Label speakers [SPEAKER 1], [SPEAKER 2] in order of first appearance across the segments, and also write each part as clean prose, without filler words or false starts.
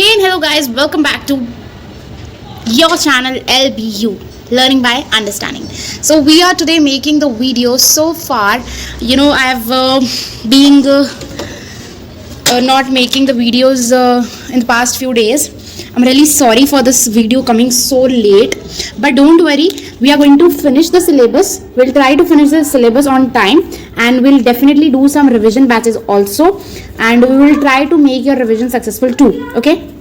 [SPEAKER 1] Hey and hello guys, welcome back to your channel LBU, Learning by Understanding. So we are today making the video. So far, I've been not making the videos in the past few days. I'm really sorry for this video coming so late, but don't worry, we are going to finish the syllabus. We'll try to finish the syllabus on time, and we'll definitely do some revision batches also, and we will try to make your revision successful too. Okay,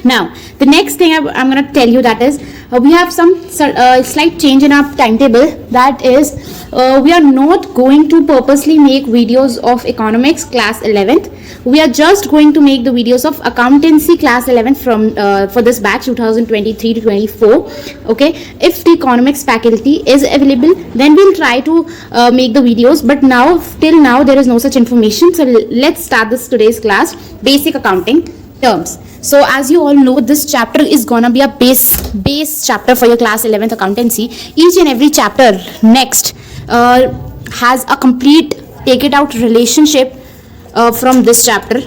[SPEAKER 1] now the next thing I'm going to tell you, that is we have some slight change in our timetable. That is, we are not going to purposely make videos of economics class 11th. We are just going to make the videos of accountancy class 11th from for this batch 2023 to 24. Okay, if the economics faculty is available, then we'll try to make the videos, but now till now there is no such information. So let's start this today's class, basic accounting terms. So as you all know, this chapter is gonna be a base chapter for your class 11th accountancy. Each and every chapter next has a complete take it out relationship from this chapter.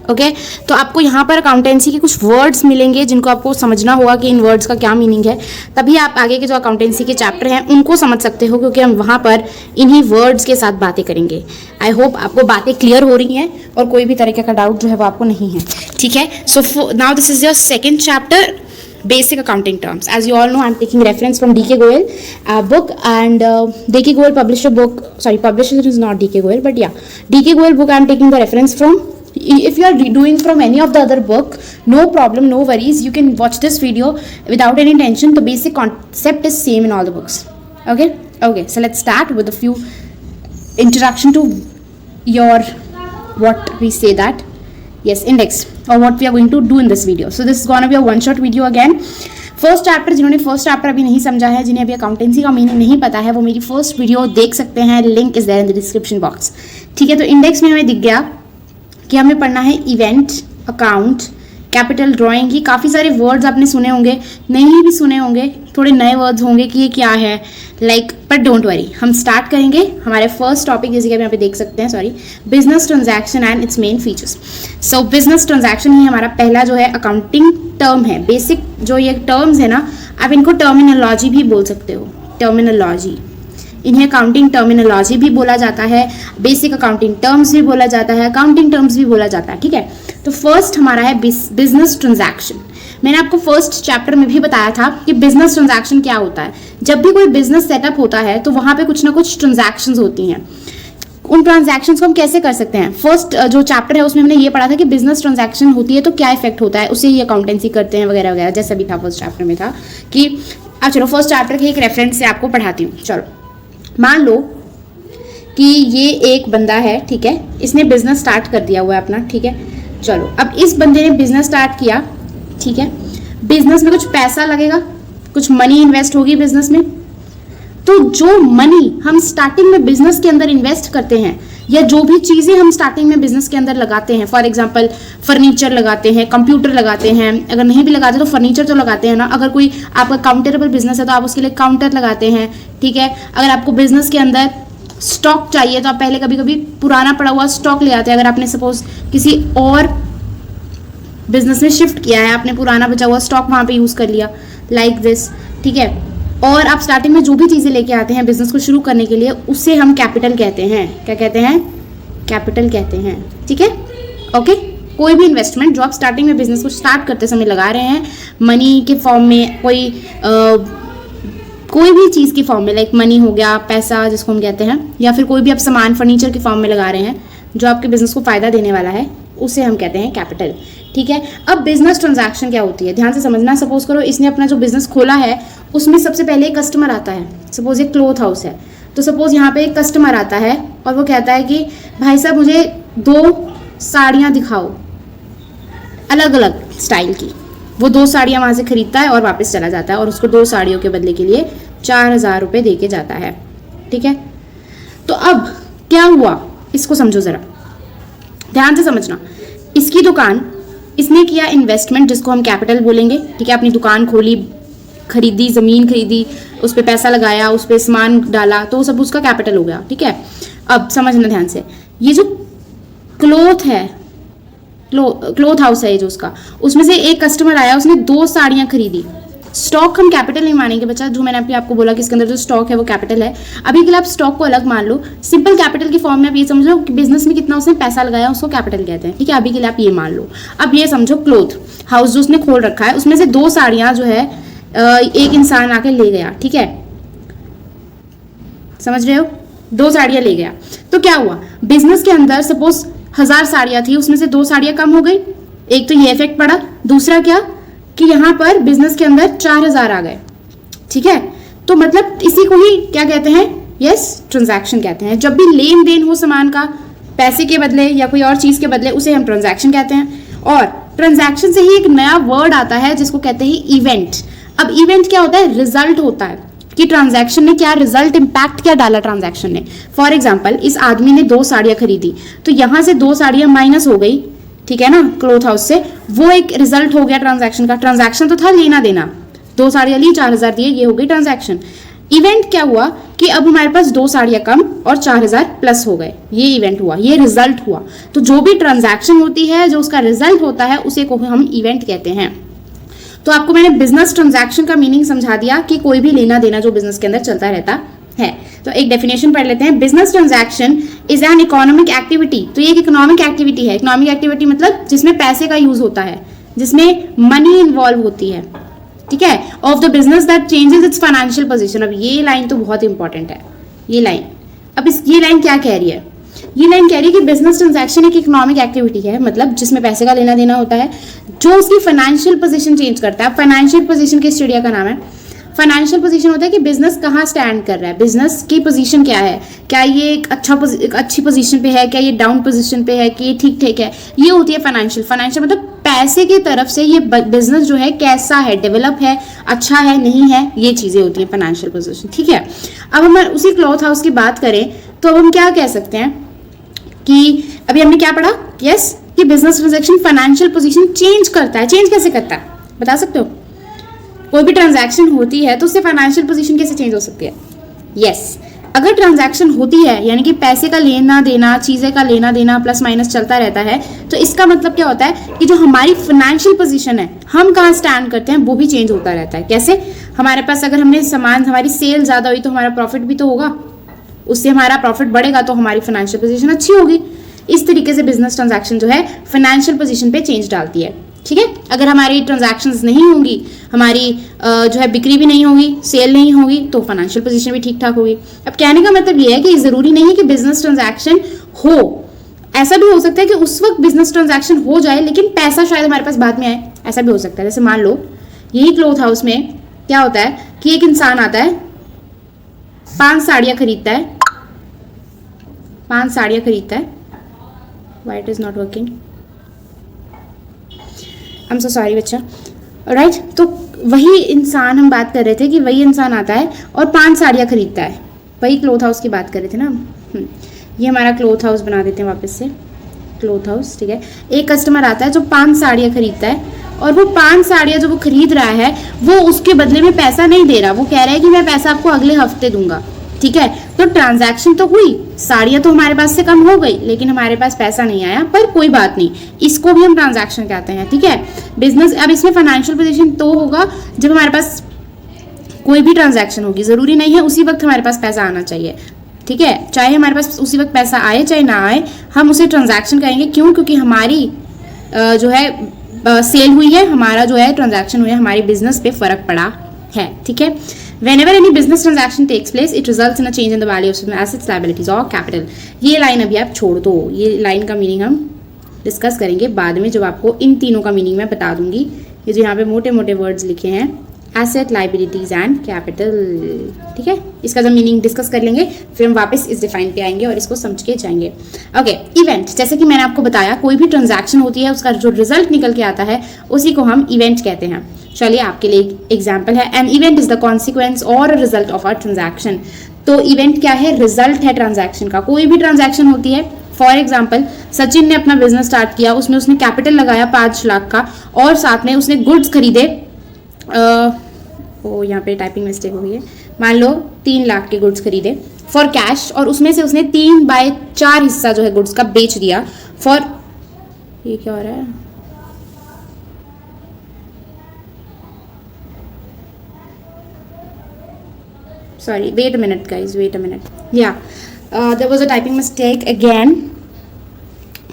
[SPEAKER 1] Okay तो आपको यहाँ पर accountancy के कुछ words मिलेंगे जिनको आपको समझना होगा कि इन वर्ड्स का क्या मीनिंग है, तभी आप आगे के जो अकाउंटेंसी के चैप्टर हैं उनको समझ सकते हो, क्योंकि हम वहाँ पर इन्हीं वर्ड्स के साथ बातें करेंगे. आई होप आपको बातें क्लियर हो रही हैं और कोई भी तरीके का डाउट जो है वो आपको नहीं है. ठीक है, so now this is your second chapter, basic accounting terms. As you all know, I'm taking reference from D.K. Goyal book, and D.K. Goyal published a book. Sorry, publisher is not D.K. Goyal, but yeah, D.K. Goyal book I'm taking the reference from. If you are doing from any of the other book, no problem, no worries. You can watch this video without any tension. The basic concept is same in all the books. Okay. So let's start with a few introduction to your what we say that. Yes, index, or what we are going to do in this video. So this is gonna be a one shot video again. First chapter, जिन्होंने first chapter अभी नहीं समझा है, जिन्हें अभी accountancy का meaning नहीं पता है, वो मेरी फर्स्ट वीडियो देख सकते हैं. Link is there in the description box. ठीक है, तो इंडेक्स में हमें दिख गया कि हमें पढ़ना है इवेंट, अकाउंट, कैपिटल, ड्राइंग. ये काफ़ी सारे वर्ड्स आपने सुने होंगे, नहीं भी सुने होंगे, थोड़े नए वर्ड्स होंगे कि ये क्या है लाइक, बट डोंट वरी, हम स्टार्ट करेंगे हमारे फर्स्ट टॉपिक, जैसे कि आप यहाँ पे देख सकते हैं, sorry, business transaction and its main features. So business transaction ही हमारा पहला जो है अकाउंटिंग टर्म है. बेसिक जो ये टर्म्स है ना, आप इनको टर्मिनोलॉजी भी बोल सकते हो, टर्मिनोलॉजी. इन्हें अकाउंटिंग टर्मिनोलॉजी भी बोला जाता है, बेसिक अकाउंटिंग टर्म्स भी बोला जाता है, अकाउंटिंग टर्म्स भी बोला जाता है. ठीक है, तो फर्स्ट हमारा है बिजनेस ट्रांजैक्शन. मैंने आपको फर्स्ट चैप्टर में भी बताया था कि बिजनेस ट्रांजैक्शन क्या होता है. जब भी कोई बिजनेस सेटअप होता है तो वहां पे कुछ ना कुछ ट्रांजैक्शंस होती हैं. उन ट्रांजैक्शंस को हम कैसे कर सकते हैं, फर्स्ट जो चैप्टर है उसमें हमने ये पढ़ा था कि बिजनेस ट्रांजैक्शन होती है तो क्या इफेक्ट होता है, उससे ही अकाउंटेंसी करते हैं वगैरह वगैरह, जैसा भी था फर्स्ट चैप्टर में था. कि अब चलो फर्स्ट चैप्टर के एक रेफरेंस से आपको पढ़ाती हूँ. चलो मान लो कि ये एक बंदा है, ठीक है, इसने बिजनेस स्टार्ट कर दिया हुआ है अपना. ठीक है, चलो अब इस बंदे ने बिजनेस स्टार्ट किया. ठीक है, बिजनेस में कुछ पैसा लगेगा, कुछ मनी इन्वेस्ट होगी बिजनेस में. तो जो मनी हम स्टार्टिंग में बिजनेस के अंदर इन्वेस्ट करते हैं, या जो भी चीज़ें हम स्टार्टिंग में बिजनेस के अंदर लगाते हैं, फॉर एग्जांपल फर्नीचर लगाते हैं, कंप्यूटर लगाते हैं, अगर नहीं भी लगाते तो फर्नीचर तो लगाते हैं ना. अगर कोई आपका काउंटेरेबल बिजनेस है तो आप उसके लिए काउंटर लगाते हैं. ठीक है, अगर आपको बिजनेस के अंदर स्टॉक चाहिए तो आप पहले कभी कभी पुराना पड़ा हुआ स्टॉक ले आते हैं. अगर आपने सपोज किसी और बिजनेस में शिफ्ट किया है, आपने पुराना बचा हुआ स्टॉक वहाँ पे यूज़ कर लिया, लाइक दिस. ठीक है, और आप स्टार्टिंग में जो भी चीज़ें लेके आते हैं बिजनेस को शुरू करने के लिए, उससे हम कैपिटल कहते हैं. क्या कहते हैं? कैपिटल कहते हैं. ठीक है, ओके. कोई भी इन्वेस्टमेंट जो आप स्टार्टिंग में बिजनेस को स्टार्ट करते समय लगा रहे हैं, मनी के फॉर्म में, कोई भी चीज़ की फॉर्म में, लाइक मनी हो गया, पैसा जिसको हम कहते हैं, या फिर कोई भी आप सामान फर्नीचर के फॉर्म में लगा रहे हैं जो आपके बिजनेस को फ़ायदा देने वाला है, उसे हम कहते हैं कैपिटल. ठीक है, अब बिजनेस ट्रांजैक्शन क्या होती है, ध्यान से समझना. सपोज करो इसने अपना जो बिजनेस खोला है उसमें सबसे पहले एक कस्टमर आता है. सपोज एक क्लोथ हाउस है, तो सपोज यहाँ पे एक कस्टमर आता है और वो कहता है कि भाई साहब मुझे 2 साड़ियाँ दिखाओ अलग अलग स्टाइल की. वो 2 साड़ियाँ वहाँ से खरीदता है और वापस चला जाता है, और उसको 2 साड़ियों के बदले के लिए 4000 रुपये दे के जाता है. ठीक है, तो अब क्या हुआ इसको समझो ज़रा, ध्यान से समझना. इसकी दुकान, इसने किया इन्वेस्टमेंट जिसको हम कैपिटल बोलेंगे. ठीक है, अपनी दुकान खोली, खरीदी, ज़मीन खरीदी, उस पर पैसा लगाया, उस पर सामान डाला, तो सब उसका कैपिटल हो गया. ठीक है, अब समझना ध्यान से, ये जो क्लोथ है क्लोथ हाउस है जो उसका, उसमें से एक कस्टमर आया, उसने 2 साड़ियाँ खरीदी। स्टॉक हम कैपिटल नहीं मानेंगे बच्चा, जो मैंने अभी आपको बोला कि इसके अंदर जो स्टॉक है वो कैपिटल है। अभी के लिए आप स्टॉक को अलग मान लो, सिंपल कैपिटल की फॉर्म में आप ये समझो कि बिजनेस में कितना उसने पैसा लगाया उसको कैपिटल कहते हैं, ठीक है। अभी के लिए आप ये मान लो। अब ये समझो क्लोथ हाउस जो उसने खोल रखा है, उसमें से 2 साड़ियाँ जो है एक इंसान आके ले गया, ठीक है, समझ रहे हो, 2 साड़ियाँ ले गया। तो क्या हुआ, बिजनेस के अंदर सपोज 1000 साड़ियाँ थी, उसमें से 2 साड़ियाँ कम हो गई, एक तो ये इफेक्ट पड़ा। दूसरा क्या कि यहाँ पर बिजनेस के अंदर 4000 आ गए, ठीक है। तो मतलब इसी को ही क्या कहते हैं, यस, ट्रांजैक्शन कहते हैं। जब भी लेन देन हो सामान का पैसे के बदले या कोई और चीज के बदले, उसे हम ट्रांजैक्शन कहते हैं। और ट्रांजैक्शन से ही एक नया वर्ड आता है जिसको कहते हैं इवेंट। अब इवेंट क्या होता है, रिजल्ट होता है कि ट्रांजैक्शन ने क्या रिजल्ट, इंपैक्ट क्या डाला ट्रांजैक्शन ने। फॉर एग्जाम्पल, इस आदमी ने 2 साड़ियाँ खरीदी, तो यहाँ से 2 साड़ियाँ माइनस हो गई, ठीक है ना, क्लोथ हाउस से। वो एक रिजल्ट हो गया ट्रांजैक्शन का। ट्रांजैक्शन तो था लेना देना, 2 साड़ियाँ ली, 4000 दिए, ये हो गई ट्रांजैक्शन। इवेंट क्या हुआ कि अब हमारे पास 2 साड़ियाँ कम और 4000 प्लस हो गए, ये इवेंट हुआ, ये रिजल्ट हुआ। तो जो भी ट्रांजैक्शन होती है, जो उसका रिजल्ट होता है, उसे को हम इवेंट कहते हैं। तो आपको मैंने बिजनेस ट्रांजैक्शन का मीनिंग समझा दिया कि कोई भी लेना देना जो बिजनेस के अंदर चलता रहता है। तो एक डेफिनेशन पढ़ लेते हैं। Business transaction is an economic activity. तो ये एक इकोनॉमिक एक्टिविटी है। इकोनॉमिक एक्टिविटी मतलब जिसमें पैसे का यूज होता है, जिसमें मनी इन्वॉल्व होती है, ठीक है, of the business that changes it's financial position. अब ये लाइन तो बहुत इंपॉर्टेंट है, ये लाइन। अब ये लाइन क्या कह रही है, ये लाइन कह रही है कि बिजनेस ट्रांजैक्शन एक इकोनॉमिक एक्टिविटी है, मतलब जिसमें पैसे का लेना देना होता है, जो उसकी फाइनेंशियल पोजीशन चेंज करता है। फाइनेंशियल पोजीशन किस चिड़िया का नाम है, फाइनेंशियल पोजीशन होता है कि बिजनेस कहाँ स्टैंड कर रहा है, बिजनेस की पोजीशन क्या है, क्या ये एक अच्छी पोजीशन पे है, क्या ये डाउन पोजीशन पे है, कि ये ठीक ठीक है, ये होती है फाइनेंशियल। फाइनेंशियल मतलब पैसे की तरफ से ये बिजनेस जो है कैसा है, डेवलप है, अच्छा है, नहीं है, ये चीजें होती हैं फाइनेंशियल पोजीशन, ठीक है। अब हम उसी क्लॉथ हाउस की बात करें तो हम क्या कह सकते हैं कि अभी हमने क्या पढ़ा, यस, कि business transaction financial position change करता है। चेंज कैसे करता है बता सकते हो, कोई भी ट्रांजैक्शन होती है तो उससे फाइनेंशियल पोजीशन कैसे चेंज हो सकती है, यस, अगर ट्रांजैक्शन होती है यानी कि पैसे का लेना देना, चीजें का लेना देना प्लस माइनस चलता रहता है, तो इसका मतलब क्या होता है कि जो हमारी फाइनेंशियल पोजीशन है, हम कहाँ स्टैंड करते हैं, वो भी चेंज होता रहता है। कैसे, हमारे पास अगर हमने सामान, हमारी सेल ज्यादा हुई तो हमारा प्रॉफिट भी तो होगा, उससे हमारा प्रॉफिट बढ़ेगा तो हमारी फाइनेंशियल पोजीशन अच्छी होगी। इस तरीके से बिजनेस ट्रांजैक्शन जो है फाइनेंशियल पोजीशन पे चेंज डालती है, ठीक है। अगर हमारी ट्रांजैक्शंस नहीं होंगी, हमारी जो है बिक्री भी नहीं होगी, सेल नहीं होगी, तो फाइनेंशियल पोजीशन भी ठीक ठाक होगी। अब कहने का मतलब ये है कि जरूरी नहीं है कि बिजनेस ट्रांजैक्शन हो, ऐसा भी हो सकता है कि उस वक्त बिजनेस ट्रांजैक्शन हो जाए लेकिन पैसा शायद हमारे पास बाद में आए, ऐसा भी हो सकता है। जैसे मान लो यही क्लॉथ हाउस में क्या होता है कि एक इंसान आता है, 5 साड़ियाँ खरीदता है, 5 साड़ियाँ खरीदता है, why it is not working, I am so sorry बच्चा, राइट। तो वही इंसान हम बात कर रहे थे कि वही इंसान आता है और 5 साड़ियाँ खरीदता है, वही क्लॉथ हाउस की बात कर रहे थे ना। ये हमारा क्लॉथ हाउस बना देते हैं वापस से, क्लॉथ हाउस, ठीक है। एक कस्टमर आता है जो 5 साड़ियाँ खरीदता है और वो 5 साड़ियाँ जो वो खरीद रहा है वो उसके बदले में पैसा नहीं दे रहा, वो कह रहा है कि मैं पैसा आपको अगले हफ्ते दूंगा, ठीक है। तो ट्रांजैक्शन तो हुई, साड़ियाँ तो हमारे पास से कम हो गई लेकिन हमारे पास पैसा नहीं आया, पर कोई बात नहीं, इसको भी हम ट्रांजैक्शन कहते हैं, ठीक है। बिजनेस, अब इसमें फाइनेंशियल पोजीशन तो होगा जब हमारे पास कोई भी ट्रांजैक्शन होगी, जरूरी नहीं है उसी वक्त हमारे पास पैसा आना चाहिए, ठीक है। चाहे हमारे पास उसी वक्त पैसा आए चाहे ना आए, हम उसे ट्रांजैक्शन कहेंगे। क्यों, क्योंकि हमारी जो है सेल हुई है, हमारा जो है ट्रांजैक्शन हुई है, हमारी बिजनेस पे फर्क पड़ा है, ठीक है। Whenever any business transaction takes place, it results in a change in the value of assets, liabilities or capital. ये लाइन अभी आप छोड़ दो, ये लाइन का मीनिंग हम डिस्कस करेंगे बाद में, जब आपको इन तीनों का मीनिंग मैं बता दूंगी। ये जो यहाँ पे मोटे मोटे वर्ड्स लिखे हैं, एसेट, लाइबिलिटीज एंड कैपिटल, ठीक है, इसका जब मीनिंग डिस्कस कर लेंगे फिर हम वापस इस डिफाइन पे आएंगे और इसको समझ के जाएंगे। ओके, इवेंट, जैसे कि मैंने आपको बताया कोई भी ट्रांजैक्शन होती है उसका जो रिजल्ट निकल के आता है उसी को हम इवेंट कहते हैं। चलिए आपके लिए एक एग्जाम्पल है, an event is the consequence और रिजल्ट ऑफ अ ट्रांजैक्शन। तो इवेंट क्या है, रिजल्ट है ट्रांजैक्शन का। कोई भी ट्रांजैक्शन होती है, फॉर एग्जाम्पल सचिन ने अपना बिजनेस स्टार्ट किया, उसमें उसने कैपिटल लगाया 5 लाख का और साथ में उसने गुड्स खरीदे, यहाँ पे टाइपिंग मिस्टेक हो गई है, मान लो 3 लाख के गुड्स खरीदे फॉर कैश, और उसमें से उसने 3/4 हिस्सा जो है गुड्स का बेच दिया फॉर ये क्या हो रहा है? Sorry, wait a minute guys, wait a minute. Yeah, there was a typing mistake again.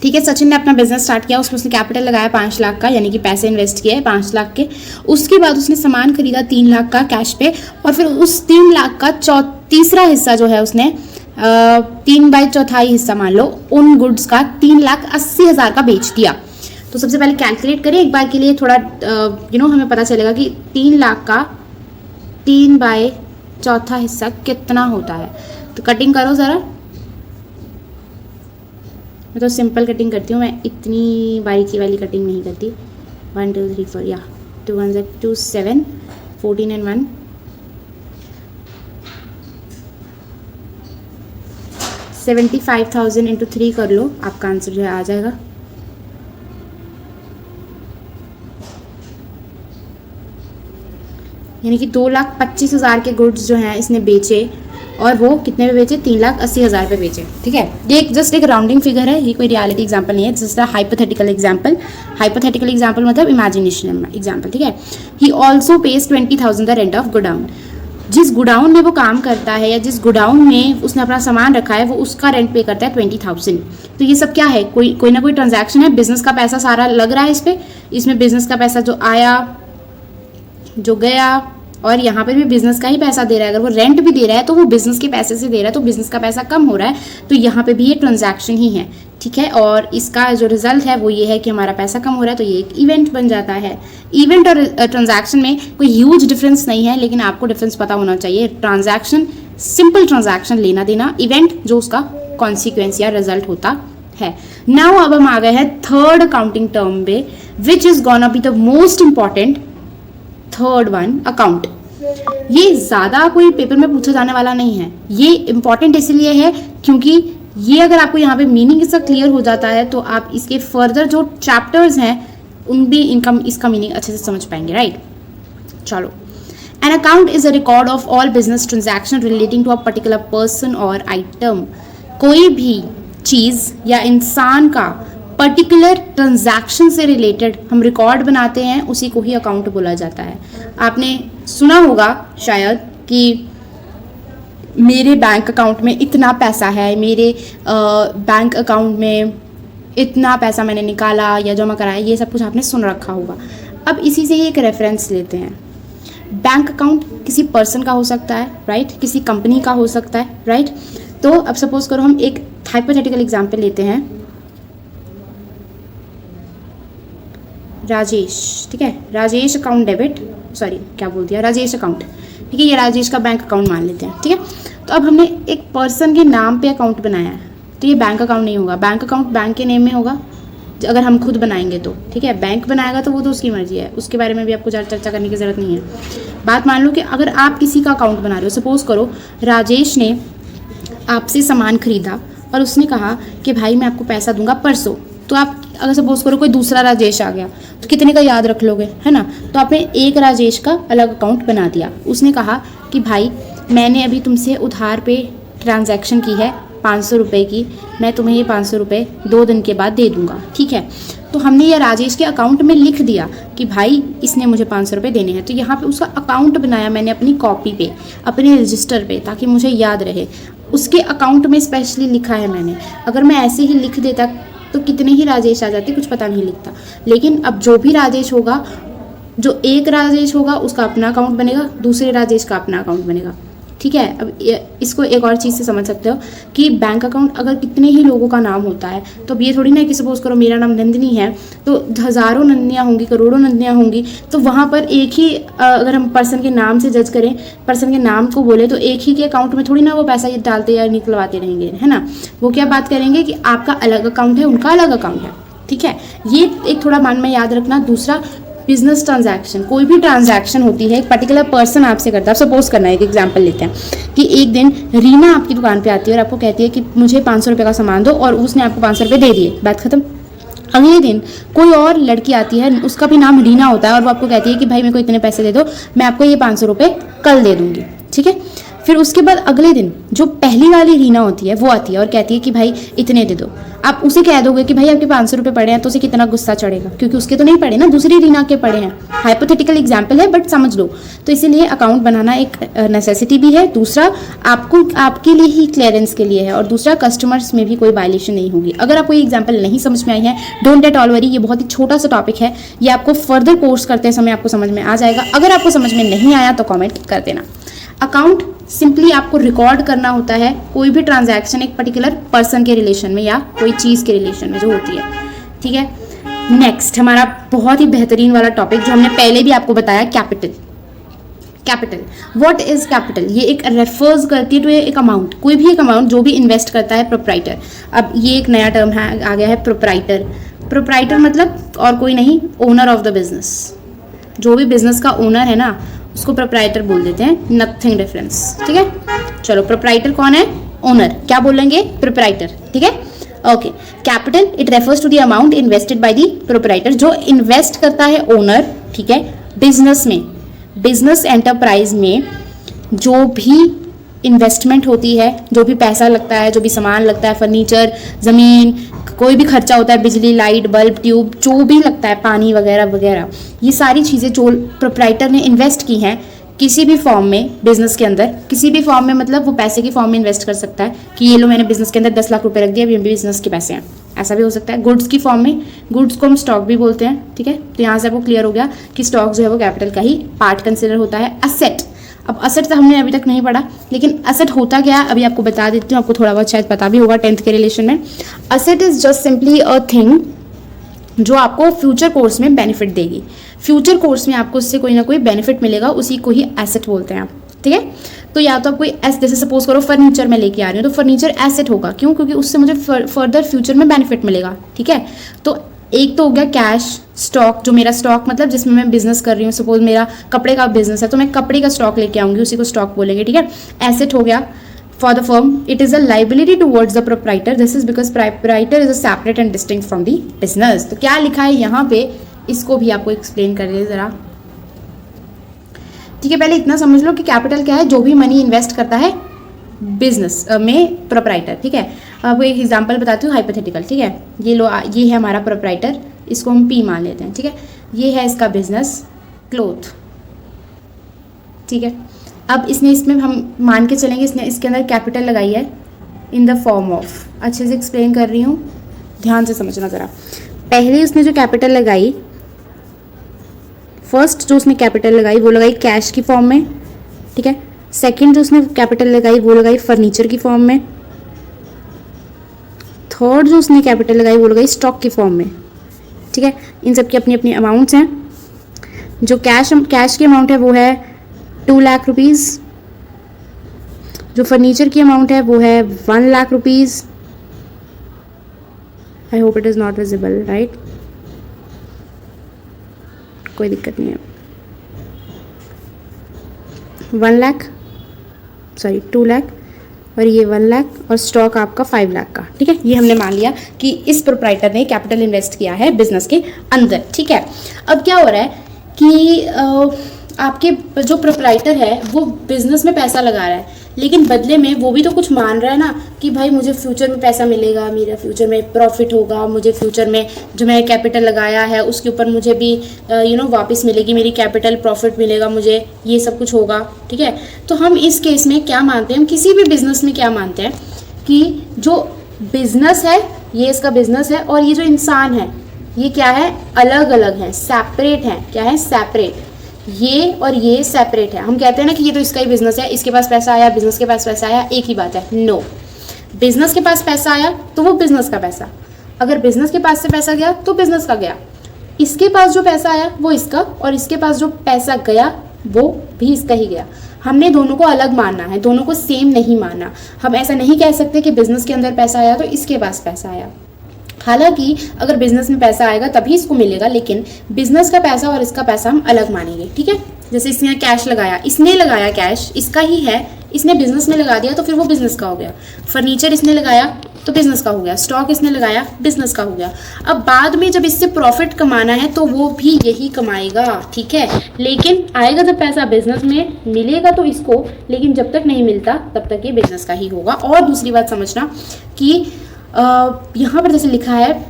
[SPEAKER 1] ठीक है, सचिन ने अपना बिजनेस स्टार्ट किया, उसमें उसने कैपिटल लगाया 5 लाख का, यानी कि पैसे इन्वेस्ट किए 5 लाख के। उसके बाद उसने सामान खरीदा 3 लाख का कैश पे, और फिर उस 3 लाख का तीसरा हिस्सा जो है उसने 3/4 हिस्सा मान लो उन गुड्स का 3,80,000 का बेच दिया। तो सबसे पहले कैलकुलेट करें एक बार के लिए, थोड़ा हमें पता चलेगा कि 3 लाख का 3/4 हिस्सा कितना होता है। तो कटिंग करो ज़रा, मैं तो सिंपल कटिंग करती हूँ, मैं इतनी बारीकी वाली कटिंग नहीं करती। 1 2 3 4 या 2 1 2 7 14 and 1 75,000 into 3 कर लो, आपका आंसर जो है आ जाएगा। यानी कि 2,25,000 के गुड्स जो हैं इसने बेचे, और वो कितने पे बेचे? 3,80,000 पे बेचे। ठीक है, ये जस्ट एक राउंडिंग फिगर है, ये कोई रियलिटी एग्जांपल नहीं है, just a hypothetical example. Hypothetical example मतलब इमेजिनेशन एग्जांपल। ठीक है, he also page 20,000 the rent of godown. जिस गोडाउन में वो काम करता है या जिस गोडाउन में उसने अपना सामान रखा है, वो उसका रेंट पे करता है 20,000। तो ये सब क्या है? कोई ना कोई ट्रांजैक्शन है, बिजनेस का पैसा सारा लग रहा है इस पे, इसमें बिजनेस का पैसा जो आया जो गया, और यहाँ पे भी बिजनेस का ही पैसा दे रहा है। अगर वो रेंट भी दे रहा है तो वो बिजनेस के पैसे से दे रहा है, तो बिजनेस का पैसा कम हो रहा है, तो यहाँ पे भी ये ट्रांजैक्शन ही है। ठीक है, और इसका जो रिजल्ट है वो ये है कि हमारा पैसा कम हो रहा है, तो ये एक इवेंट बन जाता है। इवेंट और ट्रांजैक्शन में कोई ह्यूज डिफरेंस नहीं है, लेकिन आपको डिफरेंस पता होना चाहिए। ट्रांजैक्शन सिंपल ट्रांजैक्शन, लेना देना, इवेंट जो उसका कॉन्सिक्वेंस या रिजल्ट होता है। नाउ अब हम आ गए हैं थर्ड अकाउंटिंग टर्म पे, which is gonna be the most important third one, account. ये ज़्यादा कोई पेपर में पूछा जाने वाला नहीं है। ये इंपॉर्टेंट इसलिए है क्योंकि ये अगर आपको यहाँ पे मीनिंग इसका क्लियर हो जाता है तो आप इसके फर्दर जो चैप्टर्स हैं उन भी इसका मीनिंग अच्छे से समझ पाएंगे। राइट, चलो। An account is a record of all business transaction relating to a particular person और आइटम। कोई भी चीज़ या इंसान का पर्टिकुलर ट्रांजैक्शन से रिलेटेड हम रिकॉर्ड बनाते हैं, उसी को ही अकाउंट बोला जाता है। आपने सुना होगा शायद कि मेरे बैंक अकाउंट में इतना पैसा है, मेरे बैंक अकाउंट में इतना पैसा मैंने निकाला या जमा कराया, ये सब कुछ आपने सुन रखा होगा। अब इसी से ही एक रेफरेंस लेते हैं। बैंक अकाउंट किसी पर्सन का हो सकता है, राइट, किसी कंपनी का हो सकता है, राइट। तो अब सपोज करो हम एक हाइपोथेटिकल एग्जांपल लेते हैं, राजेश। ठीक है, राजेश अकाउंट डेबिट, सॉरी क्या बोल दिया, राजेश अकाउंट। ठीक है, ये राजेश का बैंक अकाउंट मान लेते हैं। ठीक है, तो अब हमने एक पर्सन के नाम पे अकाउंट बनाया है, तो ये बैंक अकाउंट नहीं होगा। बैंक अकाउंट बैंक के नेम में होगा अगर हम खुद बनाएंगे तो। ठीक है, बैंक बनाएगा तो वो तो उसकी मर्जी है, उसके बारे में भी आपको ज़्यादा चर्चा करने की ज़रूरत नहीं है। बात मान लो कि अगर आप किसी का अकाउंट बना रहे हो, सपोज करो राजेश ने आपसे सामान खरीदा और उसने कहा कि भाई मैं आपको पैसा दूंगा परसों। तो आप अगर सपोज करो कोई दूसरा राजेश आ गया तो कितने का याद रख लोगे, है ना। तो आपने एक राजेश का अलग अकाउंट बना दिया। उसने कहा कि भाई मैंने अभी तुमसे उधार पे ट्रांजैक्शन की है 500 रुपये की, मैं तुम्हें ये 500 रुपये 2 दिन के बाद दे दूंगा। ठीक है, तो हमने ये राजेश के अकाउंट में लिख दिया कि भाई इसने मुझे 500 रुपये देने हैं। तो यहाँ पे उसका अकाउंट बनाया मैंने अपनी कॉपी पे, अपने रजिस्टर पे, ताकि मुझे याद रहे। उसके अकाउंट में स्पेशली लिखा है मैंने। अगर मैं ऐसे ही लिख देता तो कितने ही राजेश आ जाते, कुछ पता नहीं लिखता। लेकिन अब जो भी राजेश होगा, जो एक राजेश होगा उसका अपना अकाउंट बनेगा, दूसरे राजेश का अपना अकाउंट बनेगा। ठीक है, अब इसको एक और चीज़ से समझ सकते हो कि बैंक अकाउंट अगर कितने ही लोगों का नाम होता है तो अब ये थोड़ी ना कि सपोज करो मेरा नाम नंदिनी है तो हज़ारों नंदिनियाँ होंगी, करोड़ों नंदिनियाँ होंगी, तो वहाँ पर एक ही अगर हम पर्सन के नाम से जज करें, पर्सन के नाम को बोले, तो एक ही के अकाउंट में थोड़ी ना वो पैसा ये डालते या निकलवाते रहेंगे, है ना। वो क्या बात करेंगे कि आपका अलग अकाउंट है, उनका अलग अकाउंट है। ठीक है, ये एक थोड़ा मन में याद रखना। दूसरा, बिजनेस ट्रांजैक्शन, कोई भी ट्रांजैक्शन होती है एक पर्टिकुलर पर्सन आपसे करता है। सपोज करना है, एक एग्जांपल लेते हैं कि एक दिन रीना आपकी दुकान पे आती है और आपको कहती है कि मुझे 500 रुपये का सामान दो, और उसने आपको 500 रुपये दे दिए, बात खत्म। अगले दिन कोई और लड़की आती है, उसका भी नाम रीना होता है, और वो आपको कहती है कि भाई मेरे को इतने पैसे दे दो, मैं आपको ये 500 रुपये कल दे दूँगी। ठीक है, फिर उसके बाद अगले दिन जो पहली वाली रीना होती है वो आती है और कहती है कि भाई इतने दे दो। आप उसे कह दोगे कि भाई आपके 500 रुपये पड़े हैं, तो उसे कितना गुस्सा चढ़ेगा, क्योंकि उसके तो नहीं पड़े ना, दूसरी रीना के पड़े हैं। हाइपोथेटिकल एग्जाम्पल है बट समझ लो। तो इसीलिए अकाउंट बनाना एक नेसेसिटी भी है, दूसरा आपको आपके लिए ही क्लियरेंस के लिए है, और दूसरा कस्टमर्स में भी कोई वायलेशन नहीं होगी। अगर आपको ये एग्जाम्पल नहीं समझ में आई है, डोंट एट ऑल वरी, ये बहुत ही छोटा सा टॉपिक है, ये आपको फर्दर कोर्स करते समय आपको समझ में आ जाएगा। अगर आपको समझ में नहीं आया तो कॉमेंट कर देना। अकाउंट सिंपली आपको रिकॉर्ड करना होता है कोई भी ट्रांजैक्शन एक पर्टिकुलर पर्सन के रिलेशन में या कोई चीज़ के रिलेशन में जो होती है, ठीक है। नेक्स्ट हमारा बहुत ही बेहतरीन वाला टॉपिक जो हमने पहले भी आपको बताया, capital. Capital, what is capital? ये एक रेफर्स करती है टू एक अमाउंट, कोई भी एक अमाउंट जो भी इन्वेस्ट करता है प्रोप्राइटर। अब ये एक नया टर्म है, आ गया है प्रोप्राइटर। प्रोप्राइटर मतलब और कोई नहीं, ओनर ऑफ द बिजनेस। जो भी बिजनेस का ओनर है ना उसको प्रोप्राइटर बोल देते हैं, नथिंग डिफरेंस, ठीक है। चलो, प्रोप्राइटर कौन है? ओनर। क्या बोलेंगे? प्रोप्राइटर, ठीक है। Okay, capital it refers to the amount invested by the proprietor. जो इन्वेस्ट करता है ओनर, ठीक है, बिजनेस में, बिजनेस एंटरप्राइज में जो भी इन्वेस्टमेंट होती है, जो भी पैसा लगता है, जो भी सामान लगता है, फर्नीचर, ज़मीन, कोई भी खर्चा होता है, बिजली, लाइट, बल्ब, ट्यूब, जो भी लगता है, पानी वगैरह वगैरह, ये सारी चीज़ें जो प्रोप्राइटर ने इन्वेस्ट की हैं किसी भी फॉर्म में बिजनेस के अंदर, किसी भी फॉर्म में, मतलब वो पैसे की फॉर्म में इन्वेस्ट कर सकता है कि ये लो मैंने बिजनेस के अंदर 10 लाख रुपए रख दिया, ये भी बिजनेस के पैसे हैं, ऐसा भी हो सकता है। गुड्स की फॉर्म में, गुड्स को हम स्टॉक भी बोलते हैं, ठीक है। तो यहाँ से आपको क्लियर हो गया कि स्टॉक जो है वो कैपिटल का ही पार्ट कंसिडर होता है। असेट, अब असेट तो हमने अभी तक नहीं पढ़ा, लेकिन असेट होता क्या है अभी आपको बता देती हूँ, आपको थोड़ा बहुत शायद पता भी होगा 10th के रिलेशन में। Asset is just simply a thing जो आपको फ्यूचर कोर्स में बेनिफिट देगी। फ्यूचर कोर्स में आपको उससे कोई ना कोई बेनिफिट मिलेगा, उसी को ही एसेट बोलते हैं आप, ठीक है। तो या तो आप कोई जैसे सपोज करो फर्नीचर में लेके आ रही हूँ तो फर्नीचर एसेट होगा, क्यों? क्योंकि उससे मुझे फर्दर फ्यूचर में बेनिफिट मिलेगा, ठीक है। तो एक तो हो गया कैश, स्टॉक, जो मेरा स्टॉक मतलब जिसमें मैं बिजनेस कर रही हूँ, सपोज मेरा कपड़े का बिजनेस है तो मैं कपड़े का स्टॉक लेके आऊँगी, उसी को स्टॉक बोलेंगे, ठीक है। एसेट हो गया for the firm, it is a liability towards the proprietor. This is because proprietor is a separate and distinct from the business. तो क्या लिखा है यहाँ पे, इसको भी आपको एक्सप्लेन कर रहे जरा, ठीक है। पहले इतना समझ लो कि कैपिटल क्या है, जो भी मनी इन्वेस्ट करता है बिजनेस में प्रोप्राइटर, ठीक है। आपको एक एग्जांपल बताती हूँ हाइपोथेटिकल, ठीक है। ये लो, ये है हमारा प्रोप्राइटर, इसको हम पी मान लेते हैं, ठीक है। ये है इसका बिजनेस क्लोथ, ठीक है। अब इसने, इसमें हम मान के चलेंगे इसने इसके अंदर कैपिटल लगाई है इन द फॉर्म ऑफ, अच्छे से एक्सप्लेन कर रही हूँ, ध्यान से समझना ज़रा। पहले उसने जो कैपिटल लगाई, फर्स्ट जो उसने कैपिटल लगाई वो लगाई कैश की फॉर्म में, ठीक है। सेकंड जो उसने कैपिटल लगाई वो लगाई फर्नीचर की फॉर्म में। थर्ड जो उसने कैपिटल लगाई वो लगाई स्टॉक की फॉर्म में, ठीक है। इन सब की अपनी अपनी अमाउंट्स हैं। जो कैश की अमाउंट है वो है 2 लाख रुपीज़, जो फर्नीचर की अमाउंट है वो है 1 lakh rupees. I hope it is not visible, right, कोई दिक्कत नहीं है। 1 लाख, सॉरी 2 लाख, और ये 1 लाख, और स्टॉक आपका 5 लाख का, ठीक है। ये हमने मान लिया कि इस प्रोप्राइटर ने कैपिटल इन्वेस्ट किया है बिजनेस के अंदर, ठीक है। अब क्या हो रहा है कि आपके जो प्रोप्राइटर है वो बिजनेस में पैसा लगा रहा है, लेकिन बदले में वो भी तो कुछ मान रहा है ना कि भाई मुझे फ्यूचर में पैसा मिलेगा, मेरा फ्यूचर में प्रॉफिट होगा, मुझे फ्यूचर में जो मैंने कैपिटल लगाया है उसके ऊपर मुझे भी वापस मिलेगी, मेरी कैपिटल प्रॉफिट मिलेगा मुझे, ये सब कुछ होगा, ठीक है। तो हम इस केस में क्या मानते हैं, हम किसी भी बिजनेस में क्या मानते हैं कि जो बिजनेस है ये इसका बिजनेस है, और ये जो इंसान है ये क्या है, अलग अलग है, सेपरेट है। क्या है? सेपरेट। ये और ये सेपरेट है। हम कहते हैं ना कि ये तो इसका ही बिजनेस है, इसके पास पैसा आया, बिजनेस के पास पैसा आया, एक ही बात है। नो, बिजनेस के पास पैसा आया तो वो बिजनेस का पैसा, अगर बिजनेस के पास से पैसा गया तो बिजनेस का गया। इसके पास जो पैसा आया वो इसका, और इसके पास जो पैसा गया वो भी इसका ही गया। हमने दोनों को अलग मानना है, दोनों को सेम नहीं मानना। हम ऐसा नहीं कह सकते कि बिजनेस के अंदर पैसा आया तो इसके पास पैसा आया। हालांकि अगर बिजनेस में पैसा आएगा तभी इसको मिलेगा, लेकिन बिजनेस का पैसा और इसका पैसा हम अलग मानेंगे, ठीक है। जैसे इसने कैश लगाया, इसने लगाया कैश, इसका ही है, इसने बिजनेस में लगा दिया तो फिर वो बिजनेस का हो गया। फर्नीचर इसने लगाया तो बिजनेस का हो गया, स्टॉक इसने लगाया बिजनेस का हो गया। अब बाद में जब इससे प्रॉफिट कमाना है तो वो भी यही कमाएगा, ठीक है। लेकिन आएगा जब पैसा बिजनेस में मिलेगा तो इसको, लेकिन जब तक नहीं मिलता तब तक ये बिजनेस का ही होगा। और दूसरी बात समझना कि यहाँ पर जैसे लिखा है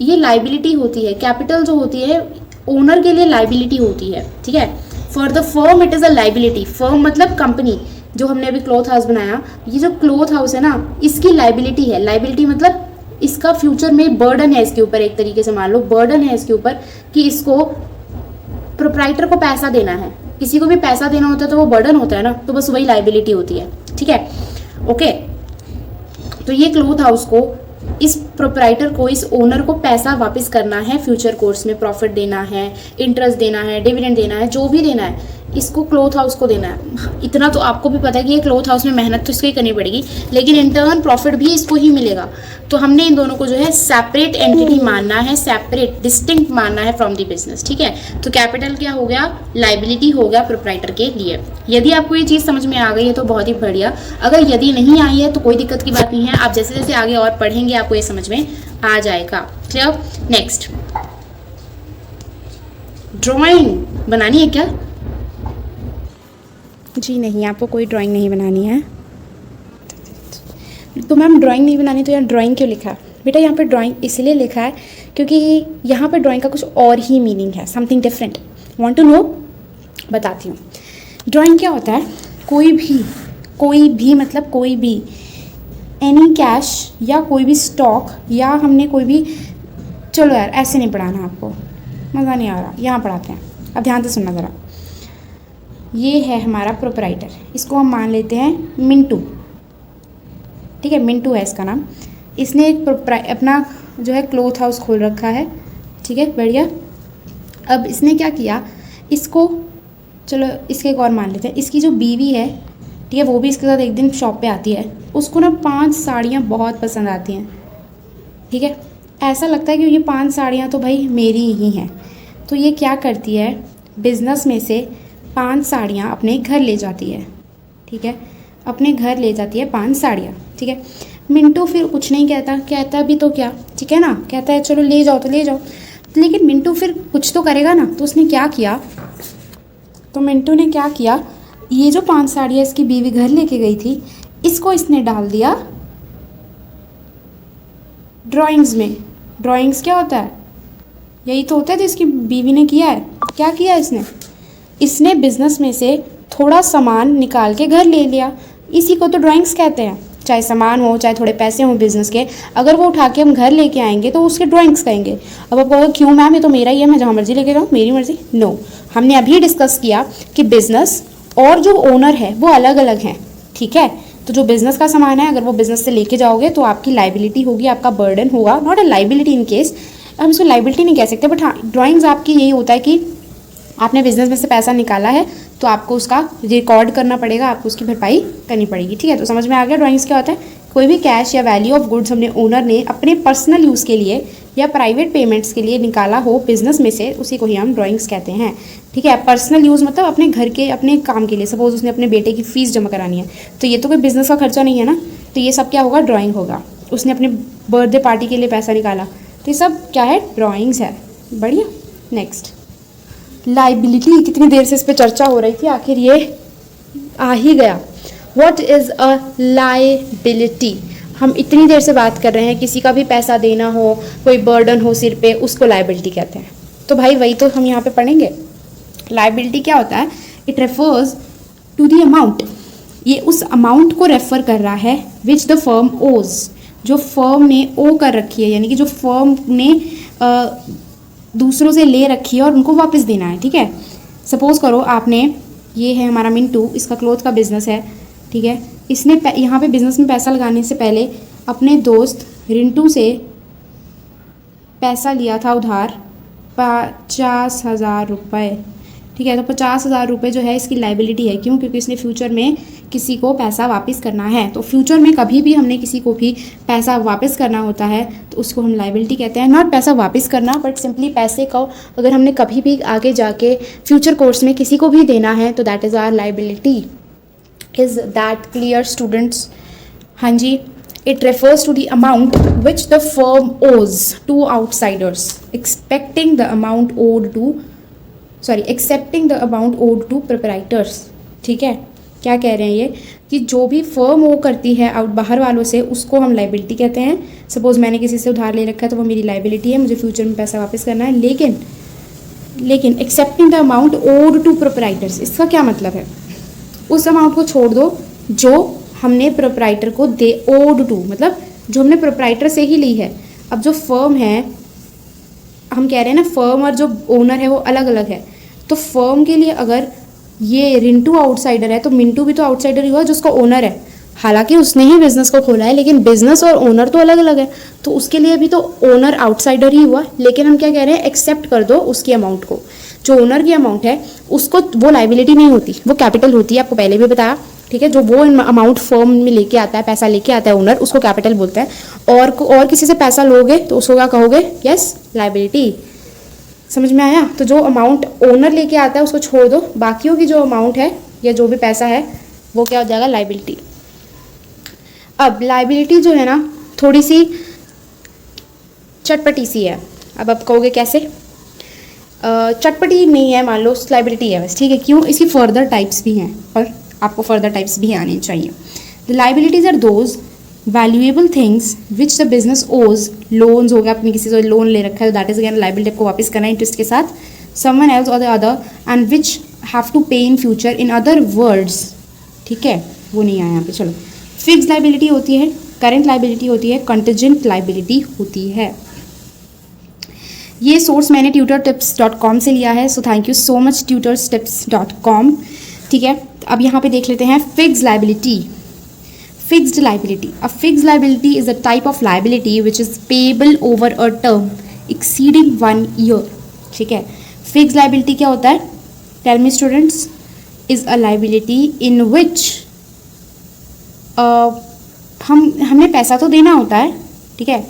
[SPEAKER 1] ये लाइबिलिटी होती है, कैपिटल जो होती है ओनर के लिए लाइबिलिटी होती है, ठीक है। For the firm it is a liability, firm मतलब कंपनी। जो हमने अभी क्लॉथ हाउस बनाया, ये जो क्लॉथ हाउस है ना, इसकी लाइबिलिटी है। लाइबिलिटी मतलब इसका फ्यूचर में बर्डन है इसके ऊपर, एक तरीके से मान लो बर्डन है इसके ऊपर कि इसको प्रोप्राइटर को पैसा देना है। किसी को भी पैसा देना होता है तो वो बर्डन होता है ना, तो बस वही लाइबिलिटी होती है, ठीक है। ओके, तो ये क्लॉथ हाउस को, इस प्रोप्राइटर को, इस ओनर को पैसा वापस करना है फ्यूचर कोर्स में, प्रॉफिट देना है, इंटरेस्ट देना है, डिविडेंड देना है, जो भी देना है इसको क्लॉथ हाउस को देना है। इतना तो आपको भी पता है कि ये क्लॉथ हाउस में मेहनत तो इसको ही करनी पड़ेगी, लेकिन इंटर्न प्रॉफिट भी इसको ही मिलेगा। तो हमने इन दोनों को जो है सेपरेट एंटिटी मानना है, सेपरेट डिस्टिंक्ट मानना है फ्रॉम द बिजनेस, ठीक है। तो कैपिटल क्या हो गया, लाइबिलिटी हो गया प्रोप्राइटर के लिए। यदि आपको ये चीज़ समझ में आ गई है तो बहुत ही बढ़िया, अगर यदि नहीं आई है तो कोई दिक्कत की बात नहीं है, आप जैसे जैसे आगे और पढ़ेंगे आपको ये समझ में आ जाएगा। क्लियर। नेक्स्ट, ड्राइंग बनानी है क्या? जी नहीं, आपको कोई ड्राइंग नहीं बनानी है। तो मैम ड्राइंग नहीं बनानी तो यार ड्राइंग क्यों लिखा है? बेटा यहाँ पे ड्राइंग इसलिए लिखा है क्योंकि यहाँ पे ड्राइंग का कुछ और ही मीनिंग है, something different. Want to know? बताती हूँ। ड्राइंग क्या होता है, कोई भी मतलब कोई भी एनी कैश या कोई भी स्टॉक, या हमने कोई भी, चलो यार ऐसे नहीं पढ़ाना आपको, मज़ा नहीं आ रहा, यहाँ पढ़ाते हैं। अब ध्यान से सुनना ज़रा। ये है हमारा प्रोप्राइटर, इसको हम मान लेते हैं मिंटू, ठीक है। मिंटू है इसका नाम। इसने एक अपना जो है क्लॉथ हाउस खोल रखा है, ठीक है, बढ़िया। अब इसने क्या किया, इसको, चलो इसके एक और मान लेते हैं, इसकी जो बीवी है, ठीक है, वो भी इसके साथ एक दिन शॉप पे आती है। उसको ना 5 साड़ियाँ बहुत पसंद आती हैं, ठीक है। ऐसा लगता है कि ये 5 साड़ियाँ तो भाई मेरी ही हैं। तो ये क्या करती है, बिज़नेस में से 5 साड़ियाँ अपने घर ले जाती है, ठीक है, अपने घर ले जाती है 5 साड़ियाँ, ठीक है। मिंटू फिर कुछ नहीं कहता भी तो क्या, ठीक है ना, कहता है चलो ले जाओ तो ले जाओ, लेकिन मिंटू फिर कुछ तो करेगा ना। तो उसने क्या किया, तो मिंटू ने क्या किया, ये जो 5 साड़ियाँ इसकी बीवी घर लेके गई थी, इसको इसने डाल दिया ड्राइंग्स में। ड्राइंग्स क्या होता है, यही तो होता है जो इसकी बीवी ने किया है। क्या किया इसने बिजनेस में से थोड़ा सामान निकाल के घर ले लिया, इसी को तो ड्राइंग्स कहते हैं। चाहे सामान हो, चाहे थोड़े पैसे हों बिजनेस के, अगर वो उठा के हम घर लेके आएंगे तो उसके ड्राइंग्स कहेंगे। अब आप कहोगे क्यों मैम, ये तो मेरा ही है, मैं जहाँ मर्जी लेके जाऊँ, मेरी मर्जी। नो, हमने अभी डिस्कस किया कि बिजनेस और जो ओनर है वो अलग अलग हैं, ठीक है। तो जो बिजनेस का सामान है, अगर वो बिजनेस से लेके जाओगे तो आपकी लाइबिलिटी होगी, आपका बर्डन होगा, not a liability in case, हम इसको लाइबिलिटी नहीं कह सकते, बट हाँ ड्राइंग्स आपकी यही होता है कि आपने बिजनेस में से पैसा निकाला है तो आपको उसका रिकॉर्ड करना पड़ेगा, आपको उसकी भरपाई करनी पड़ेगी, ठीक है। तो समझ में आ गया ड्राइंग्स क्या होता है। कोई भी कैश या वैल्यू ऑफ गुड्स हमने ओनर ने अपने पर्सनल यूज़ के लिए या प्राइवेट पेमेंट्स के लिए निकाला हो बिजनेस में से, उसी को ही हम ड्राइंग्स कहते हैं, ठीक है। पर्सनल यूज़ मतलब अपने घर के, अपने काम के लिए, सपोज उसने अपने बेटे की फ़ीस जमा करानी है, तो ये तो कोई बिजनेस का खर्चा नहीं है ना, तो ये सब क्या होगा, ड्राइंग होगा। उसने अपने बर्थडे पार्टी के लिए पैसा निकाला, तो ये सब क्या है, ड्राइंग्स है। बढ़िया। नेक्स्ट, लाइबिलिटी, कितनी देर से इस पर चर्चा हो रही थी, आखिर ये आ ही गया। व्हाट इज़ अ लाइबिलिटी, हम इतनी देर से बात कर रहे हैं, किसी का भी पैसा देना हो, कोई बर्डन हो सिर पे, उसको लाइबिलिटी कहते हैं। तो भाई वही तो हम यहाँ पे पढ़ेंगे। लाइबिलिटी क्या होता है, it refers to the amount, ये उस अमाउंट को रेफर कर रहा है विच द फर्म ओज, जो फर्म ने ओ कर रखी है, यानी कि जो फर्म ने दूसरों से ले रखी है और उनको वापस देना है, ठीक है। सपोज करो आपने, ये है हमारा मिंटू, इसका क्लॉथ का बिजनेस है, ठीक है। इसने यहाँ पे बिजनेस में पैसा लगाने से पहले अपने दोस्त रिंटू से पैसा लिया था उधार 50,000 रुपये, ठीक है। तो 50,000 रुपये जो है इसकी लाइबिलिटी है, क्यों, क्योंकि इसने फ्यूचर में किसी को पैसा वापस करना है, तो फ्यूचर में कभी भी हमने किसी को भी पैसा वापस करना होता है तो उसको हम लाइबिलिटी कहते हैं। नॉट पैसा वापस करना, बट सिंपली पैसे को अगर हमने कभी भी आगे जाके फ्यूचर कोर्स में किसी को भी देना है तो that is our liability. Is that clear students? हाँ जी। It refers to the amount which the firm owes to outsiders, accepting the amount owed to proprietors। ठीक है, क्या कह रहे हैं ये कि जो भी फर्म वो करती है आउट बाहर वालों से, उसको हम लाइबिलिटी कहते हैं। सपोज मैंने किसी से उधार ले रखा है तो वो मेरी लाइबिलिटी है, मुझे फ्यूचर में पैसा वापस करना है। लेकिन excepting the amount owed to proprietors, इसका क्या मतलब है? उस अमाउंट को छोड़ दो जो हमने प्रोप्राइटर को दे, ओड टू मतलब जो हमने प्रोप्राइटर से ही ली है। अब जो फर्म है, हम कह रहे हैं ना फर्म और जो ओनर है वो अलग अलग है, तो फर्म के लिए अगर ये रिंटू आउटसाइडर है तो मिंटू भी तो आउटसाइडर ही हुआ जो उसका ओनर है। हालांकि उसने ही बिजनेस को खोला है, लेकिन बिजनेस और ओनर तो अलग अलग है, तो उसके लिए भी तो ओनर आउटसाइडर ही हुआ। लेकिन हम क्या कह रहे हैं, एक्सेप्ट कर दो उसकी अमाउंट को, जो ओनर की अमाउंट है उसको वो लाइबिलिटी नहीं होती, वो कैपिटल होती है, आपको पहले भी बताया। ठीक है, जो वो अमाउंट फर्म में लेके आता है, पैसा लेके आता है ओनर, उसको कैपिटल बोलते हैं। और किसी से पैसा लोगे तो उसको क्या कहोगे? Yes, liability. समझ में आया? तो जो अमाउंट ओनर लेके आता है उसको छोड़ दो, बाकियों की जो अमाउंट है या जो भी पैसा है वो क्या हो जाएगा? लाइबिलिटी। अब लाइबिलिटी जो है ना थोड़ी सी चटपटी सी है। अब आप कहोगे कैसे? चटपटी नहीं है, मान लो लाइबिलिटी है बस। ठीक है, क्यों? इसकी फर्दर टाइप्स भी हैं और आपको फर्दर टाइप्स भी आने चाहिए। The liabilities are those valuable things which the business owes. Loans हो गया, आपने किसी से लोन ले रखा है तो दैट इज अगेन लाइबिलिटी, आपको वापस करना है इंटरेस्ट के साथ। समवन एल्स और the other end which have to pay in future. In other words, ठीक है, वो नहीं आया यहाँ पे। चलो, फिक्स लाइबिलिटी होती है, करेंट लाइबिलिटी होती है, कंटिजेंट लाइबिलिटी होती है। ये सोर्स मैंने tutortips.com से लिया है, so thank you so much tutortips.com। ठीक है, अब यहाँ पे देख लेते हैं fixed liability. Fixed liability, a fixed liability is a type of liability which is payable over a term exceeding 1 year. ठीक है, फिक्स्ड लाइबिलिटी क्या होता है? Tell me students. Is a liability in which हमने पैसा तो देना होता है, ठीक है,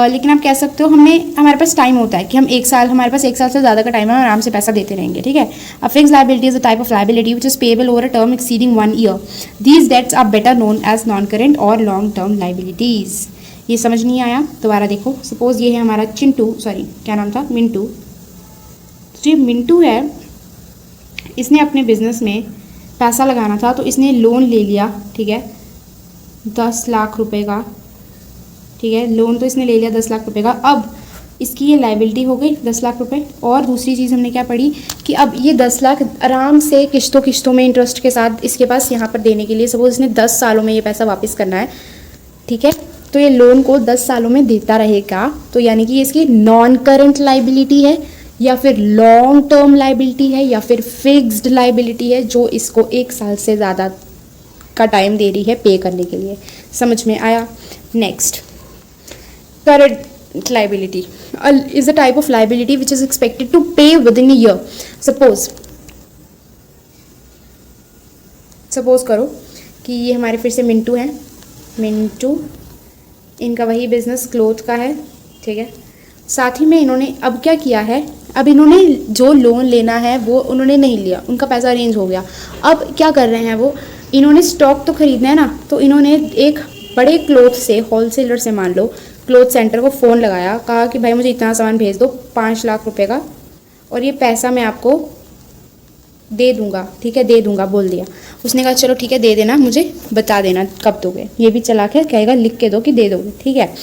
[SPEAKER 1] लेकिन आप कह सकते हो हमारे पास टाइम होता है कि हमारे पास एक साल से ज़्यादा का टाइम है, आराम से पैसा देते रहेंगे। ठीक है, a fixed liability is a type of liability which is payable over a term exceeding 1 year. These debts are better known as non current और लॉन्ग टर्म लाइबिलिटीज़। ये समझ नहीं आया? दोबारा देखो। सपोज ये है हमारा क्या नाम था? मिंटू। जो मिंटू है, इसने अपने बिजनेस में पैसा लगाना था तो इसने लोन ले लिया। ठीक है, 10 लाख रुपए का। ठीक है, लोन तो इसने ले लिया 10 लाख रुपए का। अब इसकी ये लाइबिलिटी हो गई 10 लाख रुपए। और दूसरी चीज़ हमने क्या पढ़ी कि अब ये 10 लाख आराम से किस्तों में इंटरेस्ट के साथ इसके पास यहाँ पर देने के लिए, सपोज इसने 10 सालों में ये पैसा वापस करना है। ठीक है, तो ये लोन को 10 सालों में देता रहेगा, तो यानी कि इसकी नॉन करेंट लाइबिलिटी है या फिर लॉन्ग टर्म लाइबिलिटी है या फिर फिक्स्ड लाइबिलिटी है, जो इसको 1 साल से ज़्यादा का टाइम दे रही है पे करने के लिए। समझ में आया? Next, current liability is a type of liability which is expected to pay within a year. suppose करो कि ये हमारे फिर से मिंटू हैं। मिंटू, इनका वही बिजनेस क्लोथ का है। ठीक है, साथ ही में इन्होंने अब क्या किया है, अब इन्होंने जो लोन लेना है वो उन्होंने नहीं लिया, उनका पैसा अरेंज हो गया। अब क्या कर रहे हैं वो, इन्होंने स्टॉक तो खरीदना है ना, तो इन्होंने एक बड़े क्लोथ से, होलसेलर से मान लो क्लोथ सेंटर को फ़ोन लगाया, कहा कि भाई मुझे इतना सामान भेज दो 5 लाख रुपए का, और ये पैसा मैं आपको दे दूंगा। ठीक है, दे दूंगा बोल दिया। उसने कहा चलो ठीक है दे देना, मुझे बता देना कब दोगे। ये भी चला के कहेगा लिख के दो कि दे दोगे। ठीक है,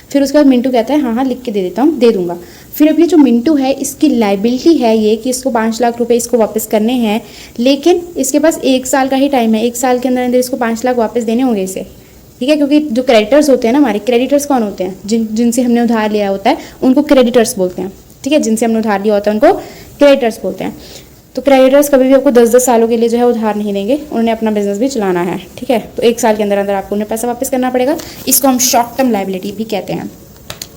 [SPEAKER 1] फिर उसके बाद मिंटू कहता है हाँ हाँ लिख के दे देता हूँ, दे दूंगा। फिर अब ये जो मिंटू है इसकी लाइबिलिटी है ये कि इसको 5 लाख रुपए इसको वापस करने हैं, लेकिन इसके पास 1 साल का ही टाइम है। 1 साल के अंदर अंदर इसको 5 लाख वापस देने होंगे इसे। ठीक है, क्योंकि जो क्रेडिटर्स होते हैं ना हमारे, क्रेडिटर्स कौन होते हैं? जिनसे हमने उधार लिया होता है उनको क्रेडिटर्स बोलते हैं। ठीक है, जिनसे हमने उधार लिया होता है उनको क्रेडिटर्स बोलते हैं। तो क्रेडिटर्स कभी भी आपको 10-10 सालों के लिए जो है उधार नहीं देंगे, उन्होंने अपना बिजनेस भी चलाना है। ठीक है, तो 1 साल के अंदर अंदर आपको उन्हें पैसा वापस करना पड़ेगा। इसको हम शॉर्ट टर्म लाइबिलिटी भी कहते हैं।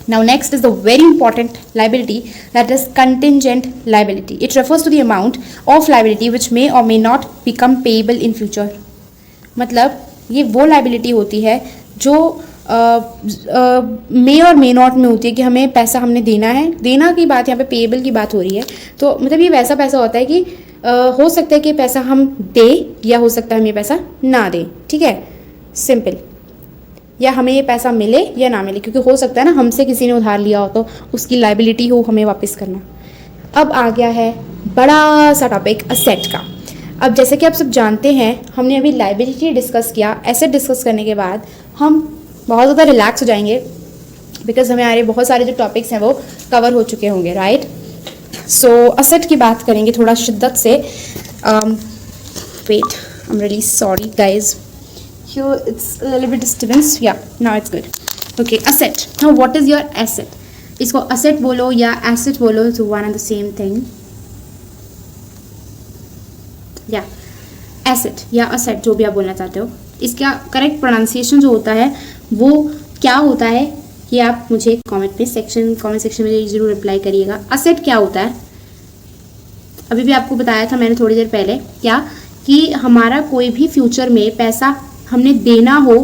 [SPEAKER 1] Now next is the very important liability, that is contingent liability. It refers to the amount of liability which may or may not become payable in future. मतलब ये वो लाइबिलिटी होती है जो मे और मे नॉट में होती है कि हमें पैसा हमने देना है, देना की बात यहाँ पे पेएबल की बात हो रही है। तो मतलब ये वैसा पैसा होता है कि हो सकता है कि पैसा हम दे या हो सकता है हम ये पैसा ना दें, ठीक है, सिंपल, या हमें ये पैसा मिले या ना मिले, क्योंकि हो सकता है ना हमसे किसी ने उधार लिया हो तो उसकी लाइबिलिटी हो हमें वापस करना। अब आ गया है बड़ा सा टॉपिक असेट का। अब जैसे कि आप सब जानते हैं हमने अभी लाइबिलिटी डिस्कस किया, एसेट डिस्कस करने के बाद हम बहुत ज़्यादा रिलैक्स हो जाएंगे बिकॉज हमारे बहुत सारे जो टॉपिक्स हैं वो कवर हो चुके होंगे, राइट। सो असेट की बात करेंगे थोड़ा शिद्दत से। Wait, I am really sorry guys, here it's a little bit disturbance, yeah now it's good, okay asset, now what is your asset, इसको asset बोलो या asset बोलो तो one and the same thing, yeah asset या asset जो भी आप बोलना चाहते हो, इसका करेक्ट प्रोनाउंसिएशन जो होता है वो क्या होता है ये आप मुझे कमेंट सेक्शन में जरूर रिप्लाई करिएगा। asset क्या होता है अभी भी आपको बताया था मैंने थोड़ी देर पहले, क्या कि हमारा कोई भी फ्यूचर में पैसा हमने देना हो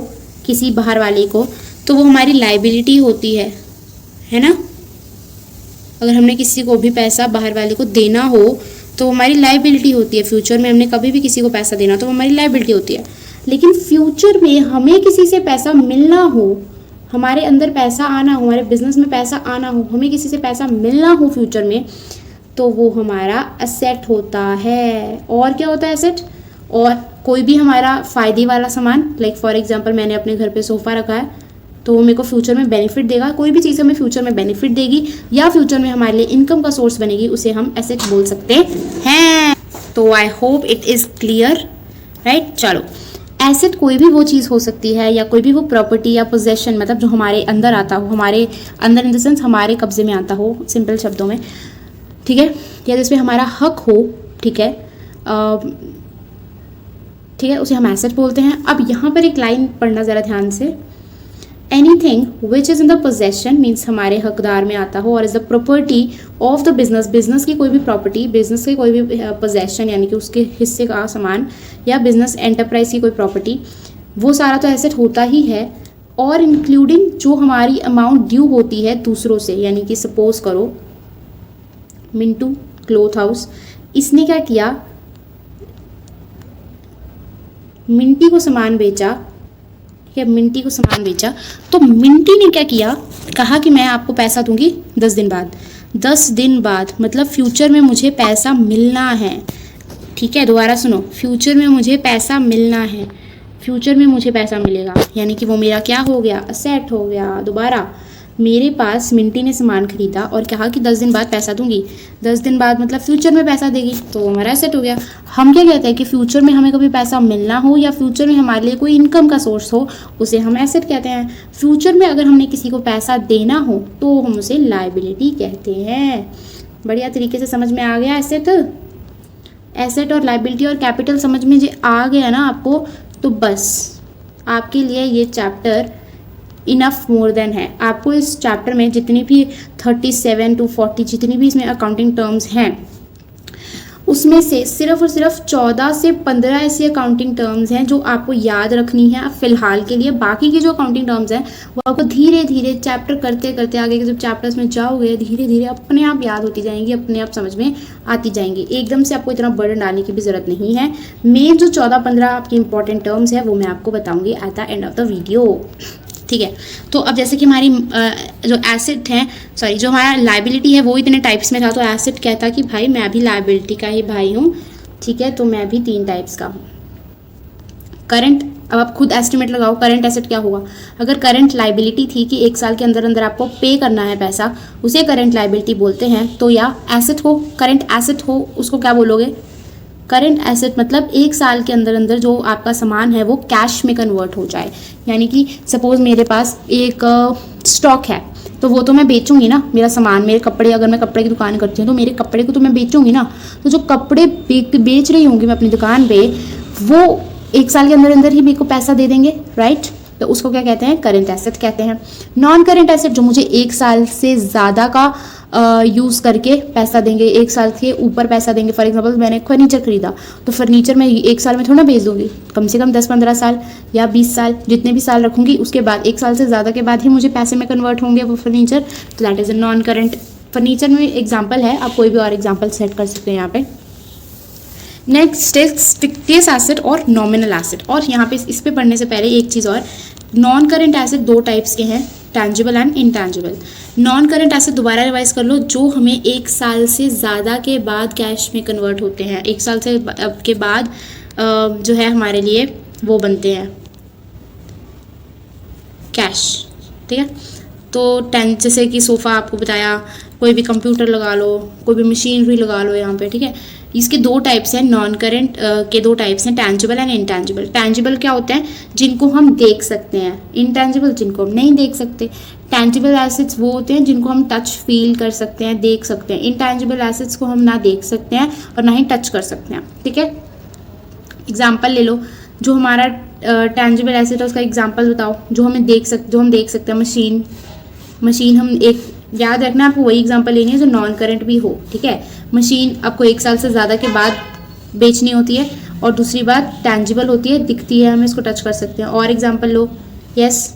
[SPEAKER 1] किसी बाहर वाले को तो वो हमारी लाइबिलिटी होती है ना। अगर हमने किसी को भी पैसा बाहर वाले को देना हो तो हमारी लाइबिलिटी होती है। फ्यूचर में हमने कभी भी किसी को पैसा देना तो हमारी लाइबिलिटी होती है। लेकिन फ्यूचर में हमें किसी से पैसा मिलना हो, हमारे अंदर पैसा आना हो, हमारे बिजनेस में पैसा आना हो, हमें किसी से पैसा मिलना हो फ्यूचर में, तो वो हमारा एसेट होता है। और क्या होता है एसेट? और कोई भी हमारा फ़ायदे वाला सामान, लाइक फॉर एग्जांपल मैंने अपने घर पे सोफ़ा रखा है तो वो मेरे को फ्यूचर में बेनिफिट देगा। कोई भी चीज़ हमें फ्यूचर में बेनिफिट देगी या फ्यूचर में हमारे लिए इनकम का सोर्स बनेगी, उसे हम एसेट बोल सकते हैं। तो I hope it is clear, right. चलो, एसेट कोई भी वो चीज़ हो सकती है या कोई भी वो प्रॉपर्टी या पोजेशन, मतलब जो हमारे अंदर आता हो, हमारे अंदर इन द सेंस हमारे कब्जे में आता हो, सिंपल शब्दों में, ठीक है, या जिसमें हमारा हक हो, ठीक है, ठीक है, उसे हम एसेट बोलते हैं। अब यहाँ पर एक लाइन पढ़ना ज़रा ध्यान से, anything which is in the possession means हमारे हकदार में आता हो, और is the property of the business, business की कोई भी प्रॉपर्टी, बिजनेस के कोई भी पोजेशन यानी कि उसके हिस्से का सामान या बिजनेस एंटरप्राइज की कोई प्रॉपर्टी, वो सारा तो एसेट होता ही है। और इंक्लूडिंग जो हमारी अमाउंट ड्यू होती है दूसरों से, यानी कि सपोज करो मिंटू क्लोथ हाउस, इसने क्या किया, मिंटी को सामान बेचा, ठीक है, मिंटी को सामान बेचा, तो मिंटी ने क्या किया, कहा कि मैं आपको पैसा दूंगी 10 दिन बाद। 10 दिन बाद मतलब फ्यूचर में मुझे पैसा मिलना है, ठीक है, दोबारा सुनो, फ्यूचर में मुझे पैसा मिलना है, फ्यूचर में मुझे पैसा मिलेगा, यानी कि वो मेरा क्या हो गया, असेट हो गया। दोबारा, मेरे पास मिंटी ने सामान खरीदा और कहा कि 10 दिन बाद पैसा दूंगी, 10 दिन बाद मतलब फ्यूचर में पैसा देगी, तो हमारा एसेट हो गया। हम क्या कहते हैं कि फ्यूचर में हमें कभी पैसा मिलना हो या फ्यूचर में हमारे लिए कोई इनकम का सोर्स हो, उसे हम एसेट कहते हैं। फ्यूचर में अगर हमने किसी को पैसा देना हो तो हम उसे लाइबिलिटी कहते हैं। बढ़िया तरीके से समझ में आ गया एसेट, एसेट और लाइबिलिटी और कैपिटल समझ में जो आ गया ना आपको, तो बस आपके लिए ये चैप्टर इनफ मोर देन है। आपको इस चैप्टर में जितनी भी 37 to 40 जितनी भी इसमें अकाउंटिंग टर्म्स हैं, उसमें से सिर्फ और सिर्फ 14 से 15 ऐसी अकाउंटिंग टर्म्स हैं जो आपको याद रखनी है फ़िलहाल के लिए। बाकी की जो अकाउंटिंग टर्म्स हैं वो आपको धीरे धीरे चैप्टर करते करते आगे के जब चैप्टर्स में जाओगे धीरे धीरे अपने आप याद होती जाएंगी, अपने आप समझ में आती जाएंगी। एकदम से आपको इतना बर्डन डालने की भी ज़रूरत नहीं है। मेन जो 14-15 आपकी इंपॉर्टेंट टर्म्स है वो मैं आपको बताऊँगी eight the end of the video, ठीक है। तो अब जैसे कि हमारी जो एसेट है, सॉरी जो हमारा लाइबिलिटी है वो इतने टाइप्स में था, तो एसेट कहता कि भाई मैं भी लाइबिलिटी का ही भाई हूँ, ठीक है, तो मैं भी 3 टाइप्स का हूँ। करंट, अब आप खुद एस्टिमेट लगाओ करंट एसेट क्या होगा। अगर करंट लाइबिलिटी थी कि 1 साल के अंदर अंदर आपको पे करना है पैसा, उसे करंट लाइबिलिटी बोलते हैं। तो या एसेट हो, करंट एसेट हो, उसको क्या बोलोगे, करंट एसेट। मतलब 1 साल के अंदर अंदर जो आपका सामान है वो कैश में कन्वर्ट हो जाए। यानी कि सपोज मेरे पास एक स्टॉक है तो वो तो मैं बेचूंगी ना, मेरा सामान, मेरे कपड़े, अगर मैं कपड़े की दुकान करती हूँ तो मेरे कपड़े को तो मैं बेचूंगी ना, तो जो कपड़े बेच रही होंगी मैं अपनी दुकान पे, वो 1 साल के अंदर अंदर ही मेरे को पैसा दे देंगे, राइट। तो उसको क्या कहते हैं, करंट एसेट कहते हैं। नॉन करंट एसेट जो मुझे 1 साल से ज़्यादा का यूज़ करके पैसा देंगे, 1 साल के ऊपर पैसा देंगे। फॉर एग्जांपल मैंने फर्नीचर खरीदा, तो फर्नीचर मैं 1 साल में थोड़ा बेच दूंगी, कम से कम 10-15 साल या 20 साल, जितने भी साल रखूंगी उसके बाद 1 साल से ज़्यादा के बाद ही मुझे पैसे में कन्वर्ट होंगे वो फर्नीचर, तो that is a non current. Furniture में एग्जाम्पल है, आप कोई भी और एग्जाम्पल सेट कर सकते हैं यहाँ पे। नेक्स्ट इज फिक्टियस एसेट और नॉमिनल एसेट। और यहाँ पे इस पे पढ़ने से पहले एक चीज़ और, नॉन करंट एसेट 2 टाइप्स के हैं, tangible and intangible. Non current asset दोबारा रिवाइज कर लो, जो हमें 1 साल से ज़्यादा के बाद कैश में कन्वर्ट होते हैं, 1 साल से के बाद जो है हमारे लिए वो बनते हैं कैश, ठीक है। तो जैसे कि सोफ़ा आपको बताया, कोई भी कंप्यूटर लगा लो, कोई भी मशीनरी लगा लो यहाँ पे, ठीक है। इसके 2 टाइप्स हैं, नॉन करंट के 2 टाइप्स हैं, टैंजिबल एंड इनटैंजिबल। टैंजिबल क्या होते हैं, जिनको हम देख सकते हैं, इनटैंजिबल जिनको हम नहीं देख सकते। टैंजिबल एसेट्स वो होते हैं जिनको हम टच फील कर सकते हैं, देख सकते हैं। इनटैंजिबल एसेट्स को हम ना देख सकते हैं और ना ही टच कर सकते हैं, ठीक है। एग्जाम्पल ले लो, जो हमारा टैंजिबल एसेट है उसका एग्जाम्पल बताओ, जो हम देख सकते हैं। मशीन हम एक, याद रखना आपको वही एग्जांपल लेनी है जो नॉन करंट भी हो, ठीक है। मशीन आपको 1 साल से ज़्यादा के बाद बेचनी होती है, और दूसरी बात टैंजिबल होती है, दिखती है, हम इसको टच कर सकते हैं। और एग्जांपल लो, yes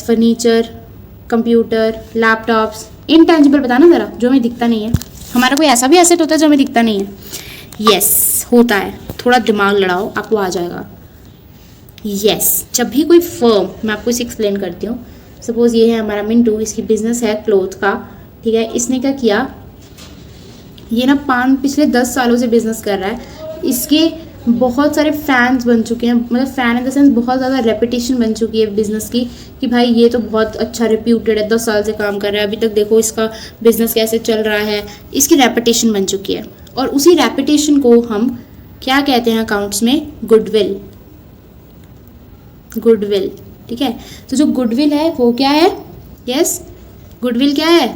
[SPEAKER 1] furniture, computer, laptops. Intangible बताना ज़रा, जो हमें दिखता नहीं है। हमारा कोई ऐसा भी एसेट होता है जो हमें दिखता नहीं है, यस होता है, थोड़ा दिमाग लड़ाओ आपको आ जाएगा। यस, जब भी कोई फर्म, मैं आपको इसे एक्सप्लेन करती हूँ। सपोज ये है हमारा मिंटू, इसकी बिजनेस है क्लोथ का, ठीक है। इसने क्या किया, ये ना पिछले 10 सालों से बिजनेस कर रहा है। इसके बहुत सारे फैंस बन चुके हैं, मतलब फ़ैन इन द सेंस बहुत ज़्यादा रेपुटेशन बन चुकी है बिज़नेस की, कि भाई ये तो बहुत अच्छा रिप्यूटेड है, 10 साल से काम कर रहा है, अभी तक देखो इसका बिजनेस कैसे चल रहा है। इसकी रेपुटेशन बन चुकी है, और उसी रेपुटेशन को हम क्या कहते हैं अकाउंट्स में, गुडविल, ठीक है। तो जो गुडविल है वो क्या है, यस गुडविल क्या है,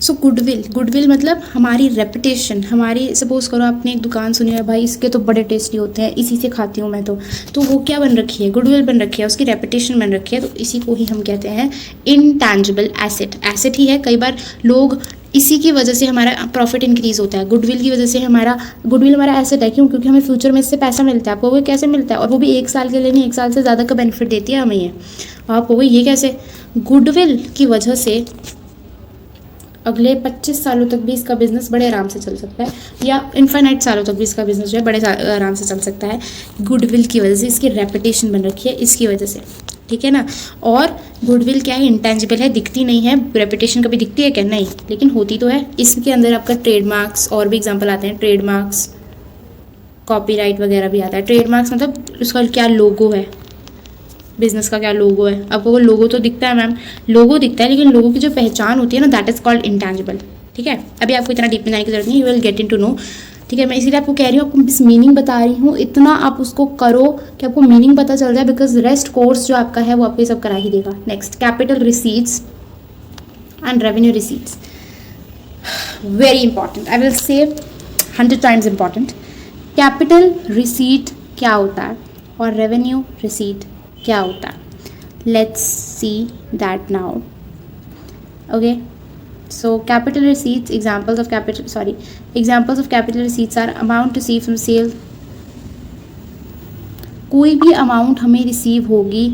[SPEAKER 1] सो गुडविल मतलब हमारी रेपुटेशन, हमारी, सपोज करो आपने एक दुकान सुनी है, भाई इसके तो बड़े टेस्टी होते हैं, इसी से खाती हूँ मैं, तो वो क्या बन रखी है, गुडविल बन रखी है, उसकी रेपुटेशन बन रखी है। तो इसी को ही हम कहते हैं इनटैंजिबल एसेट ही है। कई बार लोग इसी की वजह से हमारा प्रॉफिट इंक्रीज होता है, गुडविल की वजह से गुडविल हमारा एसेट है। क्यों? क्योंकि हमें फ्यूचर में इससे पैसा मिलता है। आपको वो कैसे मिलता है, और वो भी 1 साल के लिए नहीं, 1 साल से ज़्यादा का बेनिफिट देती है हमें ये। आपको वो ये कैसे, गुडविल की वजह से अगले 25 सालों तक भी इसका बिजनेस बड़े आराम से चल सकता है, या इनफाइनाइट सालों तक भी इसका बिजनेस जो है बड़े आराम से चल सकता है, गुडविल की वजह से। इसकी रेपुटेशन बन रखी है इसकी वजह से, ठीक है ना। और गुडविल क्या है, इंटेंजिबल है, दिखती नहीं है। रेपुटेशन कभी दिखती है क्या? नहीं, लेकिन होती तो है। इसके अंदर आपका ट्रेडमार्क्स और भी एग्जांपल आते हैं, ट्रेडमार्क्स, कॉपीराइट वगैरह भी आता है। ट्रेडमार्क्स मतलब उसका क्या लोगो है, बिजनेस का क्या लोगो है। आपको वो लोगो तो दिखता है मैम, लोगो दिखता है, लेकिन लोगों की जो पहचान होती है ना, दैट इज़ कॉल्ड इंटेंजिबल, ठीक है। अभी आपको इतना डीप में जाने की जरूरत नहीं, you will get in to know, ठीक है। मैं इसीलिए आपको कह रही हूँ, आपको बस मीनिंग बता रही हूँ, इतना आप उसको करो कि आपको मीनिंग पता चल जाए, बिकॉज रेस्ट कोर्स जो आपका है वो आपको ये सब करा ही देगा। Next, capital receipts and revenue receipts, very important, I will say 100 times important. Capital receipt क्या होता है और रेवेन्यू रिसीट क्या होता है, let's see that now, okay. So capital receipts, examples of capital receipts are amount received from sale. कोई भी amount हमें रिसीव होगी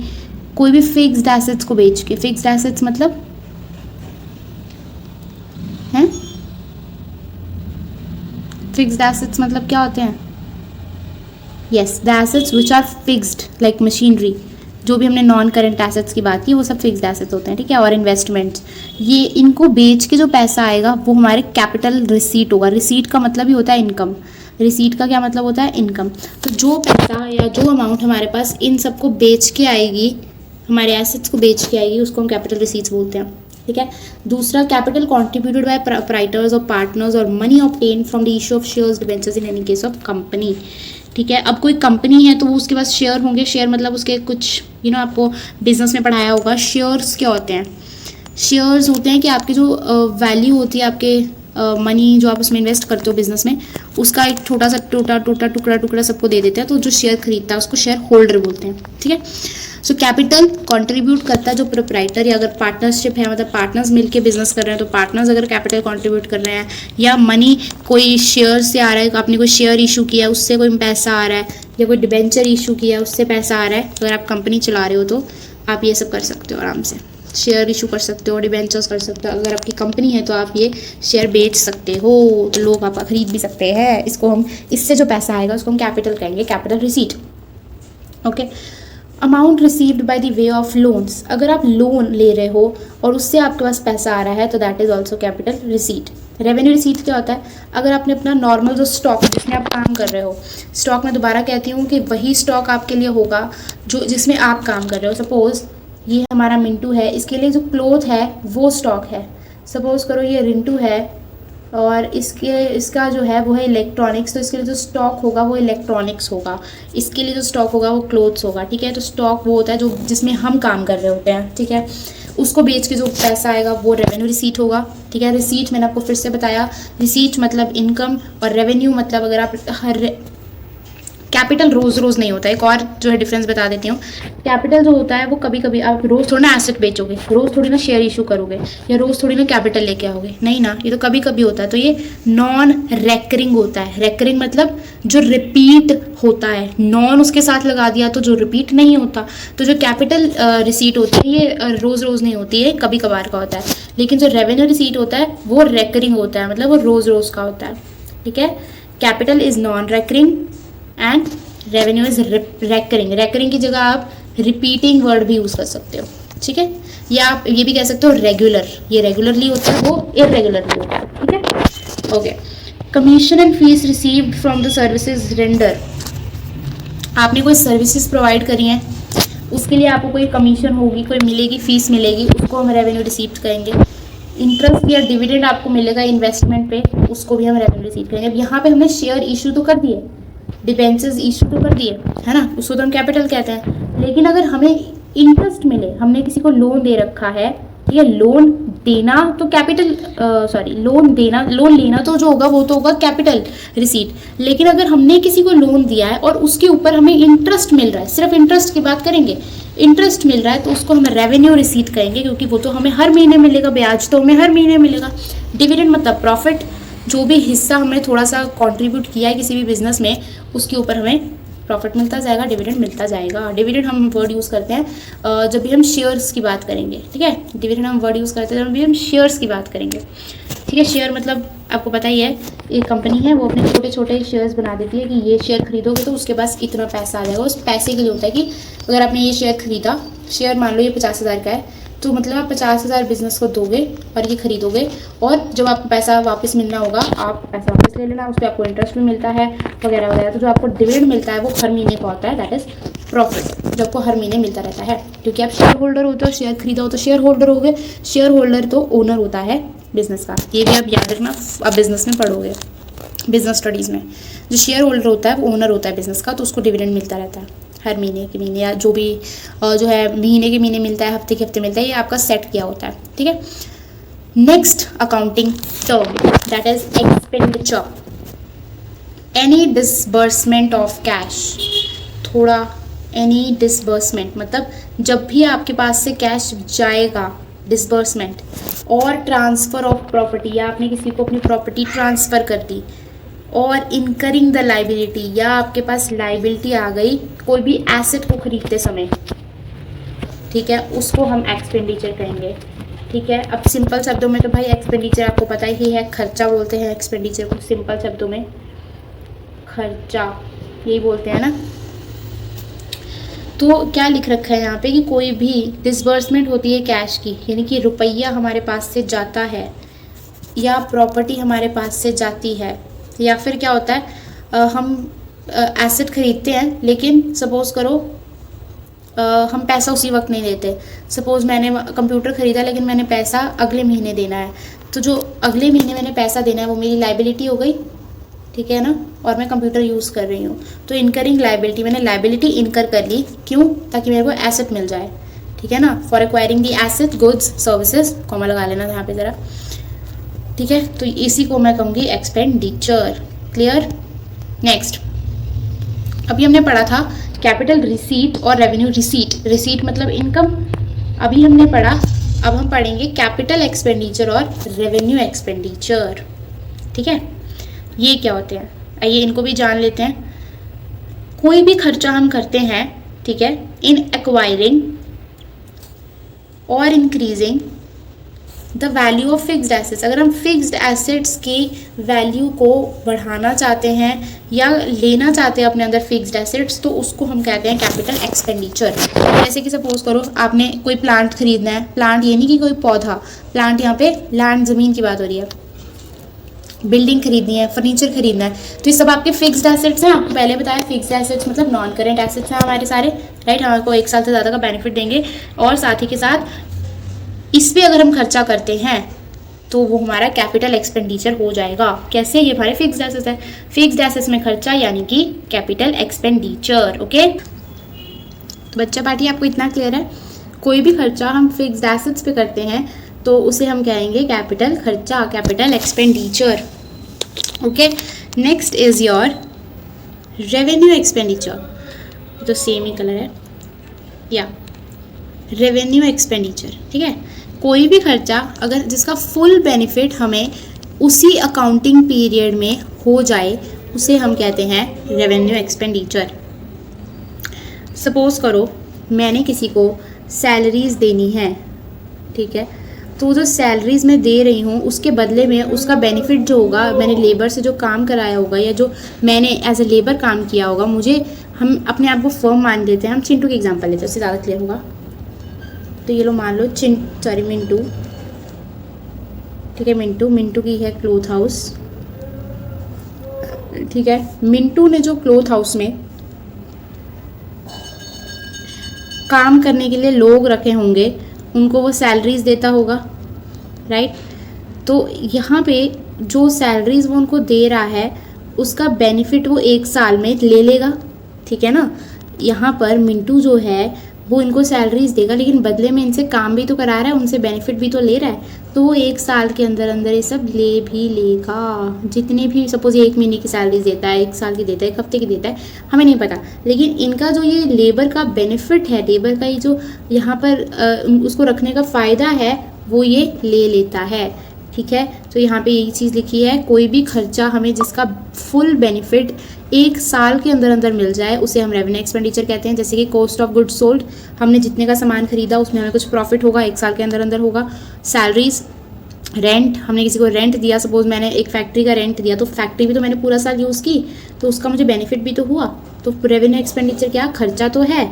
[SPEAKER 1] कोई भी फिक्स्ड एसेट्स को बेच के। फिक्स्ड एसेट्स मतलब हैं, फिक्स्ड एसेट्स मतलब क्या होते हैं? Yes, the assets which are fixed, like machinery, जो भी हमने नॉन करंट एसेट्स की बात की वो सब फिक्स्ड एसेट्स होते हैं, ठीक है। और इन्वेस्टमेंट्स, ये इनको बेच के जो पैसा आएगा वो हमारे कैपिटल रिसीट होगा। रिसीट का मतलब ही होता है इनकम। रिसीट का क्या मतलब होता है? इनकम। तो जो पैसा या जो अमाउंट हमारे पास इन सबको बेच के आएगी, हमारे एसेट्स को बेच के आएगी, उसको हम कैपिटल रिसीट्स बोलते हैं, ठीक है। दूसरा, कैपिटल कॉन्ट्रीब्यूटेड बाय प्रोप्राइटर्स और पार्टनर्स और money obtain from the issue of shares debentures in any case of company, ठीक है। अब कोई कंपनी है तो उसके पास शेयर होंगे। शेयर मतलब उसके कुछ आपको बिजनेस में पढ़ाया होगा। शेयर्स क्या होते हैं? शेयर्स होते हैं कि आपकी जो वैल्यू होती है आपके मनी जो आप उसमें इन्वेस्ट करते हो बिजनेस में, उसका एक छोटा सा टुकड़ा सबको दे देते हैं, तो जो शेयर खरीदता है उसको शेयर होल्डर बोलते हैं, ठीक है। सो कैपिटल कंट्रीब्यूट करता है जो प्रोप्राइटर, या अगर पार्टनरशिप है, मतलब पार्टनर्स मिलके बिजनेस कर रहे हैं, तो पार्टनर्स अगर कैपिटल कंट्रीब्यूट कर रहे हैं, या मनी कोई शेयर से आ रहा है, आपने कोई शेयर इशू किया उससे कोई पैसा आ रहा है, या कोई डिबेंचर इशू किया उससे पैसा आ रहा है, अगर आप कंपनी चला रहे हो तो आप ये सब कर सकते हो आराम से, शेयर इशू कर सकते हो, डिबेंचर्स कर सकते हो। अगर आपकी कंपनी है तो आप ये शेयर बेच सकते हो, तो लोग आपका खरीद भी सकते हैं। इसको हम, इससे जो पैसा आएगा उसको हम कैपिटल कहेंगे, capital receipt. Okay. Amount received by the way of loans, अगर आप लोन ले रहे हो और उससे आपके पास पैसा आ रहा है तो that is also capital receipt. Revenue receipt क्या होता है, अगर आपने अपना नॉर्मल जो स्टॉक जिसमें आप काम कर रहे हो, स्टॉक में दोबारा कहती हूँ कि वही स्टॉक आपके लिए होगा जो जिसमें आप काम कर रहे हो। सपोज ये हमारा मिंटू है, इसके लिए जो क्लोथ है वो स्टॉक है। सपोज करो ये रिंटू है और इसका जो है वो है इलेक्ट्रॉनिक्स, तो इसके लिए जो स्टॉक होगा वो इलेक्ट्रॉनिक्स होगा, इसके लिए जो स्टॉक होगा वो क्लोथ्स होगा, ठीक है। तो स्टॉक वो होता है जो जिसमें हम काम कर रहे होते हैं, ठीक है। उसको बेच के जो पैसा आएगा वो रेवेन्यू रिसीट होगा, ठीक है। रिसीट मैंने आपको फिर से बताया, रिसीट मतलब इनकम, और रेवेन्यू मतलब अगर आप कैपिटल रोज़ रोज़ नहीं होता है। एक और जो है डिफरेंस बता देती हूँ, कैपिटल जो होता है वो कभी कभी आप रोज़ थोड़ी ना एसेट बेचोगे, रोज़ थोड़ी ना शेयर इशू करोगे, या रोज़ थोड़ी ना कैपिटल लेके आओगे, नहीं ना, ये तो कभी कभी होता है। तो ये नॉन रेकरिंग होता है। रेकरिंग मतलब जो रिपीट होता है, नॉन उसके साथ लगा दिया तो जो रिपीट नहीं होता। तो जो कैपिटल रिसीट होती है ये रोज़ रोज़ नहीं होती है, कभी कभार का होता है। लेकिन जो रेवेन्यू रिसीट होता है वो रेकरिंग होता है, मतलब वो रोज़ रोज़ का होता है, ठीक है। Capital is non recurring and revenue is recurring. Recurring की जगह आप रिपीटिंग वर्ड भी यूज़ कर सकते हो, ठीक है। या आप ये भी कह सकते हो रेगुलर, ये रेगुलरली होता है, वो इरेगुलरली होता है, ठीक है। Okay. Commission and fees received from the services render, आपने कोई सर्विसेज प्रोवाइड करी हैं, उसके लिए आपको कोई कमीशन होगी, कोई मिलेगी, फीस मिलेगी, उसको हम रेवेन्यू रिसीव्ड करेंगे। इंटरेस्ट या डिविडेंड आपको मिलेगा इन्वेस्टमेंट पे, उसको भी हम रेवेन्यू रिसीव करेंगे। अब यहाँ पे हमने शेयर इशू तो कर दिए, डिबेंचर्स इशू तो कर दिए, है ना, उसको तो हम कैपिटल कहते हैं। लेकिन अगर हमें इंटरेस्ट मिले, हमने किसी को लोन दे रखा है, ठीक है, लोन देना तो कैपिटल, लोन लेना तो जो होगा वो तो होगा कैपिटल रिसीट। लेकिन अगर हमने किसी को लोन दिया है और उसके ऊपर हमें इंटरेस्ट मिल रहा है, सिर्फ इंटरेस्ट की बात करेंगे, इंटरेस्ट मिल रहा है तो उसको हम रेवेन्यू रिसीट करेंगे, क्योंकि वो तो हमें हर महीने मिलेगा, ब्याज तो हमें हर महीने मिलेगा। डिविडेंड मतलब प्रॉफिट, जो भी हिस्सा हमने थोड़ा सा कंट्रीब्यूट किया है किसी भी बिजनेस में, उसके ऊपर हमें प्रॉफिट मिलता जाएगा, डिविडेंड मिलता जाएगा। डिविडेंड हम वर्ड यूज़ करते हैं जब भी हम शेयर्स की बात करेंगे, ठीक है। डिविडेंड हम वर्ड यूज़ करते हैं जब भी हम शेयर्स की बात करेंगे, ठीक है। शेयर मतलब आपको पता ही है, एक कंपनी है वो अपने छोटे छोटे शेयर्स बना देती है कि ये शेयर खरीदोगे तो उसके पास इतना पैसा आ जाएगा। उस पैसे के लिए होता है कि अगर आपने ये शेयर खरीदा, शेयर मान लो ये 50,000 का है, तो मतलब आप 50,000 बिजनेस को दोगे और ये खरीदोगे, और जब आपको पैसा वापस मिलना होगा आप पैसा वापस ले लेना, उस पर आपको इंटरेस्ट भी मिलता है वगैरह वगैरह। तो जो आपको डिविडेंड मिलता है वो हर महीने का होता है, दैट इज़ प्रॉफिट, जो आपको हर महीने मिलता रहता है, क्योंकि आप शेयर होल्डर होते हो, शेयर खरीदा हो तो शेयर होल्डर हो गए। शेयर होल्डर तो ओनर होता है बिजनेस का, ये भी आप याद रखना, आप बिजनेस में पढ़ोगे, बिजनेस स्टडीज़ में। जो शेयर होल्डर होता है वो ओनर होता है बिजनेस का, तो उसको डिविडेंड मिलता रहता है हर महीने के महीने, या जो भी जो है महीने के महीने मिलता है, हफ्ते के हफ्ते मिलता है, ये आपका सेट किया होता है, ठीक है। Next accounting term that is expenditure. Any disbursement of cash, थोड़ा एनी डिसबर्समेंट मतलब जब भी आपके पास से कैश जाएगा, डिसबर्समेंट, और ट्रांसफ़र ऑफ प्रॉपर्टी, या आपने किसी को अपनी प्रॉपर्टी ट्रांसफ़र कर दी, और इनकरिंग द लाइबिलिटी, या आपके पास लाइबिलिटी आ गई कोई भी एसेट को खरीदते समय, ठीक है, उसको हम एक्सपेंडिचर कहेंगे, ठीक है। अब सिंपल शब्दों में तो भाई एक्सपेंडिचर आपको पता ही है, खर्चा बोलते हैं एक्सपेंडिचर को, सिंपल शब्दों में खर्चा यही बोलते हैं ना। तो क्या लिख रखा है यहाँ पे कि कोई भी डिसबर्समेंट होती है कैश की, यानी कि रुपया हमारे पास से जाता है, या प्रॉपर्टी हमारे पास से जाती है, या फिर क्या होता है हम एसेट खरीदते हैं, लेकिन सपोज़ करो हम पैसा उसी वक्त नहीं देते। सपोज़ मैंने कंप्यूटर ख़रीदा लेकिन मैंने पैसा अगले महीने देना है, तो जो अगले महीने मैंने पैसा देना है वो मेरी लाइबिलिटी हो गई, ठीक है ना, और मैं कंप्यूटर यूज़ कर रही हूँ, तो इनकरिंग लाइबिलिटी, मैंने लाइबिलिटी इनकर कर ली, क्यों, ताकि मेरे को एसेट मिल जाए, ठीक है ना। For acquiring the asset goods services, comma लगा लेना यहाँ पे ज़रा, ठीक है, तो इसी को मैं कहूँगी एक्सपेंडिचर। क्लियर। नेक्स्ट, अभी हमने पढ़ा था कैपिटल रिसीट और रेवेन्यू रिसीट। रिसीट मतलब इनकम, अभी हमने पढ़ा, अब हम पढ़ेंगे कैपिटल एक्सपेंडिचर और रेवेन्यू एक्सपेंडिचर। ठीक है, ये क्या होते हैं आइए इनको भी जान लेते हैं। कोई भी खर्चा हम करते हैं, ठीक है, इन एक्वायरिंग और increasing the value of fixed assets. अगर हम फिक्स्ड एसेट्स की वैल्यू को बढ़ाना चाहते हैं या लेना चाहते हैं अपने अंदर फिक्स्ड एसेट्स, तो उसको हम कहते हैं कैपिटल एक्सपेंडिचर। जैसे कि सपोज करो आपने कोई प्लांट खरीदना है, प्लांट ये नहीं कि कोई पौधा, प्लांट यहाँ पे लैंड ज़मीन की बात हो रही है, बिल्डिंग खरीदनी है, फर्नीचर खरीदना है, तो ये सब आपके फिक्स्ड एसेट्स हैं। आपको पहले बताया फिक्स्ड एसेट्स मतलब नॉन करेंट एसेट्स हैं हमारे सारे, राइट, हमको 1 साल से ज़्यादा का बेनिफिट देंगे और साथ ही के साथ इस पे अगर हम खर्चा करते हैं तो वो हमारा कैपिटल एक्सपेंडिचर हो जाएगा। कैसे? ये हमारे फिक्स्ड एसेट्स है, फिक्स्ड एसेट्स में खर्चा यानी कि कैपिटल एक्सपेंडिचर। ओके, तो बच्चा पार्टी आपको इतना क्लियर है? कोई भी खर्चा हम फिक्स्ड एसेट्स पे करते हैं तो उसे हम कहेंगे कैपिटल खर्चा, capital expenditure. Okay, next is your revenue expenditure, तो सेम ही कलर है या रेवेन्यू एक्सपेंडिचर। ठीक है, कोई भी खर्चा अगर जिसका फुल बेनिफिट हमें उसी अकाउंटिंग पीरियड में हो जाए उसे हम कहते हैं रेवेन्यू एक्सपेंडिचर। सपोज करो मैंने किसी को सैलरीज देनी है, ठीक है, तो जो सैलरीज मैं दे रही हूँ उसके बदले में उसका बेनिफिट जो होगा, मैंने लेबर से जो काम कराया होगा या जो मैंने एज ए लेबर काम किया होगा, मुझे हम अपने आप को फर्म मान लेते हैं, हम चिंटू की एग्जांपल लेते हैं, उससे ज़्यादा क्लियर होगा। तो ये लो मान लो मिंटू, ठीक है, मिंटू की है क्लोथ हाउस, ठीक है, मिंटू ने जो क्लोथ हाउस में काम करने के लिए लोग रखे होंगे उनको वो सैलरीज देता होगा, राइट। तो यहाँ पे जो सैलरीज वो उनको दे रहा है उसका बेनिफिट वो 1 साल में ले लेगा, ठीक है ना। यहाँ पर मिंटू जो है वो इनको सैलरीज देगा लेकिन बदले में इनसे काम भी तो करा रहा है, उनसे बेनिफिट भी तो ले रहा है, तो वो 1 साल के अंदर अंदर ये सब ले भी लेगा। जितने भी सपोज ये 1 महीने की सैलरीज देता है, 1 साल की देता है, 1 हफ्ते की देता है, हमें नहीं पता, लेकिन इनका जो ये लेबर का बेनिफिट है, लेबर का ये जो यहाँ पर उसको रखने का फ़ायदा है वो ये ले लेता है, ठीक है। तो यहाँ पे यही चीज़ लिखी है, कोई भी खर्चा हमें जिसका फुल बेनिफिट 1 साल के अंदर अंदर मिल जाए उसे हम रेवेन्यू एक्सपेंडिचर कहते हैं। जैसे कि कॉस्ट ऑफ गुड्स सोल्ड, हमने जितने का सामान खरीदा उसमें हमें कुछ प्रॉफिट होगा, 1 साल के अंदर अंदर होगा। सैलरीज, रेंट, हमने किसी को रेंट दिया, सपोज मैंने एक फैक्ट्री का रेंट दिया, तो फैक्ट्री भी तो मैंने पूरा साल यूज़ की तो उसका मुझे बेनिफिट भी तो हुआ। तो रेवेन्यू एक्सपेंडिचर क्या, खर्चा तो है,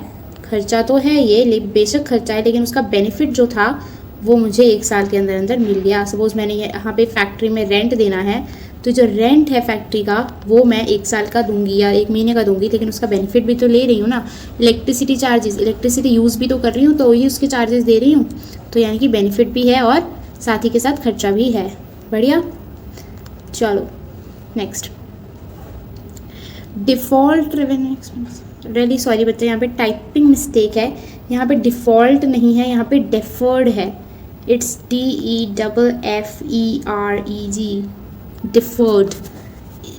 [SPEAKER 1] खर्चा तो है ये बेशक खर्चा है, लेकिन उसका बेनिफिट जो था वो मुझे 1 साल के अंदर अंदर मिल गया। सपोज मैंने यहाँ पे फैक्ट्री में रेंट देना है, तो जो रेंट है फैक्ट्री का वो मैं 1 साल का दूंगी या 1 महीने का दूंगी, लेकिन उसका बेनिफिट भी तो ले रही हूँ ना। इलेक्ट्रिसिटी चार्जेस, इलेक्ट्रिसिटी यूज़ भी तो कर रही हूँ, तो वही उसके चार्जेस दे रही हूँ, तो यानी कि बेनिफिट भी है और साथ ही के साथ खर्चा भी है। बढ़िया, चलो next, default revenue expense. Really sorry बच्चे, यहाँ पे टाइपिंग मिस्टेक है, यहाँ पे डिफ़ॉल्ट नहीं है, यहाँ पे डेफर्ड है। It's DEFFERED, deferred,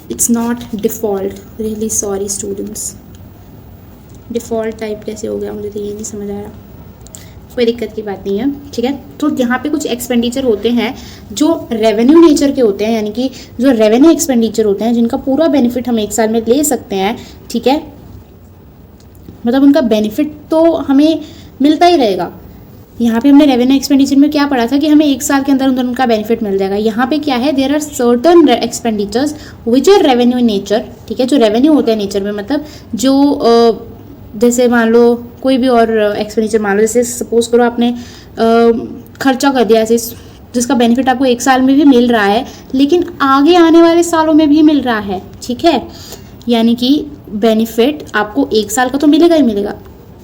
[SPEAKER 1] it's not default, really sorry students। default type कैसे हो गया मुझे तो ये नहीं समझ आया, कोई दिक्कत की बात नहीं है, ठीक है। तो यहाँ पे कुछ एक्सपेंडिचर होते हैं जो रेवेन्यू नेचर के होते हैं, यानी कि जो रेवेन्यू एक्सपेंडिचर होते हैं जिनका पूरा बेनिफिट हम 1 साल में ले सकते हैं, ठीक है, मतलब उनका बेनिफिट तो हमें मिलता ही रहेगा। यहाँ पे हमने रेवेन्यू एक्सपेंडिचर में क्या पढ़ा था कि हमें 1 साल के अंदर उनका बेनिफिट मिल जाएगा। यहाँ पे क्या है, there are certain expenditures which are revenue nature, ठीक है, जो रेवेन्यू होते हैं नेचर में, मतलब जो जैसे मान लो कोई भी और एक्सपेंडिचर मान लो, जैसे सपोज करो आपने खर्चा कर दिया ऐसे जिसका बेनिफिट आपको 1 साल में भी मिल रहा है लेकिन आगे आने वाले सालों में भी मिल रहा है, ठीक है, यानी कि बेनिफिट आपको 1 साल का तो मिलेगा ही मिलेगा,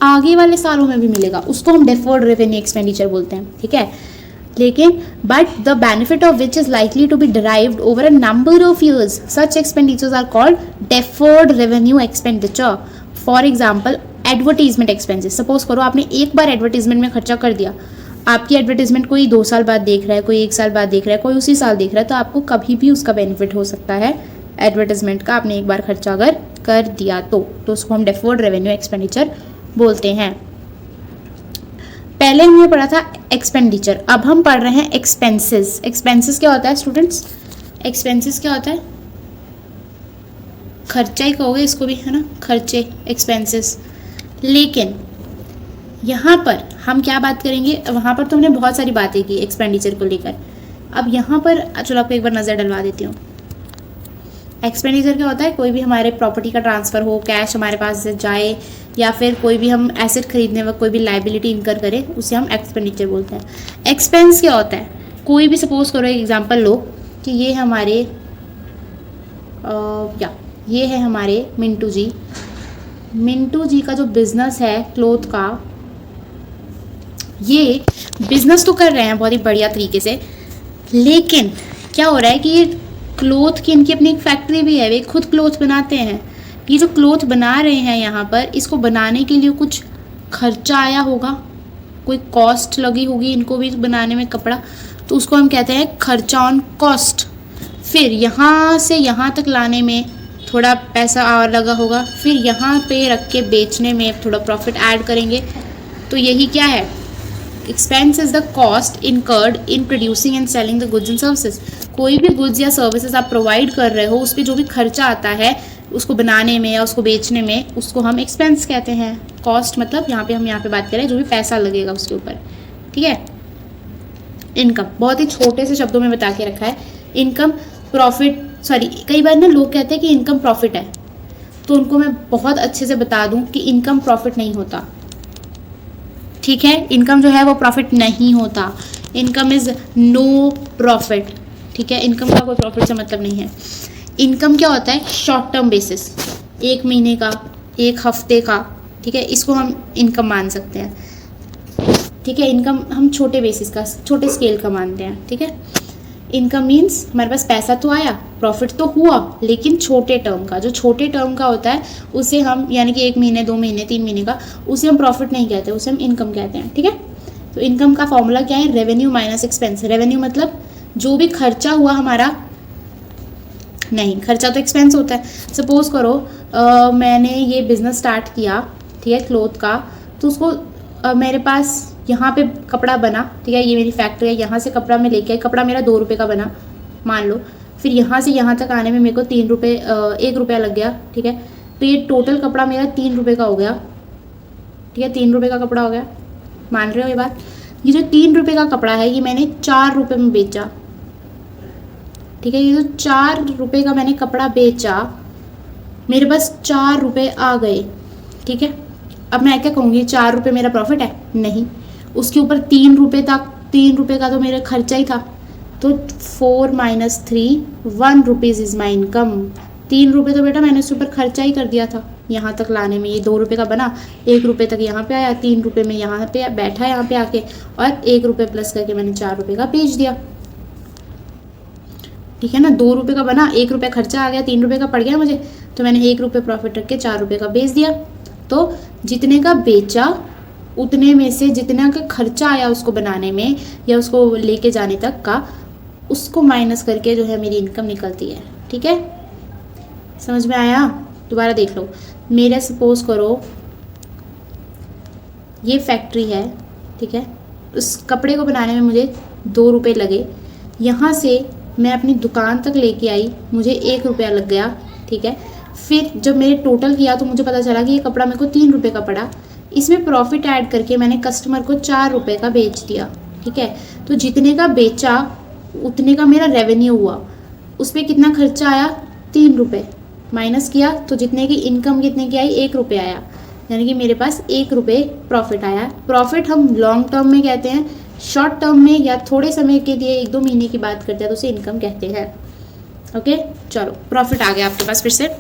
[SPEAKER 1] आगे वाले सालों में भी मिलेगा, उसको हम डेफर्ड रेवेन्यू एक्सपेंडिचर बोलते हैं, ठीक है। लेकिन but the benefit of which is likely to be derived over a number of years, such expenditures are called deferred revenue expenditure. For example advertisement expenses, suppose करो आपने एक बार एडवर्टीजमेंट में खर्चा कर दिया, आपकी एडवर्टाइजमेंट कोई 2 साल बाद देख रहा है, कोई 1 साल बाद देख रहा है, कोई उसी साल देख रहा है, तो आपको कभी भी उसका बेनिफिट हो सकता है एडवर्टाइजमेंट का, आपने एक बार खर्चा अगर कर दिया तो उसको हम डेफर्ड रेवेन्यू एक्सपेंडिचर बोलते हैं। पहले हमने पढ़ा था एक्सपेंडिचर, अब हम पढ़ रहे हैं एक्सपेंसेस। एक्सपेंसेस क्या होता है स्टूडेंट्स? एक्सपेंसेस क्या होता है? खर्चा ही कहोगे इसको भी, है ना, खर्चे, एक्सपेंसेस। लेकिन यहाँ पर हम क्या बात करेंगे? वहाँ पर तो हमने बहुत सारी बातें की एक्सपेंडिचर को लेकर। अब यहाँ पर चलो आपको एक बार नज़र डलवा देती हूँ। एक्सपेंडिचर क्या होता है? कोई भी हमारे प्रॉपर्टी का ट्रांसफ़र हो, कैश हमारे पास से जाए, या फिर कोई भी हम एसेट खरीदने वक्त कोई भी लाइबिलिटी इनकर करें, उसे हम एक्सपेंडिचर बोलते हैं। एक्सपेंस क्या होता है? कोई भी सपोज करो, एक एग्जांपल लो कि ये हमारे ये है हमारे मिंटू जी का जो बिज़नेस है क्लोथ का, ये बिज़नेस तो कर रहे हैं बहुत ही बढ़िया तरीके से, लेकिन क्या हो रहा है कि ये क्लोथ की इनकी अपनी एक फैक्ट्री भी है, वे खुद क्लोथ बनाते हैं। ये जो क्लोथ बना रहे हैं यहाँ पर, इसको बनाने के लिए कुछ खर्चा आया होगा, कोई कॉस्ट लगी होगी इनको भी बनाने में कपड़ा, तो उसको हम कहते हैं खर्चा ऑन कॉस्ट। फिर यहाँ से यहाँ तक लाने में थोड़ा पैसा और लगा होगा, फिर यहाँ पे रख के बेचने में थोड़ा प्रॉफिट ऐड करेंगे, तो यही क्या है? Expense is the cost incurred in producing and selling the goods and services. कोई भी गुड्स या सर्विसेज आप प्रोवाइड कर रहे हो, उस पर जो भी खर्चा आता है उसको बनाने में या उसको बेचने में, उसको हम एक्सपेंस कहते हैं। कॉस्ट मतलब यहाँ पे बात करें जो भी पैसा लगेगा उसके ऊपर, ठीक है। इनकम बहुत ही छोटे से शब्दों में बता के रखा है। इनकम प्रॉफिट, सॉरी, कई बार ना लोग कहते हैं कि इनकम प्रॉफिट है, तो उनको मैं बहुत अच्छे से बता दूं कि इनकम प्रॉफिट नहीं होता, ठीक है। इनकम जो है वो प्रॉफिट नहीं होता। इनकम इज नो प्रॉफिट, ठीक है। इनकम का कोई प्रॉफिट से मतलब नहीं है। इनकम क्या होता है? शॉर्ट टर्म बेसिस, 1 महीने का, 1 हफ्ते का, ठीक है, इसको हम इनकम मान सकते हैं, ठीक है। इनकम हम छोटे बेसिस का, छोटे स्केल का मानते हैं, ठीक है। इनकम मीन्स हमारे पास पैसा तो आया, प्रॉफिट तो हुआ, लेकिन छोटे टर्म का, जो छोटे टर्म का होता है उसे हम, यानी कि 1 महीने, 2 महीने, 3 महीने का, उसे हम प्रॉफिट नहीं कहते, उसे हम इनकम कहते हैं, ठीक है। तो इनकम का फॉर्मूला क्या है? Revenue minus expense. रेवेन्यू मतलब जो भी खर्चा हुआ हमारा, नहीं, खर्चा तो एक्सपेंस होता है। सपोज करो मैंने ये बिज़नेस स्टार्ट किया, ठीक है, क्लोथ का, तो उसको मेरे पास यहाँ पे कपड़ा बना, ठीक है, ये मेरी फैक्ट्री है, यहाँ से कपड़ा मैं लेके आई, कपड़ा मेरा 2 रुपये का बना मान लो, फिर यहाँ से यहाँ तक आने में मेरे को 1 रुपया लग गया, ठीक है। तो ये टोटल कपड़ा मेरा 3 रुपये का हो गया, ठीक है, 3 रुपये का कपड़ा हो गया, मान रहे हो ये बात? ये जो 3 रुपये का कपड़ा है, ये मैंने 4 रुपये में बेचा, ठीक है। ये जो 4 रुपये का मैंने कपड़ा बेचा, मेरे पास 4 रुपये आ गए, ठीक है। अब मैं क्या कहूँगी? 4 रुपये मेरा प्रॉफिट है? नहीं, उसके ऊपर 3 रुपये तक, 3 रुपये का तो मेरा खर्चा ही था, तो 4 - 3 1 रुपीज़ इज़ माई इनकम। 3 रुपये तो बेटा मैंने उसके ऊपर खर्चा ही कर दिया था यहाँ तक लाने में। ये 2 रुपये का बना, 1 रुपये तक यहाँ पे आया, 3 रुपये में यहाँ पे बैठा यहाँ पे आके, और 1 रुपये प्लस करके मैंने 4 रुपये का बेच दिया, ठीक है ना। 2 रुपये का बना, 1 रुपये खर्चा आ गया, 3 रुपये का पड़ गया मुझे, तो मैंने 1 रुपये प्रॉफिट रख के 4 रुपये का बेच दिया। तो जितने का बेचा उतने में से जितना का खर्चा आया उसको बनाने में या उसको लेके जाने तक का, उसको माइनस करके जो है मेरी इनकम निकलती है, ठीक है। समझ में आया? दोबारा देख लो। मेरे सपोज करो ये फैक्ट्री है, ठीक है, उस कपड़े को बनाने में मुझे 2 रुपये लगे, यहाँ से मैं अपनी दुकान तक लेके आई, मुझे 1 रुपया लग गया, ठीक है। फिर जब मैंने टोटल किया तो मुझे पता चला कि ये कपड़ा मेरे को 3 रुपये का पड़ा, इसमें प्रॉफिट ऐड करके मैंने कस्टमर को 4 रुपये का बेच दिया, ठीक है। तो जितने का बेचा उतने का मेरा रेवेन्यू हुआ, उस पर कितना खर्चा आया? 3 रुपये, माइनस किया तो जितने की इनकम कितने की आई? 1 रुपये आया, यानी कि मेरे पास 1 रुपये प्रॉफिट आया। प्रॉफिट हम लॉन्ग टर्म में कहते हैं, शॉर्ट टर्म में या थोड़े समय के लिए 1-2 महीने की बात करते हैं तो उसे इनकम कहते हैं, ओके। चलो, प्रॉफिट आ गया आपके पास फिर से।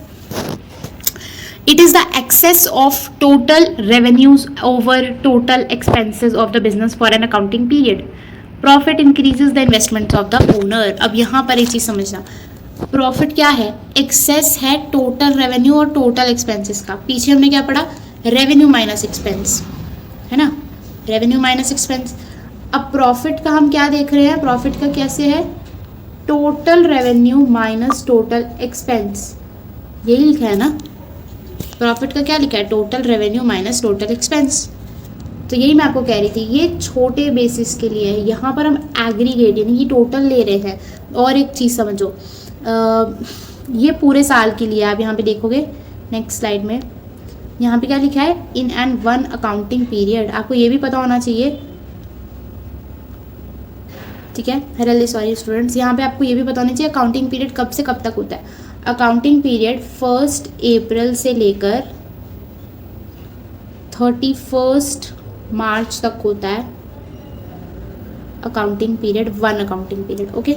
[SPEAKER 1] It is the excess of total revenues over total expenses of the business for an accounting period. Profit increases the investments of the owner. अब यहाँ पर एक चीज़ समझना, प्रॉफिट क्या है? एक्सेस है टोटल रेवेन्यू और टोटल एक्सपेंसेस का। पीछे हमने क्या पढ़ा? रेवेन्यू माइनस एक्सपेंस, है ना, रेवेन्यू माइनस एक्सपेंस। अब प्रॉफिट का हम क्या देख रहे हैं, प्रॉफिट का कैसे है, total revenue minus total expense, यही लिखा है ना। प्रॉफिट का क्या लिखा है, total revenue minus total expense. तो यही मैं आपको कह रही थी, ये छोटे बेसिस के लिए है, यहाँ पर हम एग्रीगेट यानी कि टोटल ले रहे हैं। और एक चीज़ समझो, ये पूरे साल के लिए, आप यहाँ पे देखोगे नेक्स्ट स्लाइड में, यहाँ पे क्या लिखा है, in and one accounting period. आपको ये भी पता होना चाहिए, ठीक है, रियली सॉरी स्टूडेंट्स, यहाँ पे आपको ये भी पता होना चाहिए अकाउंटिंग पीरियड कब से कब तक होता है। अकाउंटिंग पीरियड 1 अप्रैल से लेकर 31 मार्च तक होता है accounting period, 1 accounting period. Okay,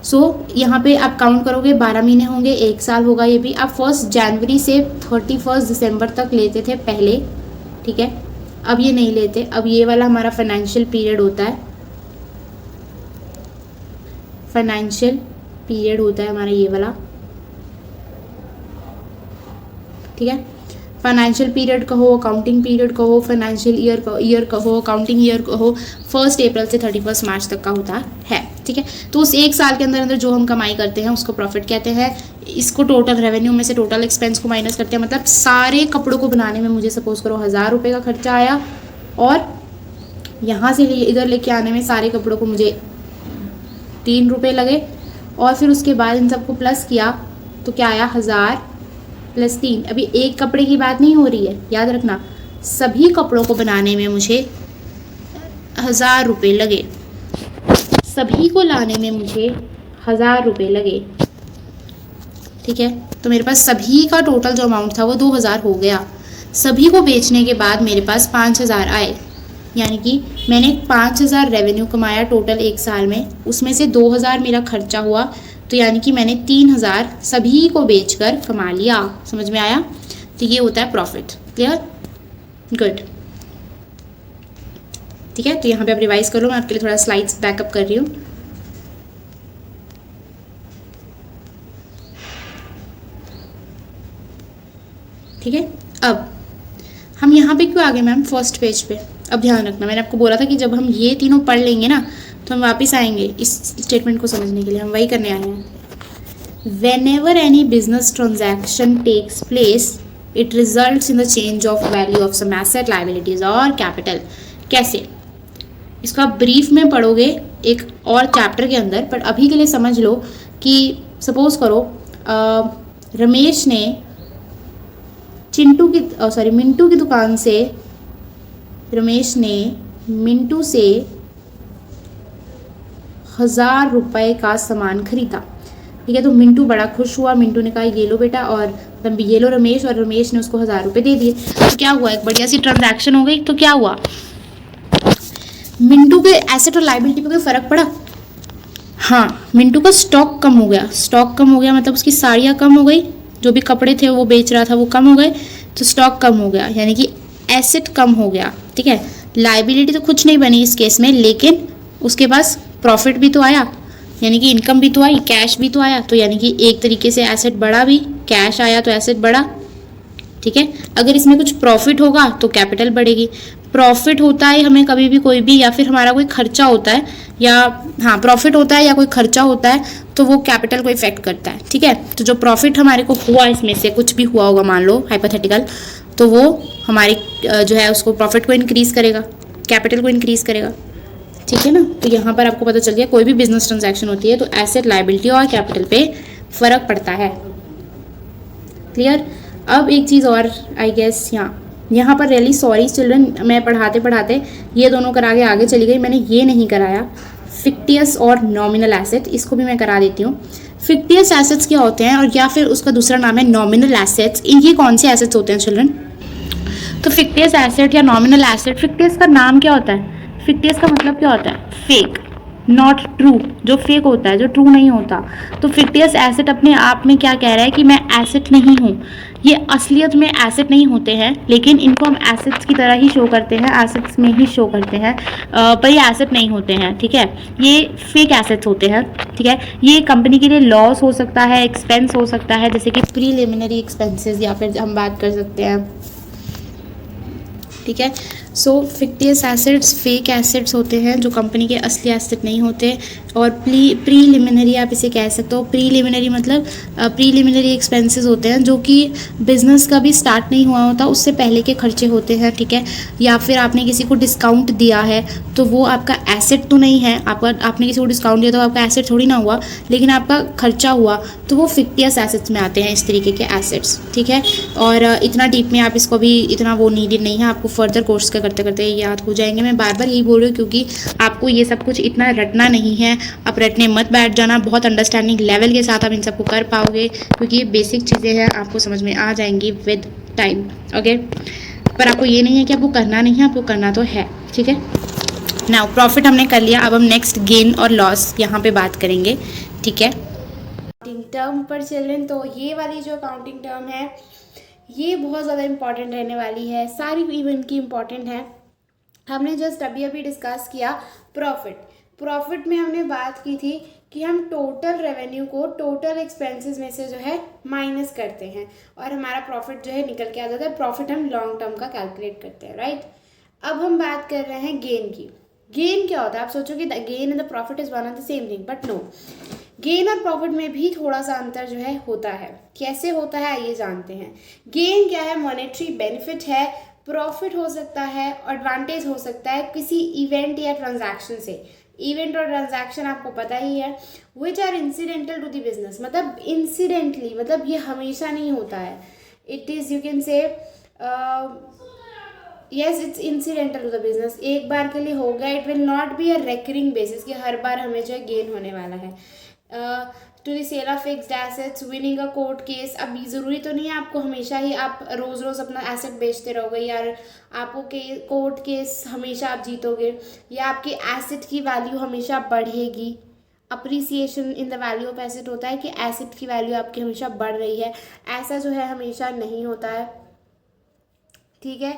[SPEAKER 1] so यहाँ पे आप काउंट करोगे 12 महीने होंगे, 1 साल होगा ये भी। आप 1 जनवरी से 31 दिसंबर तक लेते थे पहले, ठीक है, अब ये नहीं लेते। अब ये वाला हमारा फाइनेंशियल पीरियड होता है, फाइनेंशियल पीरियड होता है हमारा ये वाला, ठीक है। फाइनेंशियल पीरियड कहो, अकाउंटिंग पीरियड कहो, फाइनेंशियल ईयर कहो, अकाउंटिंग ईयर कहो, 1 अप्रैल से 31 मार्च तक का होता है, ठीक है। तो उस 1 साल के अंदर अंदर जो हम कमाई करते हैं उसको प्रॉफिट कहते हैं। इसको टोटल रेवेन्यू में से टोटल एक्सपेंस को माइनस करते हैं। मतलब सारे कपड़ों को बनाने में मुझे सपोज करो 1000 रुपये का खर्चा आया, और यहाँ से इधर लेके आने में सारे कपड़ों को मुझे 3 रुपये लगे, और फिर उसके बाद इन सबको प्लस किया तो क्या आया, 1000 + 3। अभी एक कपड़े की बात नहीं हो रही है, याद रखना, सभी कपड़ों को बनाने में मुझे 1000 रुपये लगे, सभी को लाने में मुझे 1000 रुपये लगे, ठीक है। तो मेरे पास सभी का टोटल जो अमाउंट था वो 2000 हो गया। सभी को बेचने के बाद मेरे पास 5000 आए, यानी कि मैंने 5000 रेवेन्यू कमाया टोटल 1 साल में, उसमें से 2000 मेरा खर्चा हुआ, तो यानी कि मैंने 3000 सभी को बेचकर कमा लिया। समझ में आया? तो ये होता है प्रॉफिट। क्लियर? गुड, ठीक है। तो यहाँ पे आप रिवाइज कर लो, मैं आपके लिए थोड़ा स्लाइड्स बैकअप कर रही हूँ। ठीक है, अब हम यहाँ पे क्यों आ गए मैम, फर्स्ट पेज पे। अब ध्यान रखना, मैंने आपको बोला था कि जब हम ये तीनों पढ़ लेंगे ना तो हम वापस आएंगे इस स्टेटमेंट को समझने के लिए, हम वही करने आए हैं। Whenever any business transaction takes place it results in the change of value of some asset, liabilities और कैपिटल। कैसे, इसको आप ब्रीफ में पढ़ोगे एक और चैप्टर के अंदर, पर अभी के लिए समझ लो कि सपोज करो रमेश ने मिंटू की दुकान से, रमेश ने मिंटू से 1000 रुपये का सामान खरीदा, ठीक है। तो मिंटू बड़ा खुश हुआ, मिंटू ने कहा ये लो बेटा, और ये लो रमेश, और रमेश ने उसको 1000 रुपये दे दिए। तो क्या हुआ, एक बढ़िया सी ट्रांजैक्शन हो गई। तो क्या हुआ, मिंटू के एसेट और लायबिलिटी पे कोई फर्क पड़ा? हाँ, मिंटू का स्टॉक कम हो गया। स्टॉक कम हो गया मतलब उसकी साड़ियाँ कम हो गई, जो भी कपड़े थे वो बेच रहा था वो कम हो गए, तो स्टॉक कम हो गया, यानी कि एसेट कम हो गया, ठीक है। लायबिलिटी तो कुछ नहीं बनी इस केस में, लेकिन उसके पास प्रॉफिट भी तो आया, यानी कि इनकम भी तो आई, कैश भी तो आया, तो यानी कि एक तरीके से एसेट बढ़ा भी, कैश आया तो एसेट बढ़ा, ठीक है। अगर इसमें कुछ प्रॉफिट होगा तो कैपिटल बढ़ेगी। प्रॉफिट होता है हमें कभी भी कोई भी, या फिर हमारा कोई खर्चा होता है, या हाँ प्रॉफिट होता है या कोई खर्चा होता है, तो वो कैपिटल को इफेक्ट करता है, ठीक है। तो जो प्रॉफिट हमारे को हुआ, इसमें से कुछ भी हुआ होगा मान लो हाइपोथेटिकल, तो वो हमारे जो है उसको प्रॉफिट को इंक्रीज करेगा, कैपिटल को इंक्रीज करेगा, ठीक है ना। तो यहाँ पर आपको पता चल गया, कोई भी बिजनेस ट्रांजैक्शन होती है तो एसेट, लायबिलिटी और कैपिटल पे फर्क पड़ता है। क्लियर? अब एक चीज़ और, आई गेस यहाँ पर रियली सॉरी चिल्ड्रन, मैं पढ़ाते पढ़ाते ये दोनों करा के आगे चली गई, मैंने ये नहीं कराया, फिक्टियस और नॉमिनल एसेट, इसको भी मैं करा देती हूँ। फिक्टियस एसेट्स क्या होते हैं, और या फिर उसका दूसरा नाम है नॉमिनल एसेट्स। ये कौन से एसेट्स होते हैं चिल्ड्रन? तो फिक्टियस एसेट या नॉमिनल एसेट, फिक्टियस का नाम क्या होता है? फिक्टियस का मतलब क्या होता है? फेक, नॉट ट्रू, जो फेक होता है, जो ट्रू नहीं होता। तो फिक्टियस एसेट अपने आप में क्या कह रहा है कि मैं एसेट नहीं हूँ, ये असलियत में एसेट नहीं होते हैं, लेकिन इनको हम एसेट्स की तरह ही शो करते हैं, एसेट्स में ही शो करते हैं, पर ये एसेट नहीं होते हैं, ठीक है। ये फेक एसेट्स होते हैं, ठीक है। ये कंपनी के लिए लॉस हो सकता है, एक्सपेंस हो सकता है, जैसे कि प्रीलिमिनरी एक्सपेंसेस, या फिर हम बात कर सकते हैं, ठीक है। सो फिक्टियस एसेट्स फेक एसेट्स होते हैं जो कंपनी के असली एसेट नहीं होते। और प्रीलिमिनरी आप इसे कह सकते हो। प्रीलिमिनरी मतलब प्रीलिमिनरी एक्सपेंसेस होते हैं जो कि बिजनेस का भी स्टार्ट नहीं हुआ होता उससे पहले के खर्चे होते हैं, ठीक है। या फिर आपने किसी को डिस्काउंट दिया है तो वो आपका एसेट तो नहीं है, आपने किसी को डिस्काउंट दिया तो आपका एसेट थोड़ी ना हुआ, लेकिन आपका खर्चा हुआ, तो वो फिक्टियस एसेट्स में आते हैं इस तरीके के एसेट्स, ठीक है। और इतना डीप में आप इसको भी इतना वो नीडेड नहीं है, आपको फर्दर कोर्स का करते करते याद हो जाएंगे। मैं बार बार यही बोल रही हूँ क्योंकि आपको ये सब कुछ इतना रटना नहीं है, आप रटने मत बैठ जाना, बहुत अंडरस्टैंडिंग लेवल के साथ आप इन सबको कर पाओगे क्योंकि ये बेसिक चीज़ें हैं, आपको समझ में आ जाएंगी विद टाइम, ओके। पर आपको ये नहीं है कि आपको करना नहीं है, आपको करना तो है, ठीक है। नाउ प्रॉफिट हमने कर लिया, अब हम नेक्स्ट गेन और लॉस यहाँ पे बात करेंगे, ठीक है। अकाउंटिंग टर्म पर चलें तो ये वाली जो अकाउंटिंग टर्म है ये बहुत ज़्यादा इंपॉर्टेंट रहने वाली है, सारी इवेंट की इंपॉर्टेंट है। हमने जस्ट अभी अभी डिस्कस किया प्रॉफिट में हमने बात की थी कि हम टोटल रेवेन्यू को टोटल एक्सपेंसेस में से जो है माइनस करते हैं और हमारा प्रॉफिट जो है निकल के आ जाता है। प्रॉफिट हम लॉन्ग टर्म का कैलकुलेट करते हैं, राइट। अब हम बात कर रहे हैं गेन की। गेन क्या होता है? आप सोचोगे gain and the profit is one and the same thing, but no, gain और प्रॉफिट में भी थोड़ा सा अंतर जो है होता है। कैसे होता है आइए जानते हैं। गेन क्या है? मॉनेटरी बेनिफिट है। प्रॉफिट हो सकता है, एडवांटेज हो सकता है किसी इवेंट या ट्रांजैक्शन से। इवेंट और ट्रांजैक्शन आपको पता ही है, which are incidental to the business, मतलब इंसिडेंटली, मतलब ये हमेशा नहीं होता है। It is you can say yes it's incidental to the business, एक बार के लिए हो गया। It will not be a recurring basis कि हर बार हमें जो है गेन होने वाला है। To the sale of fixed assets, winning a court case. अब ज़रूरी तो नहीं है आपको हमेशा ही आप रोज़ रोज़ अपना एसेट बेचते रहोगे यार, आपको कोर्ट केस हमेशा आप जीतोगे या आपके एसेट की वैल्यू हमेशा बढ़ेगी। Appreciation in the value of asset होता है कि एसेट की वैल्यू आपकी हमेशा बढ़ रही है, ऐसा जो है हमेशा नहीं होता है, ठीक है।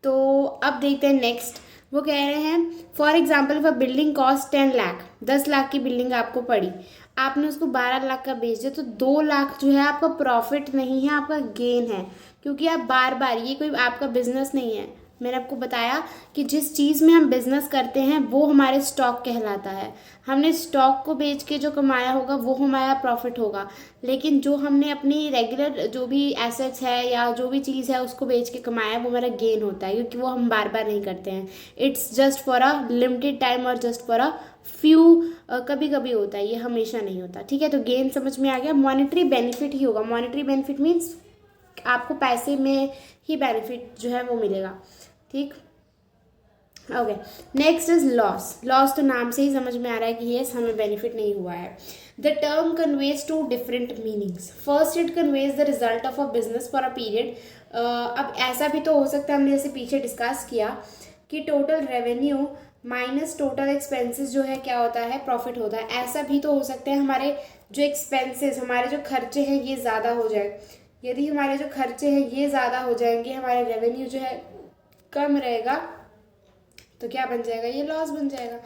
[SPEAKER 1] तो अब देखते हैं नेक्स्ट। वो कह रहे हैं for example if a building cost 10 lakh, 10 lakh की बिल्डिंग आपको पड़ी, आपने उसको 12 लाख का बेच दिया, तो 2 लाख जो है आपका प्रॉफिट नहीं है, आपका गेन है। क्योंकि आप बार बार, ये कोई आपका बिजनेस नहीं है। मैंने आपको बताया कि जिस चीज़ में हम बिजनेस करते हैं वो हमारे स्टॉक कहलाता है। हमने स्टॉक को बेच के जो कमाया होगा वो हमारा प्रॉफिट होगा, लेकिन जो हमने अपनी रेगुलर जो भी एसेट्स है या जो भी चीज़ है उसको बेच के कमाया वो हमारा गेन होता है, क्योंकि वो हम बार बार नहीं करते हैं। It's just for a limited time और जस्ट फॉर अ फ्यू, कभी कभी होता है, ये हमेशा नहीं होता, ठीक है। तो गेन समझ में आ गया। मॉनेटरी बेनिफिट ही होगा। मॉनेटरी बेनिफिट मीन्स आपको पैसे में ही बेनिफिट जो है वो मिलेगा, ठीक। Okay, next is loss. Loss तो नाम से ही समझ में आ रहा है कि यस हमें बेनिफिट नहीं हुआ है। The term conveys two different meanings. First it conveys the result of a business for a period. अब ऐसा भी तो हो सकता है, हमने जैसे पीछे डिस्कस किया कि total revenue minus total expenses जो है क्या होता है? प्रॉफिट होता है। ऐसा भी तो हो सकता है हमारे जो एक्सपेंसेस, हमारे जो खर्चे हैं ये ज़्यादा हो जाए। यदि हमारे जो खर्चे हैं ये ज़्यादा हो जाएंगे, हमारे रेवेन्यू जो है कम रहेगा, तो क्या बन जाएगा? ये लॉस बन जाएगा।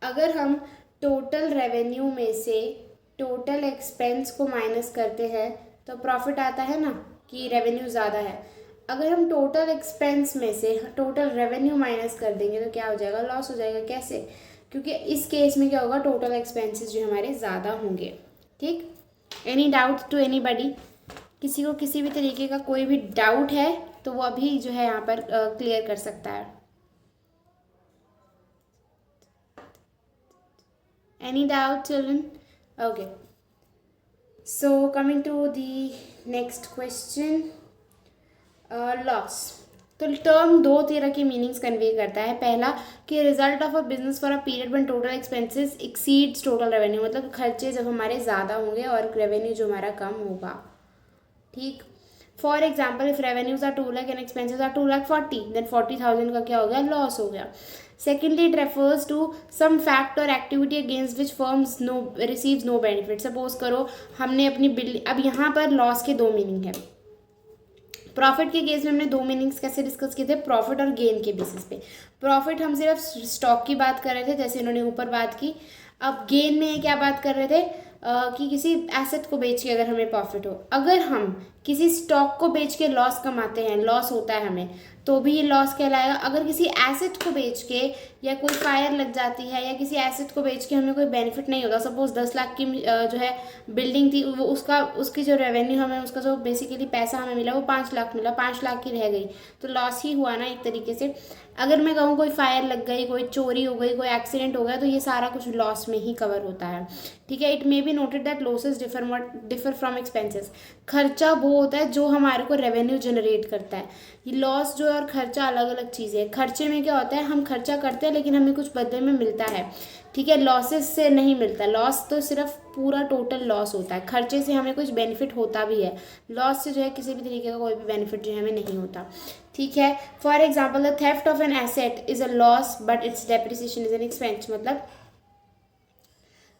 [SPEAKER 1] अगर हम टोटल रेवेन्यू में से टोटल एक्सपेंस को माइनस करते हैं तो प्रॉफिट आता है ना, कि रेवेन्यू ज़्यादा है। अगर हम टोटल एक्सपेंस में से टोटल रेवेन्यू माइनस कर देंगे तो क्या हो जाएगा? लॉस हो जाएगा। कैसे? क्योंकि इस केस में क्या होगा? टोटल एक्सपेंसेस जो हमारे ज़्यादा होंगे, ठीक। Any doubt to anybody? किसी को किसी भी तरीके का कोई भी डाउट है तो वो अभी जो है यहाँ पर क्लियर कर सकता है। Any doubt, children? Okay. So coming to the next question, loss. तो टर्म दो तरह की मीनिंग्स कन्वे करता है। पहला कि result of a business for a period one total expenses exceeds total revenue, मतलब खर्चे जब हमारे ज़्यादा होंगे और रेवेन्यू जो हमारा कम होगा, ठीक। For example if revenues are 2 lakh and expenses are 2,40,000, then 40,000 का क्या हो गया? लॉस हो गया। Secondly, it refers to some fact or activity against which firms receives no benefit. Suppose करो हमने अपनी बिल, अब यहाँ पर लॉस के दो मीनिंग है। प्रॉफिट के केस में हमने दो मीनिंग्स कैसे डिस्कस किए थे? प्रॉफिट और गेन के बेसिस पे। प्रॉफिट हम सिर्फ स्टॉक की बात कर रहे थे, जैसे इन्होंने ऊपर बात की। अब गेन में क्या बात कर रहे थे? कि किसी एसेट को बेच के अगर हमें प्रॉफिट हो, अगर हम किसी स्टॉक को बेच के लॉस कमाते हैं, लॉस होता है हमें, तो भी ये लॉस कहलाएगा। अगर किसी एसेट को बेच के या कोई फायर लग जाती है या किसी एसेट को बेच के हमें कोई बेनिफिट नहीं होता, सपोज 10 लाख की जो है बिल्डिंग थी, वो उसकी जो रेवेन्यू हमें, उसका जो बेसिकली पैसा हमें मिला वो 5 लाख मिला, 5 लाख की रह गई, तो लॉस ही हुआ ना एक तरीके से। अगर मैं कहूँ कोई फायर लग गई, कोई चोरी हो गई, कोई एक्सीडेंट हो गया, तो ये सारा कुछ लॉस में ही कवर होता है, ठीक है। It may be noted that losses differ from expenses. खर्चा वो होता है जो हमारे को रेवेन्यू जनरेट करता है। ये लॉस जो है और खर्चा अलग अलग चीज़ें है। खर्चे में क्या होता है, हम खर्चा करते हैं लेकिन हमें कुछ बदले में मिलता है, ठीक है। लॉसेस से नहीं मिलता, लॉस तो सिर्फ पूरा टोटल लॉस होता है। खर्चे से हमें कुछ बेनिफिट होता भी है, लॉस से जो है किसी भी तरीके का कोई भी बेनिफिट जो है हमें नहीं होता, ठीक है। For example the theft of an asset is a loss but it's depreciation is an expense. मतलब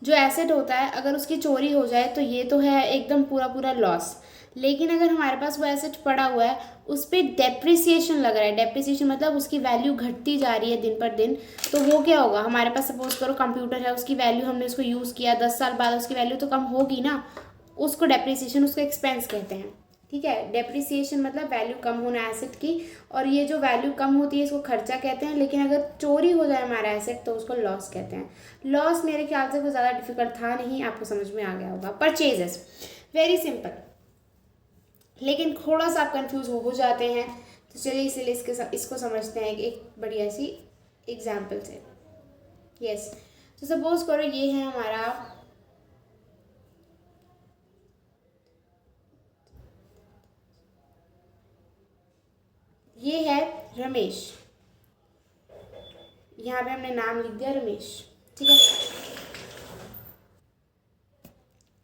[SPEAKER 1] जो एसेट होता है अगर उसकी चोरी हो जाए तो ये तो है एकदम पूरा पूरा लॉस, लेकिन अगर हमारे पास वो एसेट पड़ा हुआ है, उस पर डेप्रिसिएशन लग रहा है, डेप्रिसिएशन मतलब उसकी वैल्यू घटती जा रही है दिन पर दिन, तो वो क्या होगा, हमारे पास सपोज करो कंप्यूटर है, उसकी वैल्यू हमने उसको यूज़ किया, 10 साल बाद उसकी वैल्यू तो कम होगी ना, उसको डेप्रिसिएशन, उसको एक्सपेंस कहते हैं, ठीक है। डेप्रिसिएशन मतलब वैल्यू कम होना एसेट की, और ये जो वैल्यू कम होती है इसको खर्चा कहते हैं, लेकिन अगर चोरी हो जाए हमारा एसेट तो उसको लॉस कहते हैं। लॉस मेरे ख्याल से कोई ज़्यादा डिफिकल्ट था नहीं, आपको समझ में आ गया होगा। परचेजेस वेरी सिंपल, लेकिन थोड़ा सा आप कंफ्यूज हो जाते हैं, तो चलिए इसीलिए इसको समझते हैं एक बढ़िया सी एग्जाम्पल से। यस, तो सपोज करो ये है हमारा ये है रमेश, यहाँ पे हमने नाम लिख दिया रमेश, ठीक है,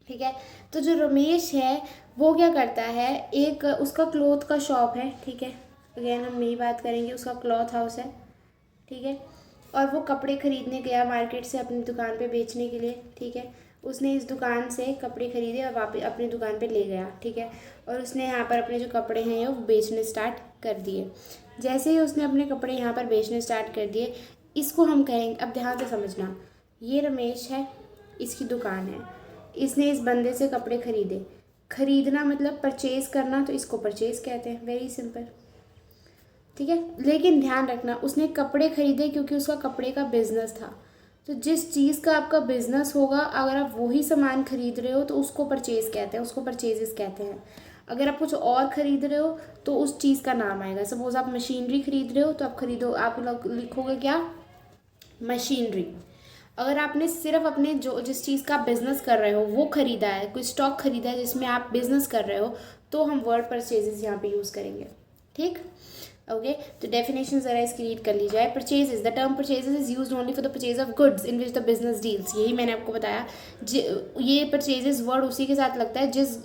[SPEAKER 1] ठीक है। तो जो रमेश है वो क्या करता है, एक उसका क्लॉथ का शॉप है, ठीक है, अगेन हम यही बात करेंगे, उसका क्लॉथ हाउस है, ठीक है, और वो कपड़े खरीदने गया मार्केट से अपनी दुकान पे बेचने के लिए, ठीक है। उसने इस दुकान से कपड़े खरीदे और वापस अपनी दुकान पे ले गया, ठीक है, और उसने यहाँ पर अपने जो कपड़े हैं वो बेचने स्टार्ट कर दिए। जैसे ही उसने अपने कपड़े यहाँ पर बेचने स्टार्ट कर दिए, इसको हम कहेंगे, अब ध्यान से समझना, ये रमेश है, इसकी दुकान है, इसने इस बंदे से कपड़े खरीदे, खरीदना मतलब परचेज करना, तो इसको परचेज कहते हैं, वेरी सिंपल, ठीक है। लेकिन ध्यान रखना, उसने कपड़े खरीदे क्योंकि उसका कपड़े का बिजनेस था, तो जिस चीज़ का आपका बिजनेस होगा, अगर आप वही सामान खरीद रहे हो तो उसको परचेज कहते हैं, उसको परचेजेस कहते हैं। अगर आप कुछ और खरीद रहे हो तो उस चीज़ का नाम आएगा। सपोज आप मशीनरी खरीद रहे हो तो आप लिखोगे क्या, मशीनरी। अगर आपने सिर्फ अपने जो जिस चीज़ का बिजनेस कर रहे हो वो खरीदा है, कोई स्टॉक खरीदा है जिसमें आप बिजनेस कर रहे हो, तो हम वर्ड परचेजेस यहाँ पे यूज़ करेंगे, ठीक। ओके, तो डेफिनेशन ज़रा इसकी रीड कर ली जाए। Purchases, the term purchases is used only for the purchase of goods in which the business deals. यही मैंने आपको बताया, ये परचेजेस वर्ड उसी के साथ लगता है जिस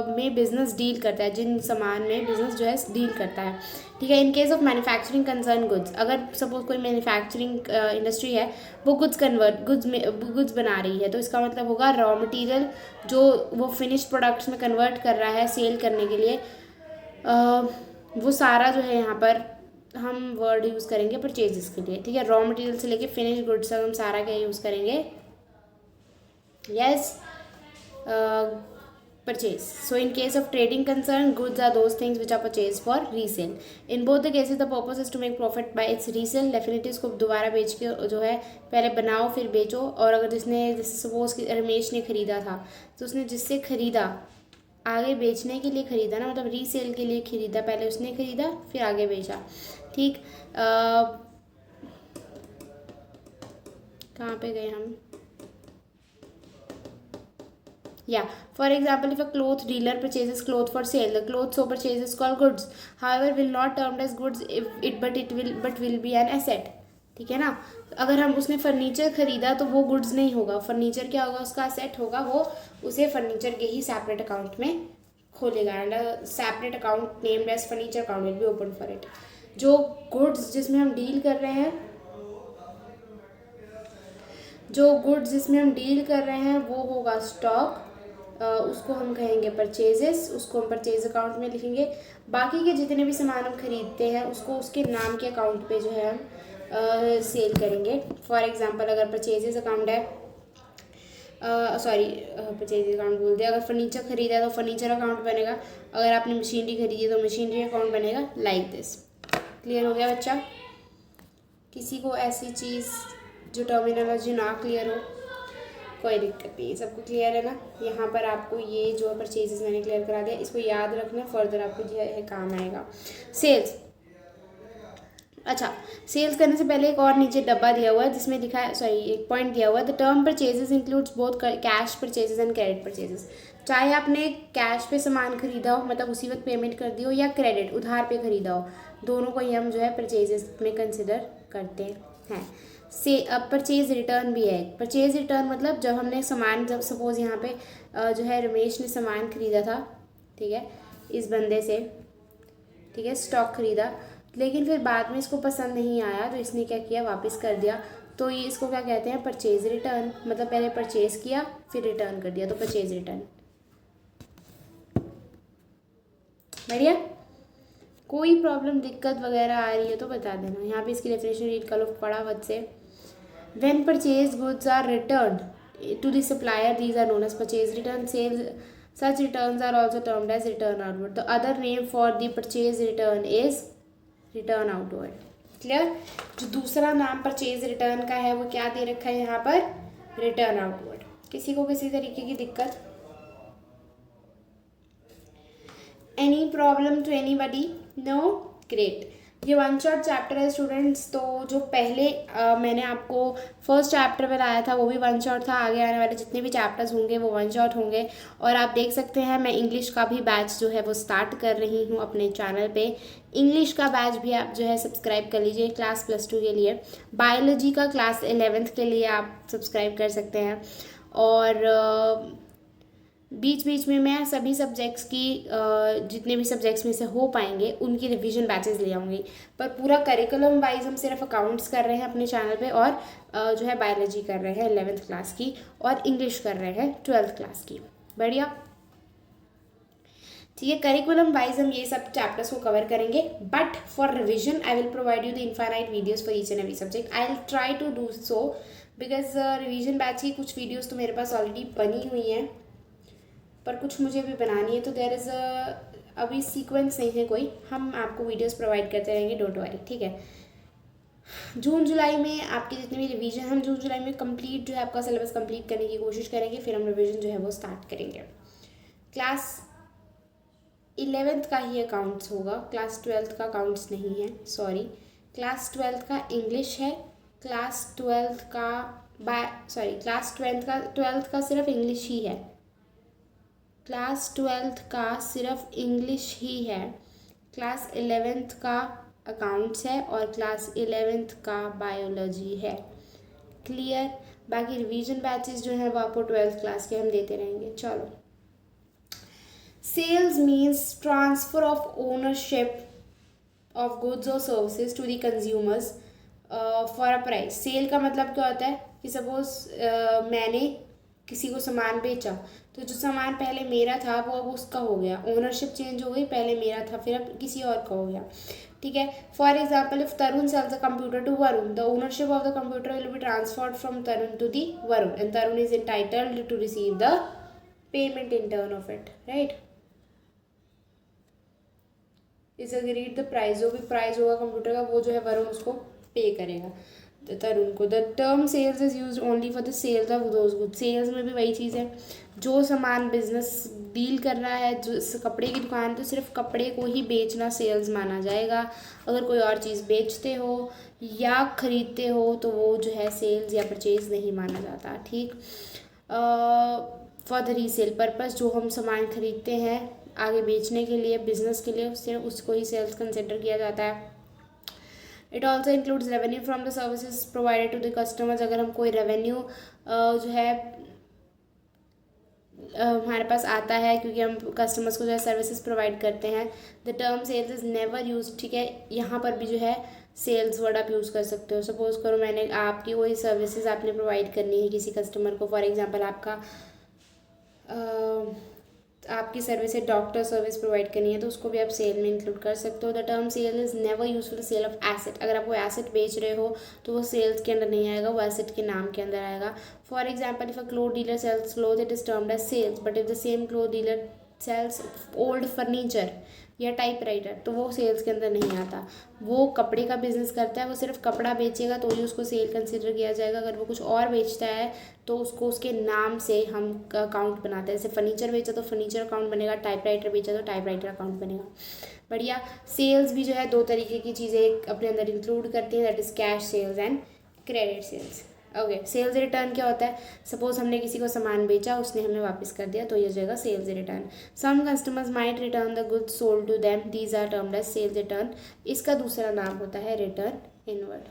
[SPEAKER 1] में बिजनेस डील करता है, जिन सामान में बिजनेस जो है डील करता है, ठीक है। In case of manufacturing concern goods, अगर सपोज कोई मैन्युफैक्चरिंग इंडस्ट्री है, वो गुड्स बना रही है, तो इसका मतलब होगा रॉ मटेरियल जो वो फिनिश प्रोडक्ट्स में कन्वर्ट कर रहा है सेल करने के लिए, वो सारा जो है यहाँ पर हम वर्ड यूज़ करेंगे परचेजेस के लिए, ठीक है। रॉ मटेरियल से लेके फिनिश गुड्स तक हम सारा क्या यूज़ करेंगे, yes, purchase. So in case of trading concern, goods are those things which are purchase for resale. In both the cases the purpose is to make profit by its resale. Definitely इसको दोबारा बेच के जो है पहले बनाओ फिर बेचो। और अगर जैसे सपोज रमेश ने खरीदा था, तो उसने जिससे खरीदा आगे बेचने के लिए खरीदा ना, मतलब रीसेल के लिए खरीदा, पहले उसने खरीदा फिर आगे बेचा, ठीक। कहाँ पे गए हम, या for example if a cloth dealer purchases cloth for sale, the cloth so purchases called goods, however will not termed as goods but will be an asset, ठीक है ना। अगर हम उसने फर्नीचर खरीदा तो वो गुड्स नहीं होगा, फर्नीचर क्या होगा, उसका एसेट होगा, वो उसे फर्नीचर के ही सेपरेट अकाउंट में खोलेगा, and separate account named as furniture account will be open for it. जो गुड्स जिसमें हम डील कर रहे हैं, वो होगा स्टॉक, उसको हम कहेंगे परचेजेस, उसको हम परचेज अकाउंट में लिखेंगे। बाकी के जितने भी सामान हम खरीदते हैं उसको उसके नाम के अकाउंट पे जो है हम सेल करेंगे। फॉर एग्जांपल अगर परचेजेस अकाउंट है सॉरी परचेज अकाउंट बोल दिया। अगर फर्नीचर खरीदा है तो फर्नीचर अकाउंट बनेगा, अगर आपने मशीनरी खरीदी है तो मशीनरी अकाउंट बनेगा, लाइक दिस। क्लियर हो गया बच्चा? किसी को ऐसी चीज़ जो टर्मिनोलॉजी ना क्लियर हो, कोई दिक्कत नहीं है, सबको क्लियर है ना? यहाँ पर आपको ये जो परचेजेस मैंने क्लियर करा दिया, इसको याद रखना, फर्दर आपको जो है काम आएगा। सेल्स, अच्छा, सेल्स करने से पहले एक और नीचे डब्बा दिया हुआ है जिसमें लिखा है, सॉरी एक पॉइंट दिया हुआ है, the term purchases includes both cash purchases and credit purchases. चाहे आपने कैश पे सामान खरीदा हो, मतलब उसी वक्त पेमेंट कर दी हो, या क्रेडिट उधार पे खरीदा हो, दोनों को ही हम जो है परचेजेस में कंसिडर करते हैं। से अब परचेज रिटर्न भी है। परचेज रिटर्न मतलब जब हमने सामान, जब सपोज यहाँ पे जो है रमेश ने सामान खरीदा था, ठीक है, इस बंदे से, ठीक है, स्टॉक खरीदा, लेकिन फिर बाद में इसको पसंद नहीं आया तो इसने क्या किया, वापस कर दिया, तो ये इसको क्या कहते हैं, परचेज रिटर्न। मतलब पहले परचेज किया फिर रिटर्न कर दिया, तो परचेज रिटर्न। बढ़िया। कोई प्रॉब्लम, दिक्कत वगैरह आ रही है तो बता देना। यहाँ पे इसकी डेफिनेशन रीड कर लो फटाफट से। When purchase goods are returned to the supplier, these are known as purchase return. Sales, such returns are also termed as return outward. The other name for the purchase return is return outward. Clear? जो दूसरा नाम purchase return का है वो क्या दे रखा है यहाँ पर, रिटर्न आउटवर्ड। किसी को किसी तरीके की दिक्कत, any problem to anybody? No? Great. ये वन शॉट चैप्टर है स्टूडेंट्स। तो जो पहले मैंने आपको फर्स्ट चैप्टर बताया था वो भी वन शॉट था, आगे आने वाले जितने भी चैप्टर्स होंगे वो वन शॉट होंगे। और आप देख सकते हैं मैं इंग्लिश का भी बैच जो है वो स्टार्ट कर रही हूँ अपने चैनल पे। इंग्लिश का बैच भी आप जो है सब्सक्राइब कर लीजिए क्लास +2 के लिए। बायोलॉजी का क्लास 11th के लिए आप सब्सक्राइब कर सकते हैं। और बीच बीच में मैं सभी सब्जेक्ट्स की जितने भी सब्जेक्ट्स में से हो पाएंगे उनकी रिवीजन बैचेस ले आऊँगी। पर पूरा करिकुलम वाइज हम सिर्फ अकाउंट्स कर रहे हैं अपने चैनल पे, और जो है बायोलॉजी कर रहे हैं 11th क्लास की, और इंग्लिश कर रहे हैं 12th क्लास की। बढ़िया, ठीक है। करिकुलम वाइज हम ये सब चैप्टर्स को कवर करेंगे, but for revision I will provide you the infinite videos for each and every subject. I will try to do so, because revision batch की कुछ वीडियोस तो मेरे पास ऑलरेडी बनी हुई हैं, पर कुछ मुझे भी बनानी है। तो देयर इज़ अभी सीक्वेंस नहीं है कोई, हम आपको वीडियोस प्रोवाइड करते रहेंगे, डोंट वरी, ठीक है। जून जुलाई में आपके जितने भी रिवीजन, हम जून जुलाई में कंप्लीट जो है आपका सिलेबस कंप्लीट करने की कोशिश करेंगे, फिर हम रिवीजन जो है वो स्टार्ट करेंगे। क्लास 11th का ही अकाउंट्स होगा, क्लास 12th का अकाउंट्स नहीं है, सॉरी। क्लास 12th का इंग्लिश है, क्लास 12th का क्लास 12th का सिर्फ इंग्लिश ही है, क्लास 12th का सिर्फ इंग्लिश ही है। क्लास 11th का अकाउंट्स है और क्लास 11th का बायोलॉजी है। क्लियर? बाकी रिवीजन बैचेस जो है वो आपको 12th क्लास के हम देते रहेंगे। चलो, sales means transfer of ownership of goods और services to the consumers for a price. Sale का मतलब क्या होता है कि सपोज मैंने किसी को सामान बेचा, तो जो सामान पहले मेरा था वो अब उसका हो गया, ओनरशिप चेंज हो गई, पहले मेरा था फिर अब किसी और का हो गया, ठीक है। For example, if Tarun sells the computer to Varun, the ownership of the computer will be transferred from Tarun to the Varun, and Tarun is entitled to receive the payment in turn of it, right. Is agreed the price, जो भी price होगा computer का वो जो है वरुण उसको पे करेगा तरुण को। The term sales is use only for the sales of those goods. Sales में भी वही चीज़ है, जो सामान बिजनेस डील कर रहा है, जो कपड़े की दुकान, तो सिर्फ कपड़े को ही बेचना सेल्स माना जाएगा। अगर कोई और चीज़ बेचते हो या खरीदते हो तो वो जो है सेल्स या परचेज नहीं माना जाता, ठीक। फॉर द रीसेल पर्पस, जो हम सामान खरीदते हैं आगे बेचने के लिए, बिजनेस के लिए, उससे उसको ही सेल्स कंसिडर किया जाता है। It also includes revenue from the services provided to the customers. अगर हम कोई रेवेन्यू जो है हमारे पास आता है क्योंकि हम कस्टमर्स को जो है सर्विसेज प्रोवाइड करते हैं। The term sales is never use, ठीक है। यहाँ पर भी जो है सेल्स वर्ड आप यूज़ कर सकते हो। सपोज करो मैंने आपकी कोई सर्विसेज आपने प्रोवाइड करनी है किसी कस्टमर को, फॉर एग्जांपल आपके आपकी सर्विस है, डॉक्टर सर्विस प्रोवाइड करनी है, तो उसको भी आप सेल में इंक्लूड कर सकते हो। The term sale is never use for the sale of asset. अगर आप वो एसेट बेच रहे हो तो वो सेल्स के अंदर नहीं आएगा, वो एसेट के नाम के अंदर आएगा। For example, if a cloth dealer sells cloth, it is termed as sales, but if the same cloth dealer sells old furniture या टाइपराइटर, तो वो सेल्स के अंदर नहीं आता। वो कपड़े का बिजनेस करता है, वो सिर्फ कपड़ा बेचेगा तो ही उसको सेल कंसिडर किया जाएगा। अगर वो कुछ और बेचता है तो उसको उसके नाम से हम अकाउंट बनाते हैं। जैसे फर्नीचर बेचा तो फर्नीचर अकाउंट बनेगा, टाइपराइटर बेचा तो टाइपराइटर अकाउंट बनेगा। बढ़िया। सेल्स भी जो है दो तरीके की चीज़ें अपने अंदर इंक्लूड करती हैं, that is cash sales and credit sales. Okay, sales return क्या होता है? सपोज हमने किसी को सामान बेचा, उसने हमें वापस कर दिया, तो ये जाएगा sales return. Some customers might return the goods sold to them, these are termed as sales return. इसका दूसरा नाम होता है रिटर्न इनवर्ड।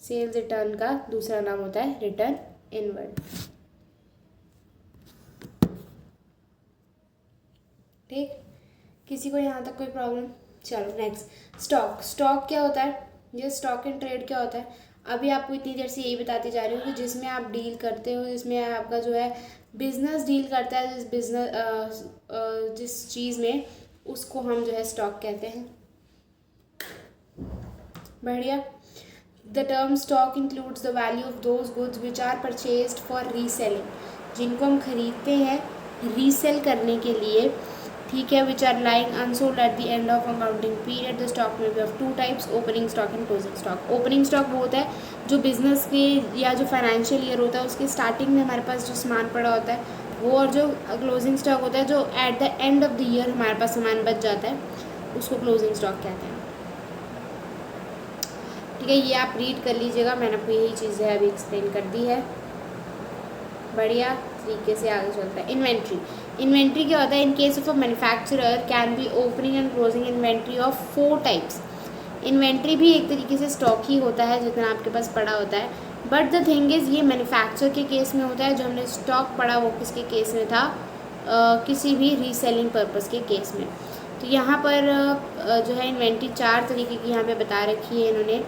[SPEAKER 1] सेल्स रिटर्न का दूसरा नाम होता है रिटर्न इनवर्ड। ठीक, किसी को यहाँ तक कोई प्रॉब्लम? चलो नेक्स्ट, स्टॉक। स्टॉक क्या होता है? ये स्टॉक इन ट्रेड क्या होता है? अभी आपको इतनी देर से यही बताती जा रही हूँ कि जिसमें आप डील करते हो, जिसमें आपका जो है बिजनेस डील करता है, जिस बिजनेस जिस चीज़ में, उसको हम जो है स्टॉक कहते हैं। बढ़िया। The term stock includes the value of those goods which are purchased for reselling, जिनको हम खरीदते हैं रीसेल करने के लिए, ठीक है, which are lying unsold at the end of accounting period. The stock may be of two types, opening stock and closing stock. Opening stock वो होता है जो बिजनेस के या जो फाइनेंशियल ईयर होता है उसके स्टार्टिंग में हमारे पास जो सामान पड़ा होता है वो, और जो क्लोजिंग स्टॉक होता है जो at the end of the year हमारे पास सामान बच जाता है, उसको क्लोजिंग स्टॉक कहते हैं। ठीक है, ये आप रीड कर लीजिएगा, मैंने आपको यही चीज़ें अभी एक्सप्लेन कर दी है। बढ़िया तरीके से आगे चलता है। इन्वेंट्री। इन्वेंट्री क्या होता है? In case of a manufacturer can be opening and closing inventory of 4 types. Inventory भी एक तरीके से स्टॉक ही होता है जितना आपके पास पड़ा होता है, बट द थिंग इज़ ये मैन्युफैक्चर के केस में होता है। जो हमने स्टॉक पड़ा वो किसके केस में था? किसी भी रीसेलिंग पर्पज़ के केस में। तो यहाँ पर जो है इन्वेंट्री 4 तरीके की यहाँ पे बता रखी है इन्होंने।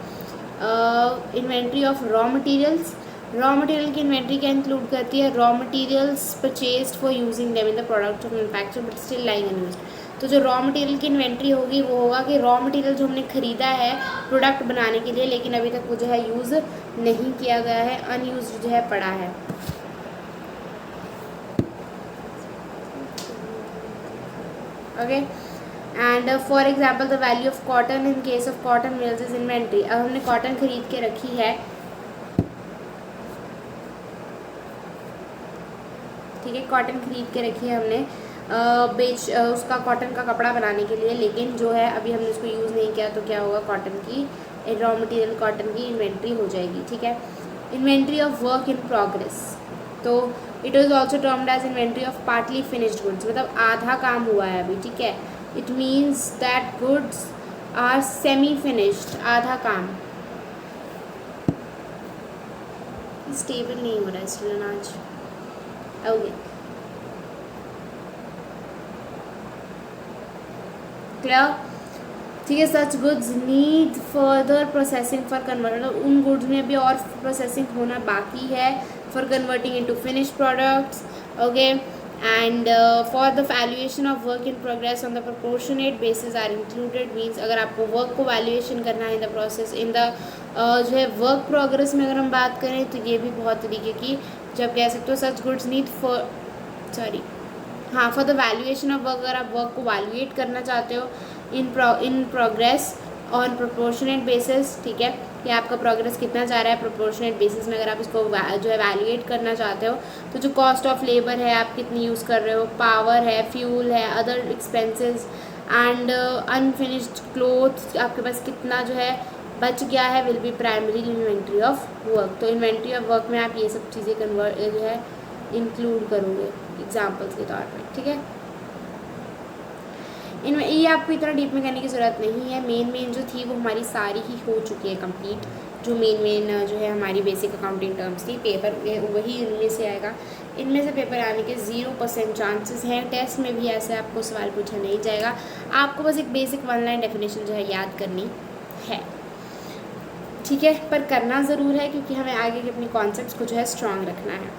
[SPEAKER 1] Inventory of raw materials. Raw material की इन्वेंट्री क्या इंक्लूड करती है? Raw materials purchased for using them in the product of manufacture but still lying unused. तो जो रॉ मटेरियल की इन्वेंट्री होगी वो होगा कि रॉ मटेरियल जो हमने खरीदा है प्रोडक्ट बनाने के लिए, लेकिन अभी तक वो जो है यूज़ नहीं किया गया है, अनयूज्ड जो है पड़ा है। Okay, and for example the value of cotton in case of cotton mills is inventory. अब हमने कॉटन खरीद के रखी है, ठीक है, कॉटन खरीद के रखी है हमने उसका कॉटन का कपड़ा बनाने के लिए, लेकिन जो है अभी हमने उसको यूज़ नहीं किया, तो क्या होगा? कॉटन की रॉ मटेरियल कॉटन की इन्वेंट्री हो जाएगी। ठीक है, inventory of work in progress. तो it is also termed as inventory of partly finished goods, मतलब आधा काम हुआ है अभी। ठीक है, it means that goods are semi finished, आधा काम। स्टेबल नहीं हो रहा है स्टूडेंट आज। Okay, clear? ठीक है, such goods need further processing for convert, उन गुड्स में भी और प्रोसेसिंग होना बाकी है for converting into finish products. Okay, and for the valuation of work in progress on the proportionate basis are included. Means अगर आपको वर्क को वैल्यूएशन करना है in the process, in the जो है वर्क प्रोग्रेस में अगर हम बात करें तो ये भी बहुत तरीके की जब कह सकते हो सच goods need for for the valuation of work. अगर आप वर्क को वैल्यूएट करना चाहते हो इन प्रोग्रेस ऑन प्रोपोर्शनेट बेसिस, ठीक है, कि आपका प्रोग्रेस कितना जा रहा है प्रोपोर्शनेट बेसिस में। अगर आप इसको जो है वैल्यूएट करना चाहते हो तो जो कॉस्ट ऑफ लेबर है आप कितनी यूज़ कर रहे हो, पावर है, फ्यूल है, other expenses and unfinished cloth आपके पास कितना जो है बच गया है, will be primary inventory of work. तो इन्वेंट्री ऑफ वर्क में आप ये सब चीज़ें कन्वर्ट जो है इंक्लूड करोगे एग्जाम्पल्स के तौर पर। ठीक है, इनमें ये आपको इतना डीप में करने की ज़रूरत नहीं है। मेन जो थी वो हमारी सारी ही हो चुकी है कंप्लीट। जो मेन जो है हमारी बेसिक अकाउंटिंग टर्म्स थी, पेपर वही इनमें से आएगा। इनमें से पेपर आने के 0% चांसेस हैं। टेस्ट में भी ऐसे आपको सवाल पूछा नहीं जाएगा। आपको बस एक बेसिक 1 लाइन डेफिनेशन जो है याद करनी है। ठीक है, पर करना ज़रूर है क्योंकि हमें आगे के अपने कॉन्सेप्ट्स को जो है स्ट्रॉन्ग रखना है।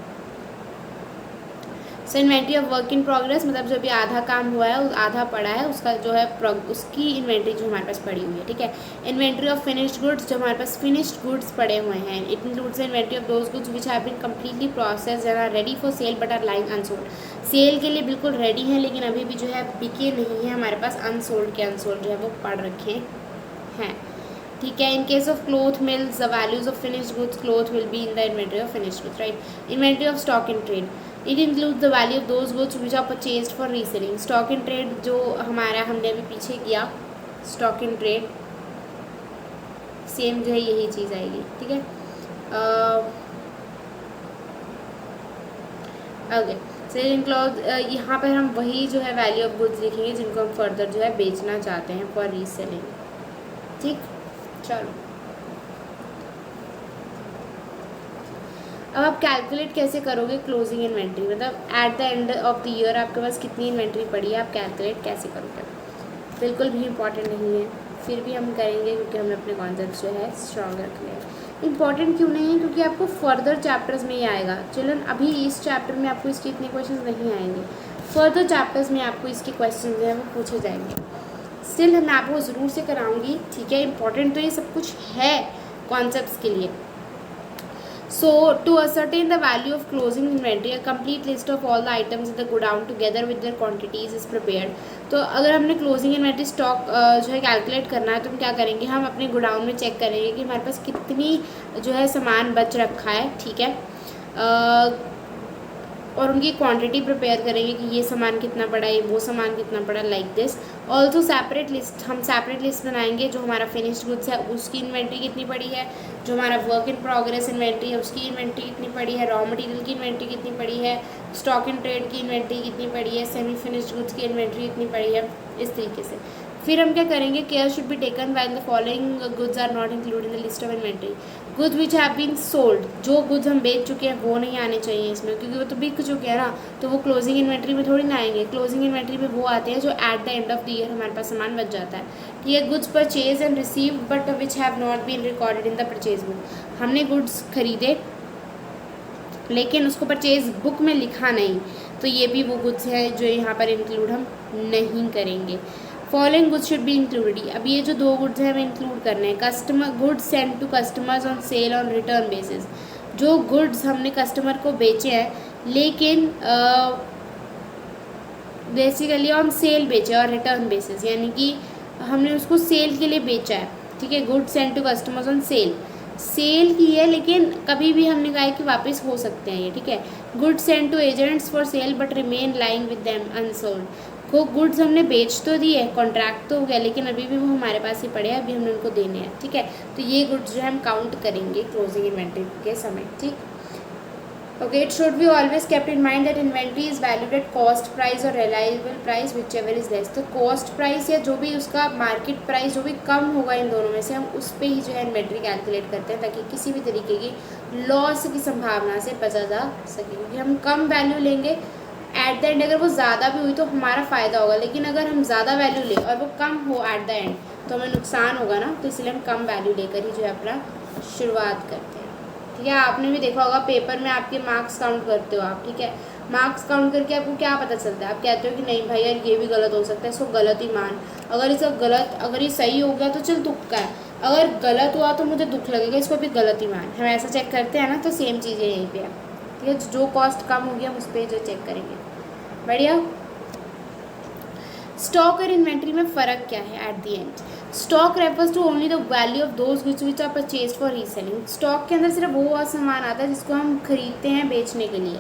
[SPEAKER 1] So inventory of work in progress मतलब जो भी आधा काम हुआ है, आधा पड़ा है, उसका जो है उसकी इन्वेंट्री जो हमारे पास पड़ी हुई है, ठीक है। इन्वेंट्री ऑफ फिनिश्ड गुड्स, जो हमारे पास फिनिश्ड गुड्स पड़े हुए हैं, it includes inventory of those goods which have been completely processed and are ready for sale but are lying unsold. Sale के लिए बिल्कुल रेडी हैं लेकिन अभी भी जो है बिके नहीं है हमारे पास, अनसोल्ड के अनसोल्ड जो है वो पड़ रखे हैं, ठीक है। In case of cloth mills the values of finished goods cloth will be in the inventory of finished goods, right. Inventory of stock in trade, it includes the value of those goods which are purchased for reselling. Stock in trade जो हमारा हमने अभी पीछे किया, stock in trade same जो है यही चीज़ आएगी, ठीक है। ओके, सेलिंग क्लॉथ, यहाँ पर हम वही जो है वैल्यू ऑफ गुड्स लिखेंगे जिनको हम फर्दर जो है बेचना चाहते हैं फॉर रीसेलिंग, ठीक। चलो अब आप कैलकुलेट कैसे करोगे क्लोजिंग इन्वेंट्री, मतलब eight the end of the year आपके पास कितनी इन्वेंट्री पड़ी है, आप कैलकुलेट कैसे करोगे। बिल्कुल भी इम्पॉर्टेंट नहीं है, फिर भी हम करेंगे क्योंकि हमें अपने कॉन्सेप्ट जो है स्ट्रॉन्ग रखने हैं। इंपॉर्टेंट क्यों नहीं है, क्योंकि आपको फर्दर चैप्टर्स में ही आएगा। चिल्ड्रन अभी इस चैप्टर में आपको इसके इतने क्वेश्चंस नहीं आएंगे, फर्दर चैप्टर्स में आपको इसके क्वेश्चन जो है वो पूछे जाएंगे। स्टिल मैं आपको ज़रूर से कराऊंगी, ठीक है। इंपॉर्टेंट तो ये सब कुछ है कॉन्सेप्ट्स के लिए। So to ascertain the value of closing inventory, a complete list of all the items in the godown together with their quantities is prepared. तो अगर हमने क्लोजिंग इन्वेंट्री स्टॉक जो है कैलकुलेट करना है तो हम क्या करेंगे, हम अपने गोडाउन में चेक करेंगे कि हमारे पास कितनी जो है सामान बच रखा है, ठीक है। और उनकी क्वांटिटी प्रिपेयर करेंगे कि ये सामान कितना पड़ा है, वो सामान कितना पड़ा, like this. Also separate list, हम सेपरेट लिस्ट बनाएंगे, जो हमारा फिनिश्ड गुड्स है उसकी इन्वेंट्री कितनी पड़ी है, जो हमारा वर्क इन प्रोग्रेस इन्वेंट्री है उसकी इन्वेंट्री कितनी पड़ी है, रॉ मटेरियल की इन्वेंट्री कितनी पड़ी है, स्टॉक इन ट्रेड की इन्वेंट्री कितनी पड़ी है, सेमी फिनिश्ड गुड्स की इन्वेंट्री कितनी पड़ी है, इस तरीके से। फिर हम क्या करेंगे, care should be taken while the following goods are not include in the list of inventory. Goods which have been sold, जो गुड्स हम बेच चुके हैं वो नहीं आने चाहिए इसमें, क्योंकि वो तो बिक चुके हैं ना, तो वो क्लोजिंग इन्वेंट्री में थोड़ी ना आएंगे। क्लोजिंग इन्वेंट्री में वो आते हैं जो at the end of the year हमारे पास सामान बच जाता है, ठीक है। Goods purchase and receive but which have not been recorded in the purchase book, हमने गुड्स खरीदे लेकिन उसको परचेज बुक में लिखा नहीं, तो ये भी वो गुड्स हैं जो यहाँ पर इंक्लूड हम नहीं करेंगे। Following goods should be included, अब ये जो दो गुड्स हैं हमें इंक्लूड करने हैं। Customer goods send to customers on sale on return basis, जो गुड्स हमने कस्टमर को बेचे हैं लेकिन बेसिकली ऑन सेल बेचे और रिटर्न बेसिस, यानी कि हमने उसको सेल के लिए बेचा है, ठीक है। Goods send to customers on sale, sale की है लेकिन कभी भी हमने कहा है कि वापस हो सकते हैं ये, ठीक है। Goods send to agents for sale but remain lying with them unsold, को गुड्स हमने बेच तो दिए, कॉन्ट्रैक्ट तो हो गया लेकिन अभी भी वो हमारे पास ही पड़े हैं, अभी हमने उनको देने हैं, ठीक है। तो ये गुड्स जो है हम काउंट करेंगे क्लोजिंग इन्वेंट्री के समय, ठीक। Okay, it should be always kept in mind that inventory is valued at cost price और reliable price whichever is less. तो कॉस्ट प्राइस या जो भी उसका मार्केट प्राइस जो भी कम होगा इन दोनों में से, हम उस पर ही जो है इन्वेंट्री कैलकुलेट करते हैं ताकि किसी भी तरीके की लॉस की संभावना से बचा जा सके, क्योंकि हम कम वैल्यू लेंगे एट द एंड अगर वो ज़्यादा भी हुई तो हमारा फ़ायदा होगा, लेकिन अगर हम ज़्यादा वैल्यू लें और वो कम हो एट द एंड तो हमें नुकसान होगा ना, तो इसलिए हम कम वैल्यू लेकर ही जो है अपना शुरुआत करते हैं, ठीक है। आपने भी देखा होगा पेपर में आपके मार्क्स काउंट करते हो आप, ठीक है। मार्क्स काउंट करके आपको क्या पता चलता है, आप कहते हो कि नहीं भाई यार ये भी गलत हो सकता है, इसको गलत ही मान, अगर इसका गलत, अगर ये सही हो गया तो चल तुक्का है, अगर गलत हुआ तो मुझे दुख लगेगा, इसको भी गलत ही मान। हम ऐसा चेक करते हैं ना, तो सेम चीज़ें यहीं पे है, ठीक है। जो कॉस्ट कम होगी हम उस पर जो चेक करेंगे, बढ़िया। स्टॉक और इन्वेंट्री में फ़र्क क्या है at the end. Stock refers to only the value of those goods which are purchase for reselling. Stock के अंदर सिर्फ वो सामान आता है जिसको हम खरीदते हैं बेचने के लिए,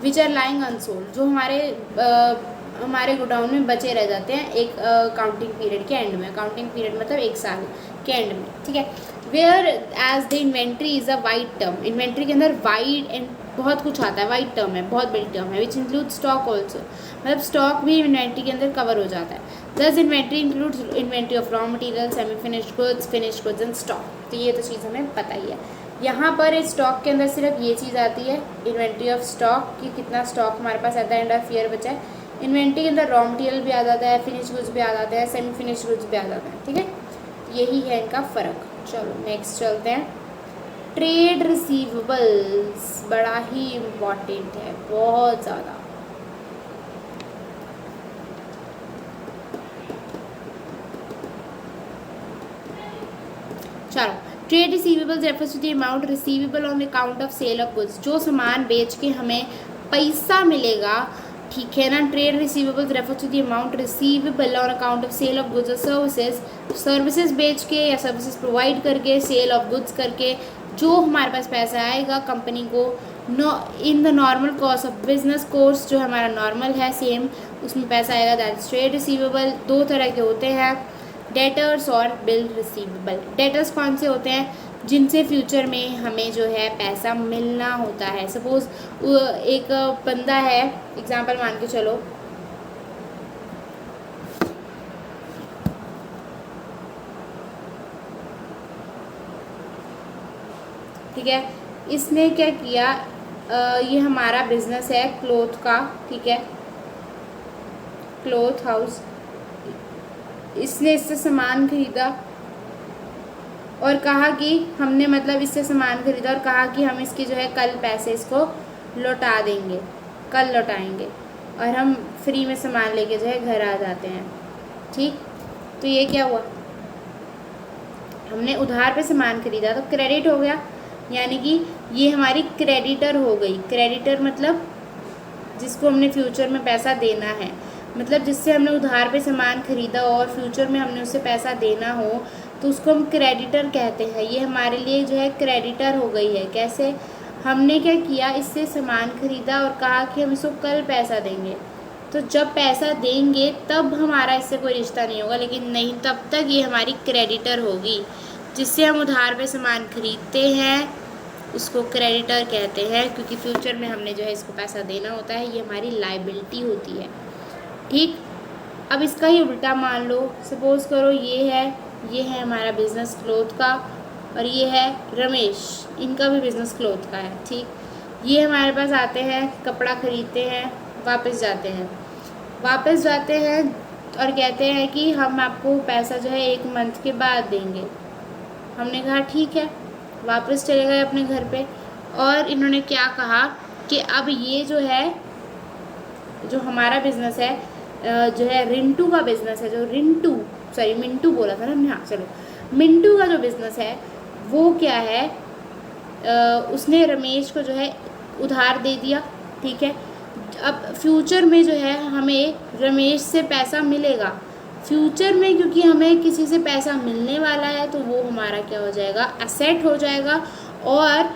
[SPEAKER 1] विच आर लाइंग अनसोल्ड, जो हमारे गोडाउन में बचे रह जाते हैं एक काउंटिंग पीरियड के एंड में। काउंटिंग पीरियड मतलब एक साल के एंड में, ठीक है। Whereas the inventory is a wide term, inventory के अंदर वाइड एंड बहुत कुछ आता है, वाइड टर्म है, बहुत बड़ी टर्म है, विच इंक्लूड स्टॉक ऑल्सो, मतलब स्टॉक भी इन्वेंट्री के अंदर कवर हो जाता है। दस inventory includes inventory of raw material, semi finished goods and stock, तो ये तो चीज़ हमें पता ही है। यहाँ पर स्टॉक के अंदर सिर्फ ये चीज़ आती है, इन्वेंट्री ऑफ स्टॉक कि कितना स्टॉक हमारे पास at the end of year बचा है। इन्वेंट्री के अंदर रॉ मटेरियल भी आ जाता है, फिनिश गुड्स भी आ जाते हैं, सेमी फिनिश गुड्स भी आ जाते हैं, ठीक है। यही है इनका फ़र्क। चलो नेक्स्ट चलते हैं। ट्रेड रिसीवेबल्स बड़ा ही इम्पॉर्टेंट है, बहुत ज़्यादा। चलो, trade receivables refers to the amount receivable on account of sale of goods, जो सामान बेच के हमें पैसा मिलेगा, ठीक है ना। Trade receivables refers to the amount receivable on account of sale of goods और सर्विसेज, सर्विसेज बेच के या सर्विसेज प्रोवाइड करके, सेल ऑफ गुड्स करके जो हमारे पास पैसा आएगा कंपनी को, in the normal cost of business course जो हमारा नॉर्मल है सेम, उसमें पैसा आएगा, दैट इज ट्रेड रिसीवेबल। दो तरह के होते हैं, डेटर्स और बिल रिसीवेबल। डेटर्स कौन से होते हैं? जिनसे फ्यूचर में हमें जो है पैसा मिलना होता है। सपोज़ एक बंदा है, एग्जांपल मान के चलो, ठीक है, इसने क्या किया, ये हमारा बिजनेस है क्लोथ का, ठीक है, क्लोथ हाउस। इसने इससे सामान खरीदा और कहा कि हमने मतलब इससे सामान खरीदा और कहा कि हम इसके जो है कल पैसे इसको लौटा देंगे, कल लौटाएंगे, और हम फ्री में सामान लेके जो है घर आ जाते हैं, ठीक। तो ये क्या हुआ, हमने उधार पे सामान खरीदा तो क्रेडिट हो गया, यानी कि ये हमारी क्रेडिटर हो गई। क्रेडिटर मतलब जिसको हमने फ्यूचर में पैसा देना है, मतलब जिससे हमने उधार पे सामान खरीदा और फ्यूचर में हमने उससे पैसा देना हो तो उसको हम क्रेडिटर कहते हैं। ये हमारे लिए जो है क्रेडिटर हो गई है। कैसे? हमने क्या किया, इससे सामान खरीदा और कहा कि हम इसको कल पैसा देंगे, तो जब पैसा देंगे तब हमारा इससे कोई रिश्ता नहीं होगा, लेकिन नहीं, तब तक ये हमारी क्रेडिटर होगी। जिससे हम उधार पे सामान खरीदते हैं उसको क्रेडिटर कहते हैं, क्योंकि फ्यूचर में हमने जो है इसको पैसा देना होता है, ये हमारी लायबिलिटी होती है, ठीक। अब इसका ही उल्टा मान लो, सपोज़ करो ये है हमारा बिज़नेस क्लोथ का और ये है रमेश, इनका भी बिज़नेस क्लोथ का है, ठीक। ये हमारे पास आते हैं, कपड़ा ख़रीदते हैं, वापस जाते हैं और कहते हैं कि हम आपको पैसा जो है 1 मंथ के बाद देंगे। हमने कहा ठीक है, वापस चले गए अपने घर पे, और इन्होंने क्या कहा कि अब ये जो है, जो हमारा बिज़नेस है, जो है रिंटू का बिज़नेस है, जो मिंटू बोला था ना हमने, हाँ चलो, मिंटू का जो बिज़नेस है वो क्या है, उसने रमेश को जो है उधार दे दिया, ठीक है। अब फ्यूचर में जो है हमें रमेश से पैसा मिलेगा, फ्यूचर में क्योंकि हमें किसी से पैसा मिलने वाला है तो वो हमारा क्या हो जाएगा, एसेट हो जाएगा। और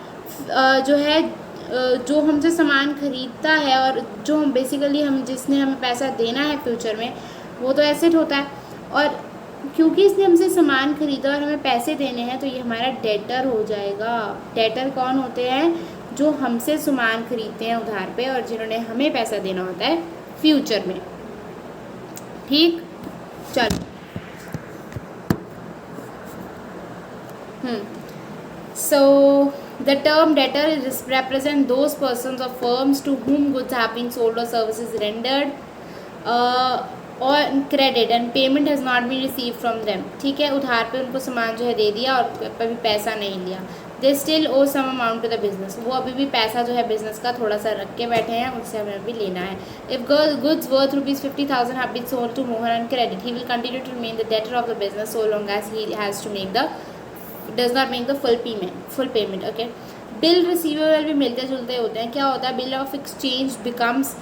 [SPEAKER 1] जो है जो हमसे सामान खरीदता है और जो हम बेसिकली जिसने हमें पैसा देना है फ्यूचर में, वो तो एसेट होता है। और क्योंकि इसने हमसे सामान खरीदा और हमें पैसे देने हैं तो ये हमारा डेटर हो जाएगा। डेटर कौन होते हैं? जो हमसे सामान खरीदते हैं उधार पे और जिन्होंने हमें पैसा देना होता है फ्यूचर में, ठीक। चलो, so the term debtor is represent those persons or firms to whom goods have been sold or services rendered or credit and payment has not been received from them, ठीक है। उधार पे उनको सामान जो है दे दिया और कभी पैसा नहीं लिया, they still owe some amount to the business, वो अभी भी पैसा जो है बिजनेस का थोड़ा सा रख के बैठे हैं, उनसे हमें अभी लेना है। If goods worth ₹50,000 have been sold to Mohan on credit, he will continue to remain the debtor of the business so long as he has to does not make the full payment, okay। Bill receivable भी मिलते जुलते होते हैं। क्या होता है? Bill of exchange becomes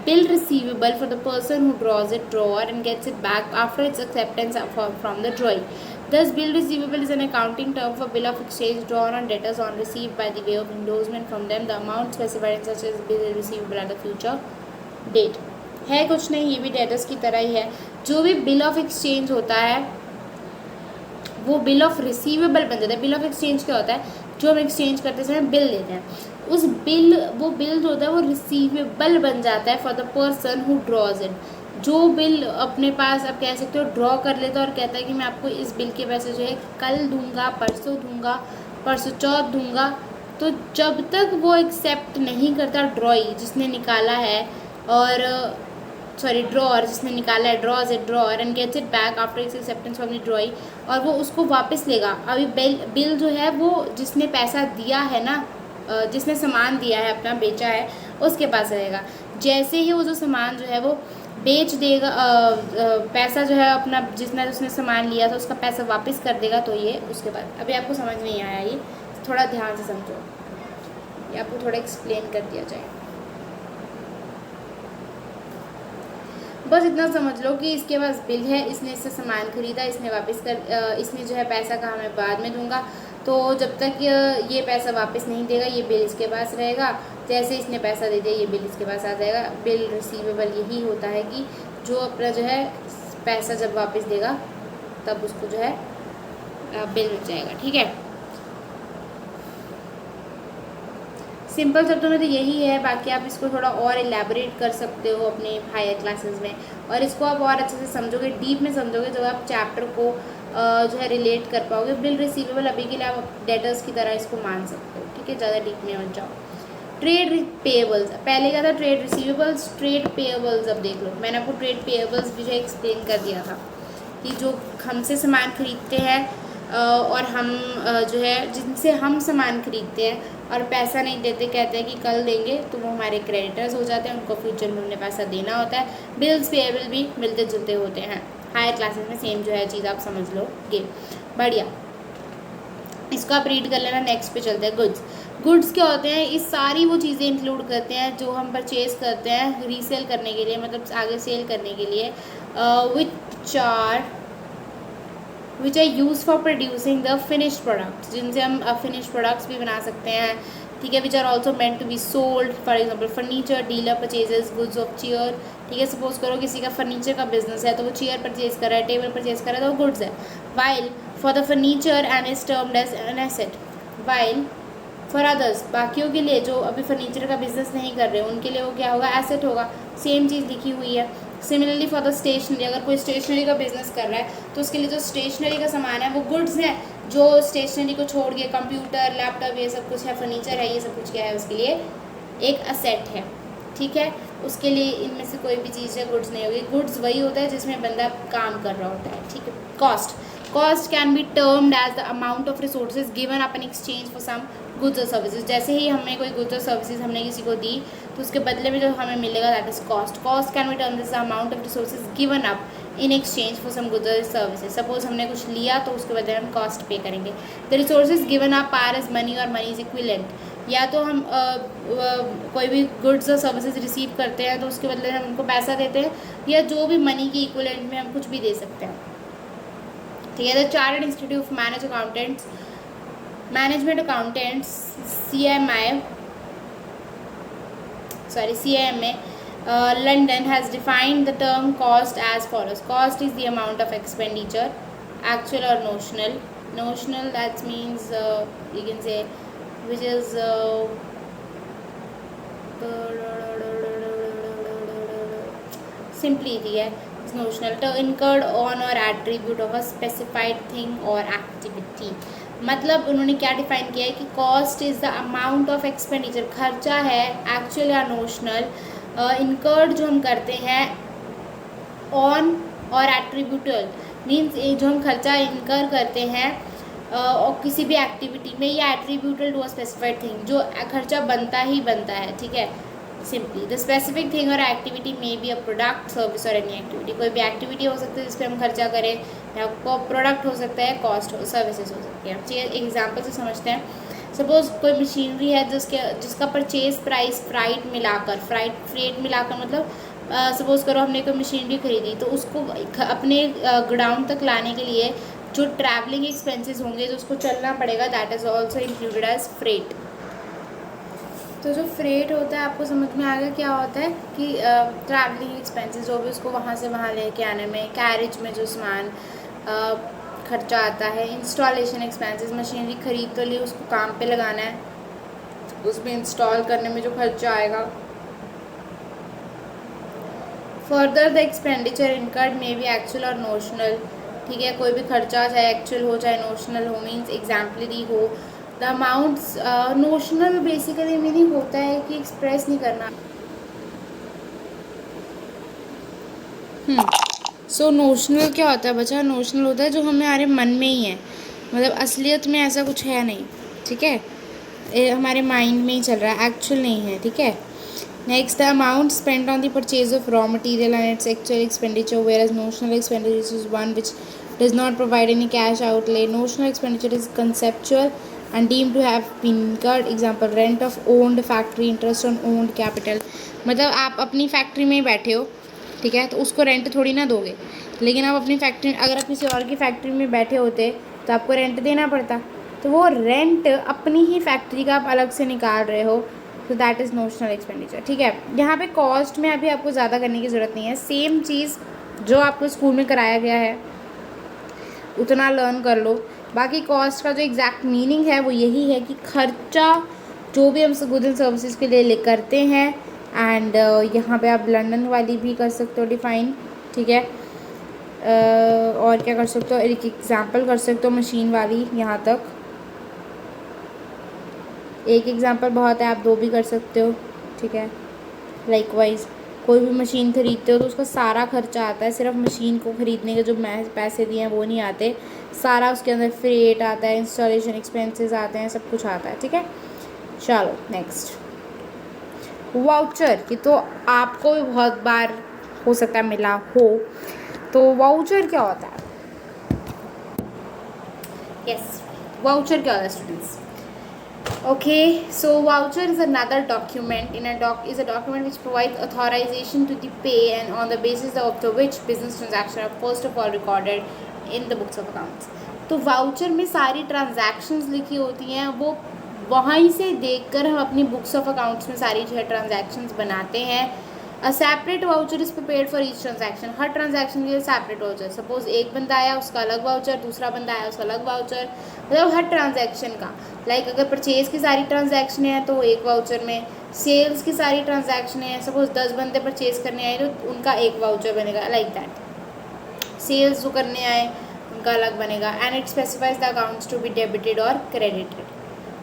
[SPEAKER 1] bill receivable for the person who draws it drawer and gets it back after its acceptance from the drawee. Thus, bill receivable is an accounting term for bill of exchange drawn on debtors on received by the way of endorsement from them the amount specified in such as bill receivable at the future date. है कुछ नहीं, ये भी debtors की तरह ही है। जो भी बिल ऑफ एक्सचेंज होता है वो बिल ऑफ रिसीवेबल बन जाता है। बिल ऑफ एक्सचेंज क्या होता है? जो हम एक्सचेंज करते समय बिल देते हैं, वो बिल जो होता है वो रिसीवेबल बन जाता है for the person who draws it. जो बिल अपने पास आप कह सकते हो ड्रॉ कर लेता है और कहता है कि मैं आपको इस बिल के पैसे जो है कल दूंगा, परसों चौथ दूंगा, तो जब तक वो एक्सेप्ट नहीं करता ड्रॉई जिसने निकाला है, और ड्रॉअर जिसने निकाला है, draws it drawer and gets it back after its acceptance from the drawee, और वो उसको वापस लेगा। अभी बिल जो है वो जिसने पैसा दिया है ना, जिसने सामान दिया है अपना बेचा है, उसके पास रहेगा। जैसे ही वो जो सामान जो है वो बेच देगा, पैसा जो है अपना जितना उसने सामान लिया था उसका पैसा वापस कर देगा, तो ये उसके बाद अभी आपको समझ नहीं आया, ये थोड़ा ध्यान से समझो, ये आपको थोड़ा एक्सप्लेन कर दिया जाए। बस इतना समझ लो कि इसके पास बिल है, इसने इससे सामान खरीदा, इसने वापस कर, इसने जो है पैसा कहा मैं बाद में दूंगा, तो जब तक ये पैसा वापस नहीं देगा ये बिल इसके पास रहेगा, जैसे इसने पैसा दे दिया ये बिल इसके पास आ जाएगा। बिल रिसीवेबल यही होता है कि जो अपना जो है पैसा जब वापस देगा तब उसको जो है बिल मिल जाएगा, ठीक है। सिंपल शब्दों में तो यही है, बाकी आप इसको थोड़ा और एलैबोरेट कर सकते हो अपने हायर क्लासेस में, और इसको आप और अच्छे से समझोगे, डीप में समझोगे, जब आप चैप्टर को जो है रिलेट कर पाओगे। बिल रिसीवेबल अभी के लिए आप डेटर्स की तरह इसको मान सकते हो, ठीक है, ज़्यादा डीप में मत जाओ। ट्रेड पेएबल्स, पहले क्या था, ट्रेड रिसीवेबल्स, ट्रेड पेएबल्स। अब देख लो, मैंने आपको ट्रेड पेएबल्स भी जो एक्सप्लेन कर दिया था कि जो हमसे सामान खरीदते हैं और हम जो है जिनसे हम सामान खरीदते हैं और पैसा नहीं देते, कहते हैं कि कल देंगे, तो वो हमारे क्रेडिटर्स हो जाते हैं, उनको फ्यूचर में उन्हें पैसा देना होता है। बिल्स पेएबल भी मिलते जुलते होते हैं, हायर क्लासेस में सेम जो है चीज़ आप समझ लोगे। बढ़िया, इसको आप रीड कर लेना। नेक्स्ट पे चलते हैं। गुड्स। गुड्स क्या होते हैं, इस सारी वो चीज़ें इंक्लूड करते हैं जो हम परचेज करते हैं रीसेल करने के लिए, मतलब आगे सेल करने के लिए, which are use for producing the finished products, जिनसे हम फिनिश्ड प्रोडक्ट्स भी बना सकते हैं, ठीक है। Which are also meant to be sold, for example furniture, dealer purchases goods of chair, ठीक है। सपोज करो किसी का फर्नीचर का बिजनेस है तो वो चेयर परचेज कर रहा है, टेबल परचेज कर रहा है, तो वो गुड्स है। While for the furniture and is termed as an asset, while for others, बाकियों के लिए जो अभी फर्नीचर का बिजनेस नहीं कर रहे उनके लिए वो क्या होगा, एसेट होगा। सेम चीज़ लिखी हुई है। सिमिलरली फॉर द स्टेशनरी, अगर कोई स्टेशनरी का बिजनेस कर रहा है तो उसके लिए जो स्टेशनरी का सामान है वो गुड्स है, जो स्टेशनरी को छोड़ के कंप्यूटर, लैपटॉप, ये सब कुछ है, फर्नीचर है, ये सब कुछ क्या है, उसके लिए एक असेट है, ठीक है। उसके लिए इनमें से कोई भी चीज़ है गुड्स नहीं होगी। गुड्स वही होता है जिसमें बंदा काम कर रहा होता है, ठीक है। Cost, cost can be termed as the amount of resources given up in exchange for some goods और सर्विसेज। जैसे ही हमें कोई गुड्स और सर्विसेज हमने किसी को दी तो उसके बदले में जो हमें मिलेगा that is cost. Cost can be termed as the amount of resources given up in exchange for some goods और सर्विसेज। सपोज हमने कुछ लिया तो उसके बदले हम कॉस्ट पे करेंगे। The resources given up are as money और मनी इज इक्विलेंट, या तो हम कोई भी गुड्स और सर्विसेज रिसीव करते हैं तो उसके बदले हम उनको पैसा देते हैं, या जो भी मनी की इक्विलेंट में हम कुछ भी दे सकते हैं, ठीक है। The chartered institute of management accountants CIMA London has defined the term cost as follows. Cost is the amount of expenditure, actual or notional. Notional, that means you can say which is simply है notional, to incurred on or attribute of a specified thing or activity। मतलब उन्होंने क्या define किया है कि cost is the amount of expenditure, खर्चा है actual या नोशनल, इनकर्ड जो हम करते हैं ऑन और एट्रीब्यूटल, मीन्स जो हम खर्चा इनकर करते हैं और किसी भी एक्टिविटी में, या एट्रीब्यूटल टू अ स्पेसिफाइड थिंग, जो खर्चा बनता ही बनता है, ठीक है। सिंपली द स्पेसिफिक थिंग और एक्टिविटी में बी अ प्रोडक्ट, सर्विस और एनी एक्टिविटी। कोई भी एक्टिविटी हो सकती है जिस पर हम खर्चा करें, या प्रोडक्ट हो सकता है, कॉस्ट हो, सर्विसेज हो सकती है। चलिए एग्जाम्पल से समझते हैं। सपोज कोई मशीनरी है जिसका परचेज प्राइस फ्राइट मिलाकर मतलब सपोज करो हमने कोई मशीनरी खरीदी तो उसको अपने गोडाउन तक लाने के लिए जो ट्रैवलिंग एक्सपेंसेस होंगे, जो उसको चलना पड़ेगा, that is also included as freight. तो जो फ्रेट होता है आपको समझ में आ गया क्या होता है कि ट्रैवलिंग एक्सपेंसेस जो भी उसको वहाँ से वहाँ लेके आने में, कैरेज में जो सामान खर्चा आता है, इंस्टॉलेशन एक्सपेंसेस, मशीनरी खरीद तो ली, उसको काम पे लगाना है, उसमें इंस्टॉल करने में जो खर्चा आएगा। Further the expenditure incurred may be actual और नोशनल, ठीक है। कोई भी खर्चा चाहे एक्चुअल हो चाहे नोशनल हो, मीन्स एग्जाम्पलरी हो। The amounts, notional basically meaning होता है कि एक्सप्रेस नहीं करना। सो नोशनल क्या होता है बच्चा, नोशनल होता है जो हमारे मन में ही है, मतलब असलियत में ऐसा कुछ है नहीं, ठीक है, हमारे माइंड में ही चल रहा है, एक्चुअल नहीं है, ठीक है। Next, the amount spent on the purchase of raw material and its actual expenditure, whereas notional expenditure is one which does not provide any cash outlay. Notional expenditure is conceptual and deemed to have been incurred. Example, rent of owned factory, interest on owned capital. मतलब आप अपनी factory में ही बैठे हो, ठीक है, तो उसको रेंट थोड़ी ना दोगे, लेकिन आप अपनी फैक्ट्री, अगर आप किसी और की फैक्ट्री में बैठे होते तो आपको रेंट देना पड़ता, तो वो रेंट अपनी ही फैक्ट्री का आप अलग से निकाल रहे हो, तो दैट इज़ नोशनल एक्सपेंडिचर। ठीक है, यहाँ पे कॉस्ट में अभी आपको ज़्यादा करने की ज़रूरत नहीं है, सेम चीज़ जो आपको स्कूल में कराया गया है उतना लर्न कर लो। बाकी कॉस्ट का जो एग्जैक्ट मीनिंग है वो यही है कि खर्चा जो भी हम गुड्स एंड सर्विसेज के लिए करते हैं। एंड यहाँ पे आप लंदन वाली भी कर सकते हो डिफ़ाइन, ठीक है। और क्या कर सकते हो, एक एग्जांपल कर सकते हो मशीन वाली, यहाँ तक एक एग्जांपल बहुत है, आप दो भी कर सकते हो, ठीक है। लाइकवाइज कोई भी मशीन खरीदते हो तो उसका सारा खर्चा आता है, सिर्फ मशीन को ख़रीदने के जो पैसे दिए हैं वो नहीं आते, सारा उसके अंदर फ्रेट आता है, इंस्टॉलेशन एक्सपेंसेस आते हैं, सब कुछ आता है, ठीक है। चलो नेक्स्ट, वाउचर, कि तो आपको भी बहुत बार हो सकता है मिला हो। तो वाउचर क्या होता है? यस, वाउचर क्या होता है students? Okay, so voucher is another document is a document which provides authorization to the pay and on the basis of which business transaction are first of all recorded in the books of accounts. तो voucher में सारी transactions लिखी होती हैं, वो वहीं से देखकर हम अपनी बुक्स ऑफ अकाउंट्स में सारी जो है ट्रांजैक्शंस बनाते हैं। A separate voucher is prepared for each transaction, her transaction के लिए सेपरेट वाउचर। सपोज एक बंदा आया उसका अलग वाउचर, दूसरा बंदा आया उसका अलग वाउचर, मतलब हर ट्रांजैक्शन का। लाइक अगर परचेज़ की सारी ट्रांजैक्शन है तो एक वाउचर में, सेल्स की सारी ट्रांजैक्शन है, सपोज 10 बंदे परचेज़ करने आए तो उनका एक वाउचर बनेगा, लाइक दैट। सेल्स जो करने आए उनका अलग बनेगा। And it specifies the accounts to be debited और credited.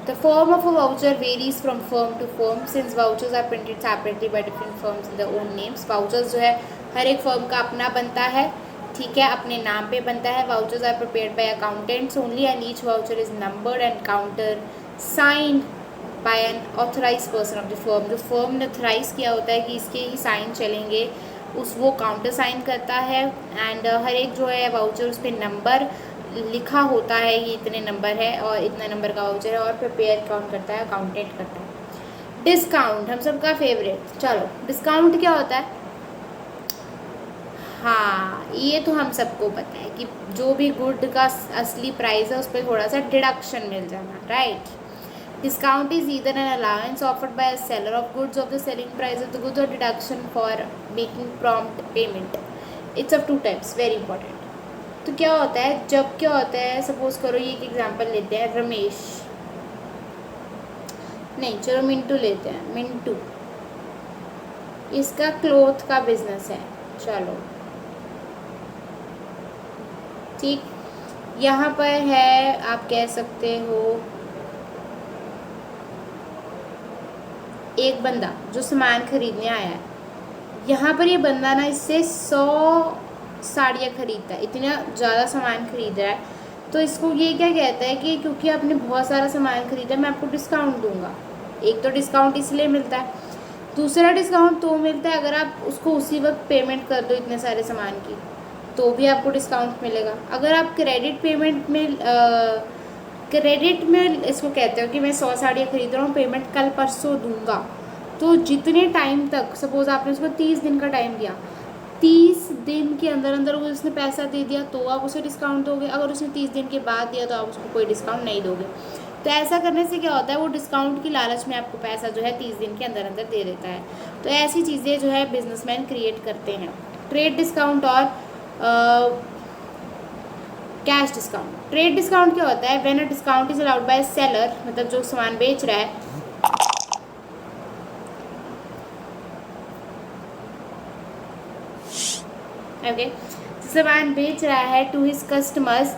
[SPEAKER 1] The form of a voucher varies from firm to firm since vouchers are printed separately by different firms in their own names. Vouchers जो है हर एक firm का अपना बनता है, ठीक है, अपने नाम पे बनता है। Vouchers are prepared by accountants only and each voucher is numbered and counter signed by an authorized person of the firm. जो फर्म ने ऑथराइज किया होता है कि इसके ही साइन चलेंगे, उस वो काउंटर साइन करता है। एंड हर एक जो है वाउचर उस पर नंबर लिखा होता है, ये इतने नंबर है और इतना नंबर का वाउचर है, और प्रिपेयर कौन करता है? अकाउंटेंट करता है। डिस्काउंट हम सबका फेवरेट। चलो डिस्काउंट क्या होता है? हाँ, ये तो हम सबको पता है कि जो भी गुड का असली प्राइस है उस पर थोड़ा सा डिडक्शन मिल जाना, right. Discount is either an allowance offered by seller of goods of the selling price of the goods और deduction for making prompt payment. It's of two types, very important. तो क्या होता है, जब क्या होता है, सपोज करो ये एक एग्जांपल लेते हैं, रमेश, नहीं चलो मिंटू लेते हैं, मिंटू, इसका क्लोथ का बिजनेस है, चलो ठीक। यहाँ पर है, आप कह सकते हो एक बंदा जो सामान खरीदने आया है, यहाँ पर ये बंदा ना इससे 100 साड़ियाँ खरीदता है, इतना ज़्यादा सामान खरीद रहा है, तो इसको ये क्या कहता है कि क्योंकि आपने बहुत सारा सामान खरीदा मैं आपको डिस्काउंट दूंगा। एक तो डिस्काउंट इसलिए मिलता है, दूसरा डिस्काउंट तो मिलता है अगर आप उसको उसी वक्त पेमेंट कर दो इतने सारे सामान की, तो भी आपको डिस्काउंट मिलेगा। अगर आप क्रेडिट पेमेंट में क्रेडिट में इसको कहते हो कि मैं 100 साड़ियाँ खरीद रहा हूँ, पेमेंट कल परसों दूंगा, तो जितने टाइम तक, सपोज आपने उसको 30 दिन का टाइम दिया, 30 दिन के अंदर अंदर वो उसने पैसा दे दिया तो आप उसे डिस्काउंट दोगे, अगर उसने 30 दिन के बाद दिया तो आप उसको कोई डिस्काउंट नहीं दोगे। तो ऐसा करने से क्या होता है, वो डिस्काउंट की लालच में आपको पैसा जो है 30 दिन के अंदर अंदर दे देता है। तो ऐसी चीज़ें जो है बिजनेसमैन क्रिएट करते हैं। ट्रेड डिस्काउंट और कैश डिस्काउंट। ट्रेड डिस्काउंट क्या होता है, when a discount is allowed by seller, मतलब जो सामान बेच रहा है, ओके, सामान बेच रहा है to his customers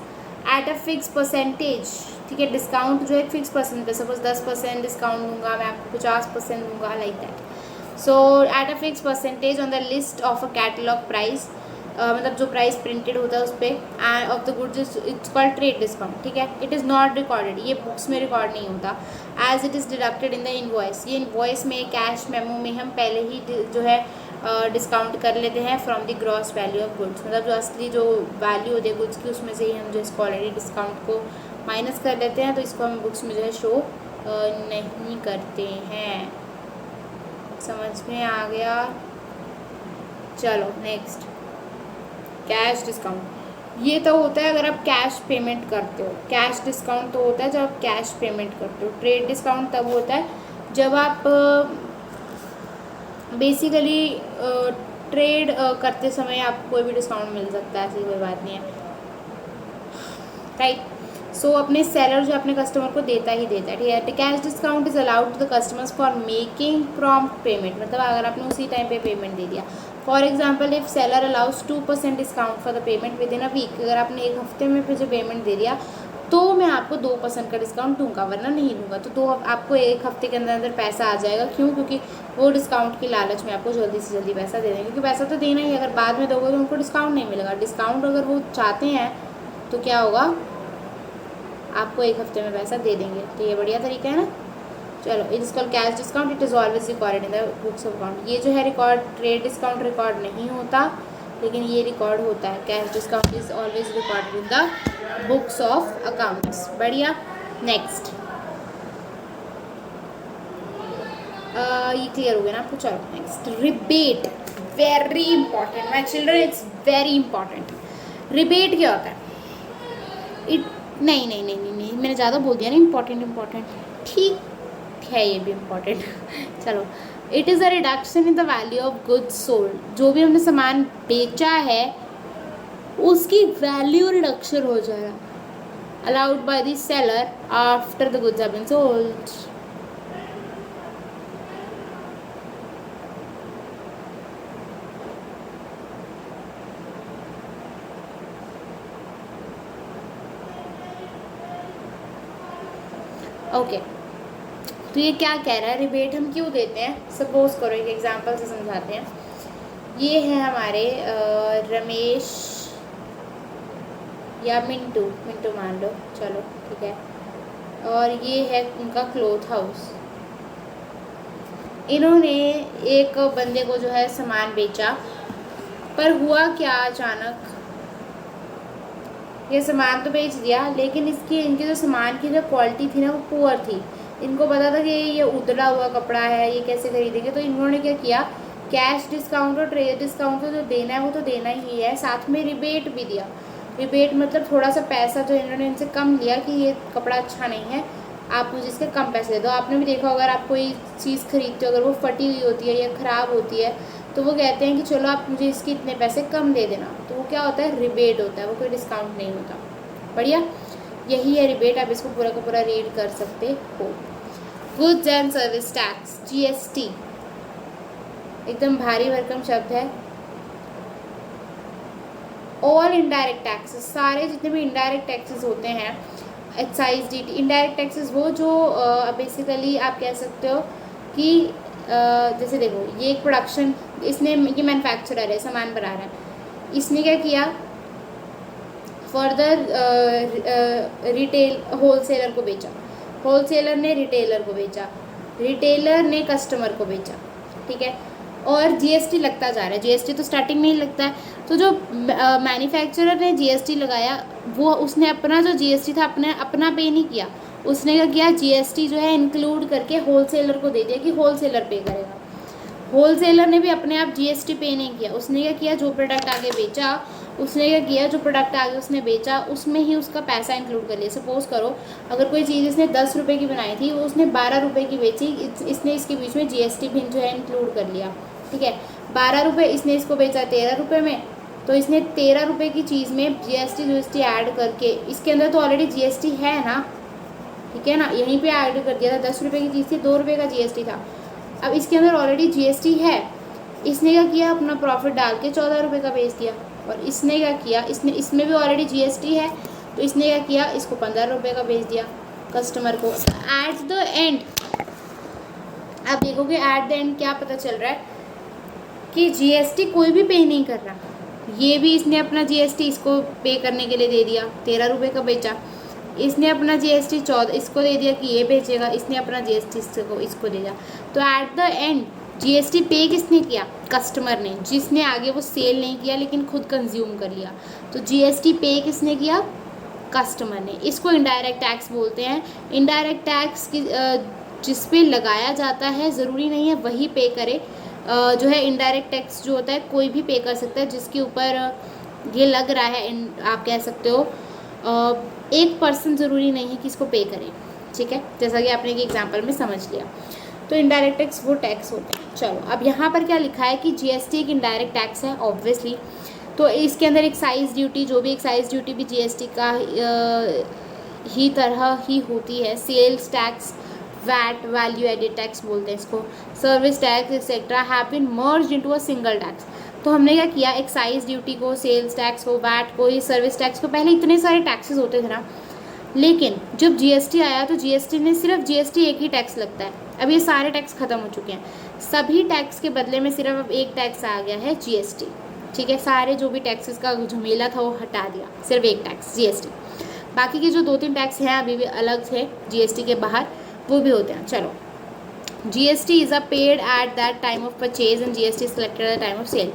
[SPEAKER 1] at a fix percentage, ठीक है। डिस्काउंट जो है फिक्स परसेंट पे, सपोज 10% डिस्काउंट दूंगा मैं आपको, 50% दूंगा, like that. So at a fix percentage on the list of a catalogue price, मतलब जो प्राइस प्रिंटेड होता है उस पर of the goods it's called trade discount, ठीक है। इट इज़ नॉट रिकॉर्डेड, ये बुक्स में रिकॉर्ड नहीं होता। As it is deducted in the invoice, ये इनवॉइस में कैश मेमो में हम पहले ही जो है डिस्काउंट कर लेते हैं from the gross value of goods, मतलब जो असली जो वैल्यू होती है गुड्स की उसमें से ही हम जो इसको ऑलरेडी डिस्काउंट को माइनस कर लेते हैं, तो इसको हम बुक्स में जो है शो नहीं करते हैं। समझ में आ गया? चलो नेक्स्ट, कैश डिस्काउंट। ये तो होता है अगर आप कैश पेमेंट करते हो। कैश डिस्काउंट तो होता है जब आप कैश पेमेंट करते हो। ट्रेड डिस्काउंट तब होता है जब आप बेसिकली ट्रेड करते समय आपको कोई भी डिस्काउंट मिल सकता है, ऐसी कोई बात नहीं है, राइट। सो अपने सेलर जो अपने कस्टमर को देता ही देता है, ठीक है। Cash discount is allowed to the customers for making prompt payment, मतलब अगर आपने उसी टाइम पे पेमेंट दे दिया। For example if seller allows 2% discount for the payment within a week, अगर आपने एक हफ्ते में फिर जो पेमेंट दे दिया तो मैं आपको 2% का डिस्काउंट दूंगा, वरना नहीं दूंगा। तो आपको एक हफ्ते के अंदर अंदर पैसा आ जाएगा। क्यों? क्योंकि वो डिस्काउंट की लालच में आपको जल्दी से जल्दी पैसा दे देंगे, क्योंकि पैसा तो देना ही, अगर बाद में दोगे तो उनको डिस्काउंट नहीं मिलेगा। डिस्काउंट अगर वो चाहते हैं तो क्या होगा, आपको एक हफ्ते में पैसा दे देंगे। तो ये बढ़िया तरीका है ना। चलो, it is called cash discount, it is always recorded in the books of account. ये जो है रिकॉर्ड, ट्रेड डिस्काउंट रिकॉर्ड नहीं होता, लेकिन ये रिकॉर्ड होता है। Cash discount is always recorded in the books of accounts. बढ़िया। नेक्स्ट, ये क्लियर हो गया ना आपको? चलो next, rebate. Very important my children, it's very important. Rebate क्या होता है? नहीं, मैंने ज़्यादा बोल दिया ना इम्पॉर्टेंट। ठीक है, ये भी इम्पॉर्टेंट। चलो, it is a reduction in the value of goods sold. जो भी हमने सामान बेचा है उसकी वैल्यू रिडक्शन हो जाएगा, allowed by the seller after the goods have been sold. Okay, तो ये क्या कह रहा है? रिबेट हम क्यों देते हैं? सपोज करो, एक एग्जांपल से समझाते हैं। ये है हमारे रमेश या मिंटू मान लो, चलो ठीक है, और ये है उनका क्लोथ हाउस। इन्होंने एक बंदे को जो है सामान बेचा, पर हुआ क्या, अचानक ये सामान तो बेच दिया, लेकिन इनके जो सामान की जो क्वालिटी थी ना वो पुअर थी। इनको पता था कि ये उधड़ा हुआ कपड़ा है, ये कैसे खरीदेंगे। तो इन्होंने क्या किया, कैश डिस्काउंट और ट्रेड डिस्काउंट तो जो देना है वो तो देना ही है, साथ में रिबेट भी दिया। रिबेट मतलब थोड़ा सा पैसा जो इन्होंने इनसे कम लिया कि ये कपड़ा अच्छा नहीं है, आप मुझे इसके कम पैसे दे दो। आपने भी देखा, अगर आप कोई चीज़ खरीदते हो, अगर वो फटी हुई होती है या ख़राब होती है, तो वो कहते हैं कि चलो आप मुझे इसके इतने पैसे कम दे देना। तो वो क्या होता है, रिबेट होता है, वो कोई डिस्काउंट नहीं होता। बढ़िया, यही है रिबेट। आप इसको पूरा का पूरा रीड कर सकते हो। Goods and service tax, GST, एकदम भारी भरकम शब्द है। ऑल इनडायरेक्ट टैक्सेस, सारे जितने भी इनडायरेक्ट टैक्सेस होते हैं, एक्साइज ड्यूटी। इनडायरेक्ट टैक्सेस वो जो बेसिकली आप कह सकते हो कि जैसे देखो, ये एक प्रोडक्शन, ये मैन्युफैक्चरर है, सामान बना रहा है, इसने क्या किया, फर्दर रिटेल होलसेलर को बेचा, होलसेलर ने रिटेलर को बेचा, रिटेलर ने कस्टमर को बेचा, ठीक है। और GST लगता जा रहा है। GST तो स्टार्टिंग में ही लगता है। तो जो मैन्युफैक्चरर ने GST लगाया, वो उसने अपना जो GST था अपना पे नहीं किया, उसने क्या किया, GST जो है इंक्लूड करके होलसेलर को दे दिया कि होलसेलर पे करेगा। होलसेलर ने भी अपने आप GST पे नहीं किया, उसने क्या किया, जो प्रोडक्ट आगे बेचा उसने क्या किया, जो प्रोडक्ट आगे उसने बेचा उसमें ही उसका पैसा इंक्लूड कर लिया। सपोज करो, अगर कोई चीज़ इसने 10 रुपये की बनाई थी, वो उसने 12 रुपये की बेची, इसने इसके बीच में GST भी जो है इंक्लूड कर लिया, ठीक है। 12 रुपये, इसने इसको बेचा 13 रुपये में, तो इसने 13 रुपये की चीज़ में GST ऐड करके, इसके अंदर तो ऑलरेडी GST है ना, ठीक है ना, यहीं पे ऐड कर दिया था। 10 रुपये की चीज़ थी, 2 रुपये का GST था, अब इसके अंदर ऑलरेडी GST है। इसने क्या किया, अपना प्रॉफिट डाल के 14 रुपये का बेच दिया। और इसने क्या किया, इसमें भी ऑलरेडी GST है, तो इसने क्या किया, इसको 15 रुपये का बेच दिया कस्टमर को। एट द एंड आप देखोगे, एट द एंड क्या पता चल रहा है कि GST कोई भी पे नहीं कर रहा, ये भी इसने अपना जीएसटी इसको पे करने के लिए दे दिया, 13 रुपये का बेचा। इसने अपना जीएसटी 14 इसको दे दिया कि ये बेचेगा, इसने अपना जीएसटी इसको दे दिया। तो एट द एंड जीएसटी पे किसने किया? कस्टमर ने, जिसने आगे वो सेल नहीं किया लेकिन खुद कंज्यूम कर लिया। तो जीएसटी पे किसने किया? कस्टमर ने। इसको इनडायरेक्ट टैक्स बोलते हैं। इनडायरेक्ट टैक्स की जिस पे लगाया जाता है, ज़रूरी नहीं है वही पे करे। जो है इनडायरेक्ट टैक्स जो होता है कोई भी पे कर सकता है, जिसके ऊपर ये लग रहा है, आप कह सकते हो एक पर्सन ज़रूरी नहीं है कि इसको पे करे, ठीक है, जैसा कि आपने एक एग्जांपल में समझ लिया। तो इनडायरेक्ट टैक्स वो टैक्स होते हैं। चलो, अब यहाँ पर क्या लिखा है कि जीएसटी एक इनडायरेक्ट टैक्स है ऑब्वियसली। तो इसके अंदर एक्साइज ड्यूटी, जो भी एक्साइज ड्यूटी भी जीएसटी का ही तरह ही होती है। Sales tax, VAT, value added tax बोलते हैं इसको, service tax etcetera have been merged into a single tax. तो हमने क्या किया, एक्साइज ड्यूटी को, सेल्स टैक्स को, वैट को, ये सर्विस टैक्स को, पहले इतने सारे टैक्सेस होते थे ना, लेकिन जब जीएसटी आया तो जीएसटी ने सिर्फ जीएसटी एक ही टैक्स लगता है। अब ये सारे टैक्स खत्म हो चुके हैं, सभी टैक्स के बदले में सिर्फ अब एक टैक्स आ गया है, जीएसटी, ठीक है। सारे जो भी टैक्सेस का झमेला था वो हटा दिया, सिर्फ एक टैक्स जीएसटी। बाकी के जो 2-3 टैक्स हैं अभी भी अलग थे जीएसटी के बाहर, वो भी होते हैं। चलो, GST is a paid at that time of purchase and GST is collected at the time of sale.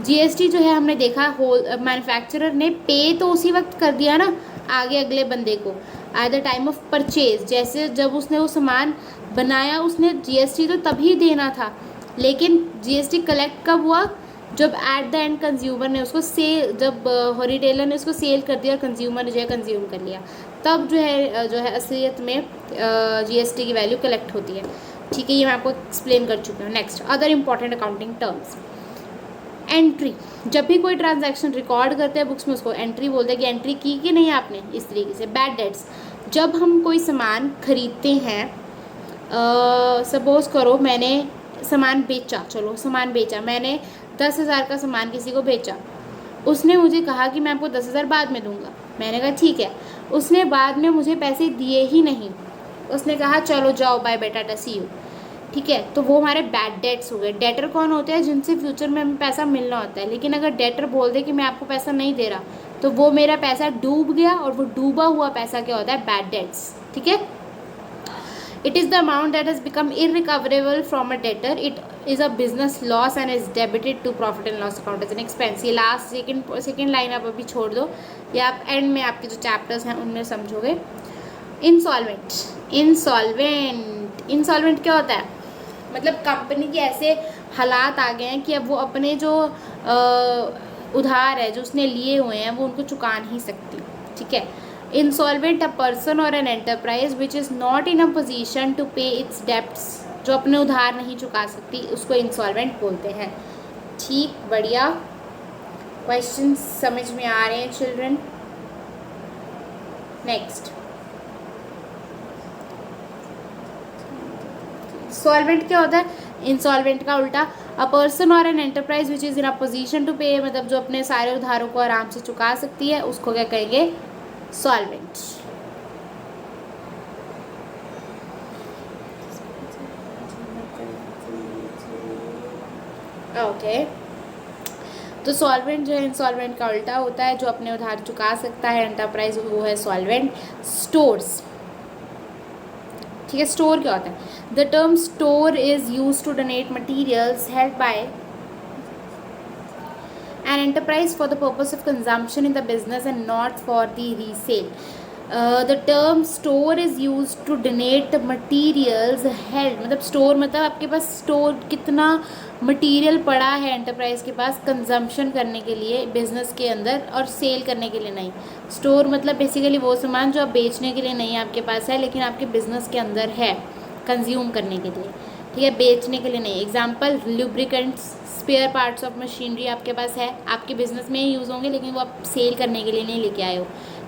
[SPEAKER 1] GST जो है हमने देखा होल मैन्युफैक्चरर ने पे तो उसी वक्त कर दिया ना आगे अगले बंदे को, eight the time of purchase, जैसे जब उसने वो सामान बनाया उसने जीएसटी तो तभी देना था, लेकिन जीएसटी कलेक्ट कब हुआ? जब एट द एंड कंज्यूमर ने उसको सेल, जब रिटेलर ने उसको सेल कर दिया और कंज्यूमर ने जो है कंज्यूम कर लिया, तब जो है असलियत में जीएसटी की वैल्यू कलेक्ट होती है, ठीक है। ये मैं आपको एक्सप्लेन कर चुकी हूँ। Next, other important accounting terms. Entry, जब भी कोई ट्रांजैक्शन रिकॉर्ड करते हैं बुक्स में उसको एंट्री बोलते हैं कि एंट्री की कि नहीं आपने, इस तरीके से। बैड डेट्स, जब हम कोई सामान खरीदते हैं, सपोज करो मैंने सामान बेचा, चलो सामान बेचा, मैंने 10,000 का सामान किसी को बेचा, उसने मुझे कहा कि मैं आपको 10,000 बाद में दूंगा, मैंने कहा ठीक है, उसने बाद में मुझे पैसे दिए ही नहीं, उसने कहा चलो जाओ बाय बेटा टा सी यू, ठीक है, तो वो हमारे बैड डेट्स हो गए। डेटर कौन होते हैं? जिनसे फ्यूचर में हमें पैसा मिलना होता है, लेकिन अगर डेटर बोल दे कि मैं आपको पैसा नहीं दे रहा, तो वो मेरा पैसा डूब गया, और वो डूबा हुआ पैसा क्या होता है? बैड डेट्स, ठीक है। It is the amount that has become irrecoverable from a debtor. It is a business loss and is debited to profit and loss account as an expense. ये लास्ट सेकेंड लाइन आप अभी छोड़ दो, या आप and में आपके जो चैप्टर्स हैं उनमें समझोगे। इंसॉल्वेंट, इंसॉल्वेंट क्या होता है? मतलब कंपनी के ऐसे हालात आ गए हैं कि अब वो अपने जो उधार है जो उसने लिए हुए हैं वो उनको चुका नहीं सकती, ठीक है। इंसॉल्वेंट, अ पर्सन और an enterprise which is not in a position to pay its debts, जो अपने उधार नहीं चुका सकती, उसको इंसॉल्वेंट बोलते हैं, ठीक। बढ़िया, क्वेश्चन समझ में आ रहे हैं चिल्ड्रन? नेक्स्ट, सॉल्वेंट क्या होता है? इंसॉल्वेंट का उल्टा, अ पर्सन और an enterprise which is in a position to pay, मतलब जो अपने सारे उधारों को आराम से चुका सकती है, उसको क्या कहेंगे? सॉल्वेंट। ओके, तो सॉल्वेंट जो है इंसॉल्वेंट का उल्टा होता है, जो अपने उधार चुका सकता है एंटरप्राइज, वो है सॉल्वेंट। स्टोर्स, ठीक है। स्टोर क्या होता है? The term store is use to donate materials held by an enterprise for the purpose of consumption in the business and not for the resale. The term store is used to donate materials held, मतलब store मतलब आपके पास store कितना material पड़ा है enterprise के पास consumption करने के लिए बिजनेस के अंदर, और सेल करने के लिए नहीं। स्टोर मतलब बेसिकली वो सामान जो आप बेचने के लिए नहीं आपके पास है, लेकिन आपके बिजनेस के अंदर है कंज्यूम करने के लिए, ठीक है, बेचने के लिए नहीं। Example, lubricants, spare parts of machinery आपके पास है, आपके बिजनेस में ही यूज़ होंगे, लेकिन वो आप सेल करने के लिए नहीं लेके आए हो,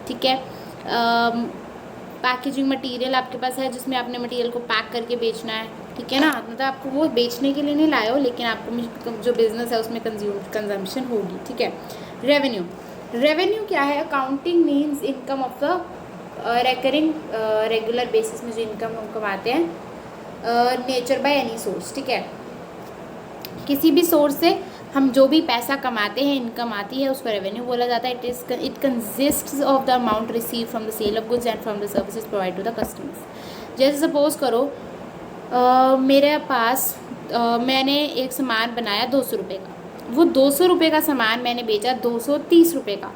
[SPEAKER 1] ठीक है। पैकेजिंग मटेरियल आपके पास है, जिसमें आपने मटेरियल को पैक करके बेचना है, ठीक है ना, मतलब आपको वो बेचने के लिए नहीं लाए हो, लेकिन आपको जो बिजनेस है उसमें कंजम्पशन होगी, ठीक है। रेवेन्यू, रेवेन्यू क्या है? Accounting means income of the recurring regular basis में जो इनकम हम कमाते हैं, नेचर बाय एनी सोर्स, ठीक है, किसी भी सोर्स से हम जो भी पैसा कमाते हैं, इनकम आती है, उसको रेवेन्यू बोला जाता है. It consists of the amount receive from the sale of goods and from the services provide to the customers. जैसे सपोज करो मेरे पास मैंने एक सामान बनाया 200 रुपये का. वो 200 रुपये का सामान मैंने बेचा 230 रुपये का,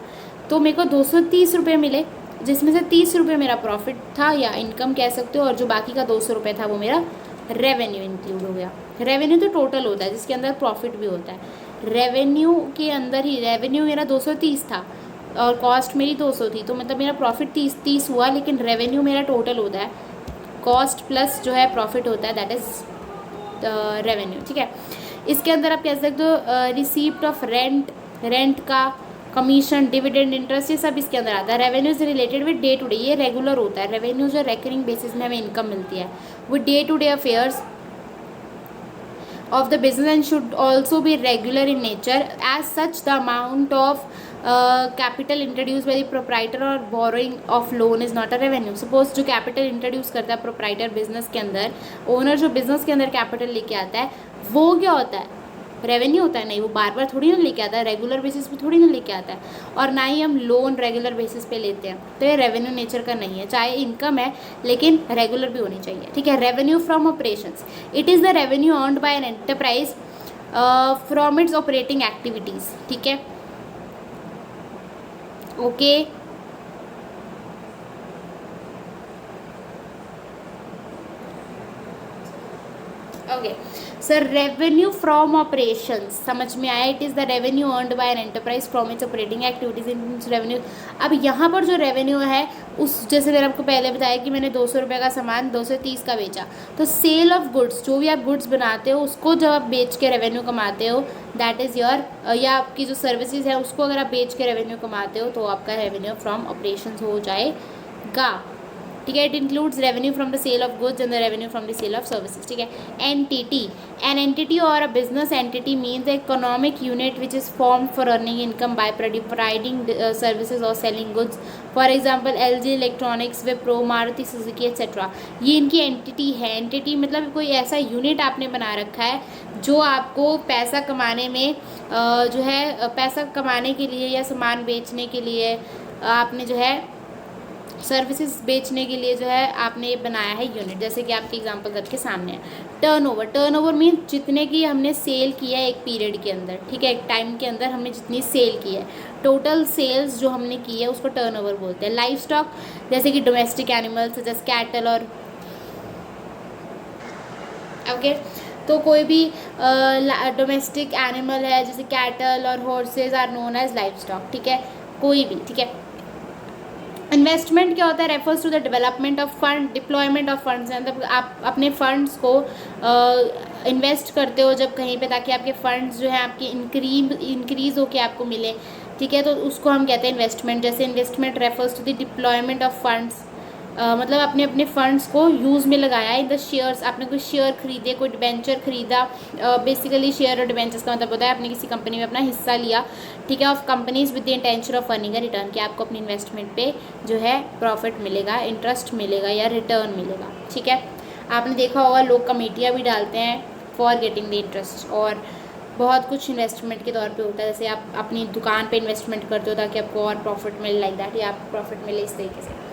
[SPEAKER 1] तो मेरे को 230 रुपये मिले, जिसमें से 30 रुपये मेरा प्रॉफिट था या इनकम कह सकते हो, और जो बाकी का 200 रुपये था वो मेरा रेवेन्यू इंक्लूड हो गया. रेवेन्यू तो टोटल होता है जिसके अंदर प्रॉफिट भी होता है. रेवेन्यू के अंदर ही रेवेन्यू मेरा 230 था और कॉस्ट मेरी 200 थी, तो मतलब मेरा प्रॉफिट 30 हुआ, लेकिन रेवेन्यू मेरा टोटल होता है, कॉस्ट प्लस जो है प्रॉफिट होता है, दैट इज़ रेवेन्यू. ठीक है. इसके अंदर आप कह सकते हो रिसीप्ट ऑफ रेंट का कमीशन, डिविडेंड, इंटरेस्ट, ये सब इसके अंदर आता है. Revenue is related with day to day, ये रेगुलर होता है. रेवेन्यू जो रेकरिंग बेसिस में हमें इनकम मिलती है with day to day affairs of the business and should also be regular in nature. As such, the amount of capital introduced by the proprietor or borrowing of loan is not a revenue. Suppose जो capital introduce करता है proprietor business के अंदर, owner जो business के अंदर capital लेके आता है, वो क्या होता है? रेवेन्यू होता है. नहीं, वो बार बार थोड़ी ना लेके आता है, रेगुलर बेसिस पे थोड़ी ना लेके आता है, और ना ही हम लोन रेगुलर बेसिस पे लेते हैं, तो ये रेवेन्यू नेचर का नहीं है. चाहे इनकम है लेकिन रेगुलर भी होनी चाहिए. ठीक है. Revenue from operations, it is the revenue earned by an enterprise from its operating activities. ठीक है. Okay. Okay sir, revenue from operations समझ में आया. It is the revenue earned by an enterprise from its operating activities in revenue. अब यहाँ पर जो revenue है, उस जैसे मैंने आपको पहले बताया कि मैंने 200 रुपये का सामान 230 का बेचा, तो सेल ऑफ गुड्स, जो भी आप गुड्स बनाते हो उसको जब आप बेच के रेवेन्यू कमाते हो, दैट इज़ योर, या आपकी जो सर्विसेज है उसको अगर आप बेच के रेवेन्यू कमाते हो, तो आपका रेवेन्यू फ्रॉम ऑपरेशंस हो जाएगा. ठीक है. It includes revenue from the sale of goods and the revenue from the sale of services. ठीक है. एंटिटी, एन एंटिटी और a business entity means economic unit which is form for earning income by providing services और selling goods. For example LG electronics, Wipro, Maruti Suzuki etcetera, ये इनकी entity है. Entity मतलब कोई ऐसा यूनिट आपने बना रखा है जो आपको पैसा कमाने में जो है पैसा कमाने के लिए या सामान बेचने के लिए आपने जो है सर्विसेज बेचने के लिए जो है आपने ये बनाया है यूनिट. जैसे कि आपके एग्जांपल करके सामने है. टर्नओवर मीन जितने की हमने सेल किया है एक पीरियड के अंदर. ठीक है. एक टाइम के अंदर हमने जितनी सेल की है, टोटल सेल्स जो हमने की है उसको टर्नओवर बोलते हैं. लाइफ स्टॉक, जैसे कि डोमेस्टिक एनिमल्स जैसे कैटल और ओके तो कोई भी डोमेस्टिक एनिमल है जैसे कैटल और horses are known as life stock. ठीक है. कोई भी. ठीक है. इन्वेस्टमेंट क्या होता है? Refers to the development of fund, deployment of funds. मतलब आप अपने फंड्स को इन्वेस्ट करते हो जब कहीं पे, ताकि आपके फंड्स जो है आपके इंक्रीज होके आपको मिले. ठीक है. तो उसको हम कहते हैं इन्वेस्टमेंट. जैसे investment refers to the deployment of funds, मतलब अपने अपने फंड्स को यूज़ में लगाया. इन द शेयर्स, आपने कोई शेयर खरीदे, कोई डिबेंचर खरीदा. बेसिकली शेयर और डिबेंचर्स का मतलब होता है आपने किसी कंपनी में अपना हिस्सा लिया. ठीक है. Of companies with the intention of earning a return, कि आपको अपनी इन्वेस्टमेंट पे जो है प्रॉफिट मिलेगा, इंटरेस्ट मिलेगा या रिटर्न मिलेगा. ठीक है. आपने देखा होगा लोग कमेटियाँ भी डालते हैं फॉर गेटिंग द इंटरेस्ट, और बहुत कुछ इन्वेस्टमेंट के तौर पे होता है. जैसे आप अपनी दुकान पे इन्वेस्टमेंट करते हो ताकि आपको और प्रॉफिट मिले, लाइक दैट, या आपको प्रॉफिट मिले इस तरीके से.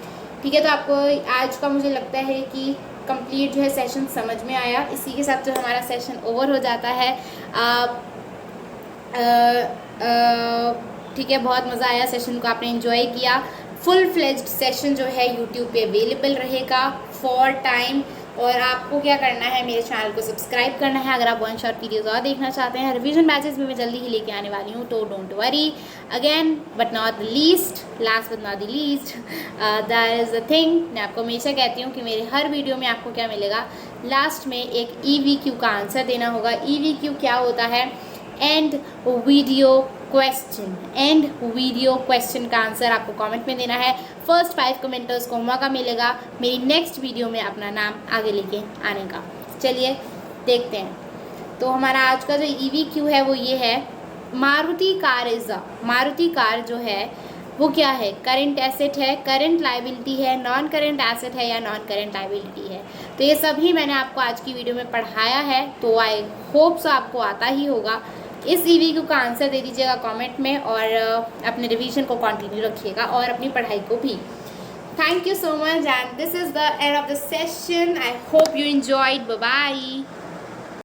[SPEAKER 1] ठीक है. तो आपको आज का मुझे लगता है कि कंप्लीट जो है सेशन समझ में आया. इसी के साथ जो हमारा सेशन ओवर हो जाता है. ठीक है. बहुत मज़ा आया, सेशन को आपने एंजॉय किया. फुल फ्लेज्ड सेशन जो है यूट्यूब पे अवेलेबल रहेगा फॉर टाइम. और आपको क्या करना है, मेरे चैनल को सब्सक्राइब करना है. अगर आप वन शॉट वीडियोज़ और देखना चाहते हैं, रिवीजन बैचेस भी मैं जल्दी ही लेके आने वाली हूँ, तो don't worry. Again but not the least, last but not the least, that is the thing. मैं आपको हमेशा कहती हूँ कि मेरे हर वीडियो में आपको क्या मिलेगा, लास्ट में एक EVQ का आंसर देना होगा. EVQ क्या होता है? एंड वीडियो क्वेश्चन का आंसर आपको कमेंट में देना है. फर्स्ट 5 कमेंटर्स को मौका मिलेगा मेरी नेक्स्ट वीडियो में अपना नाम आगे लेके आने का. चलिए देखते हैं. तो हमारा आज का जो EVQ है वो ये है, मारुति कार जो है वो क्या है? करंट एसेट है, करंट लाइबिलिटी है, नॉन करंट एसेट है या नॉन करंट लाइबिलिटी है. तो ये सभी मैंने आपको आज की वीडियो में पढ़ाया है, तो आई होप सो आपको आता ही होगा. इस ईवीक्यू का आंसर दे दीजिएगा कमेंट में और अपने रिवीजन को कंटिन्यू रखिएगा और अपनी पढ़ाई को भी। Thank you so much, and this is the end of the session. I hope you enjoyed. Bye bye.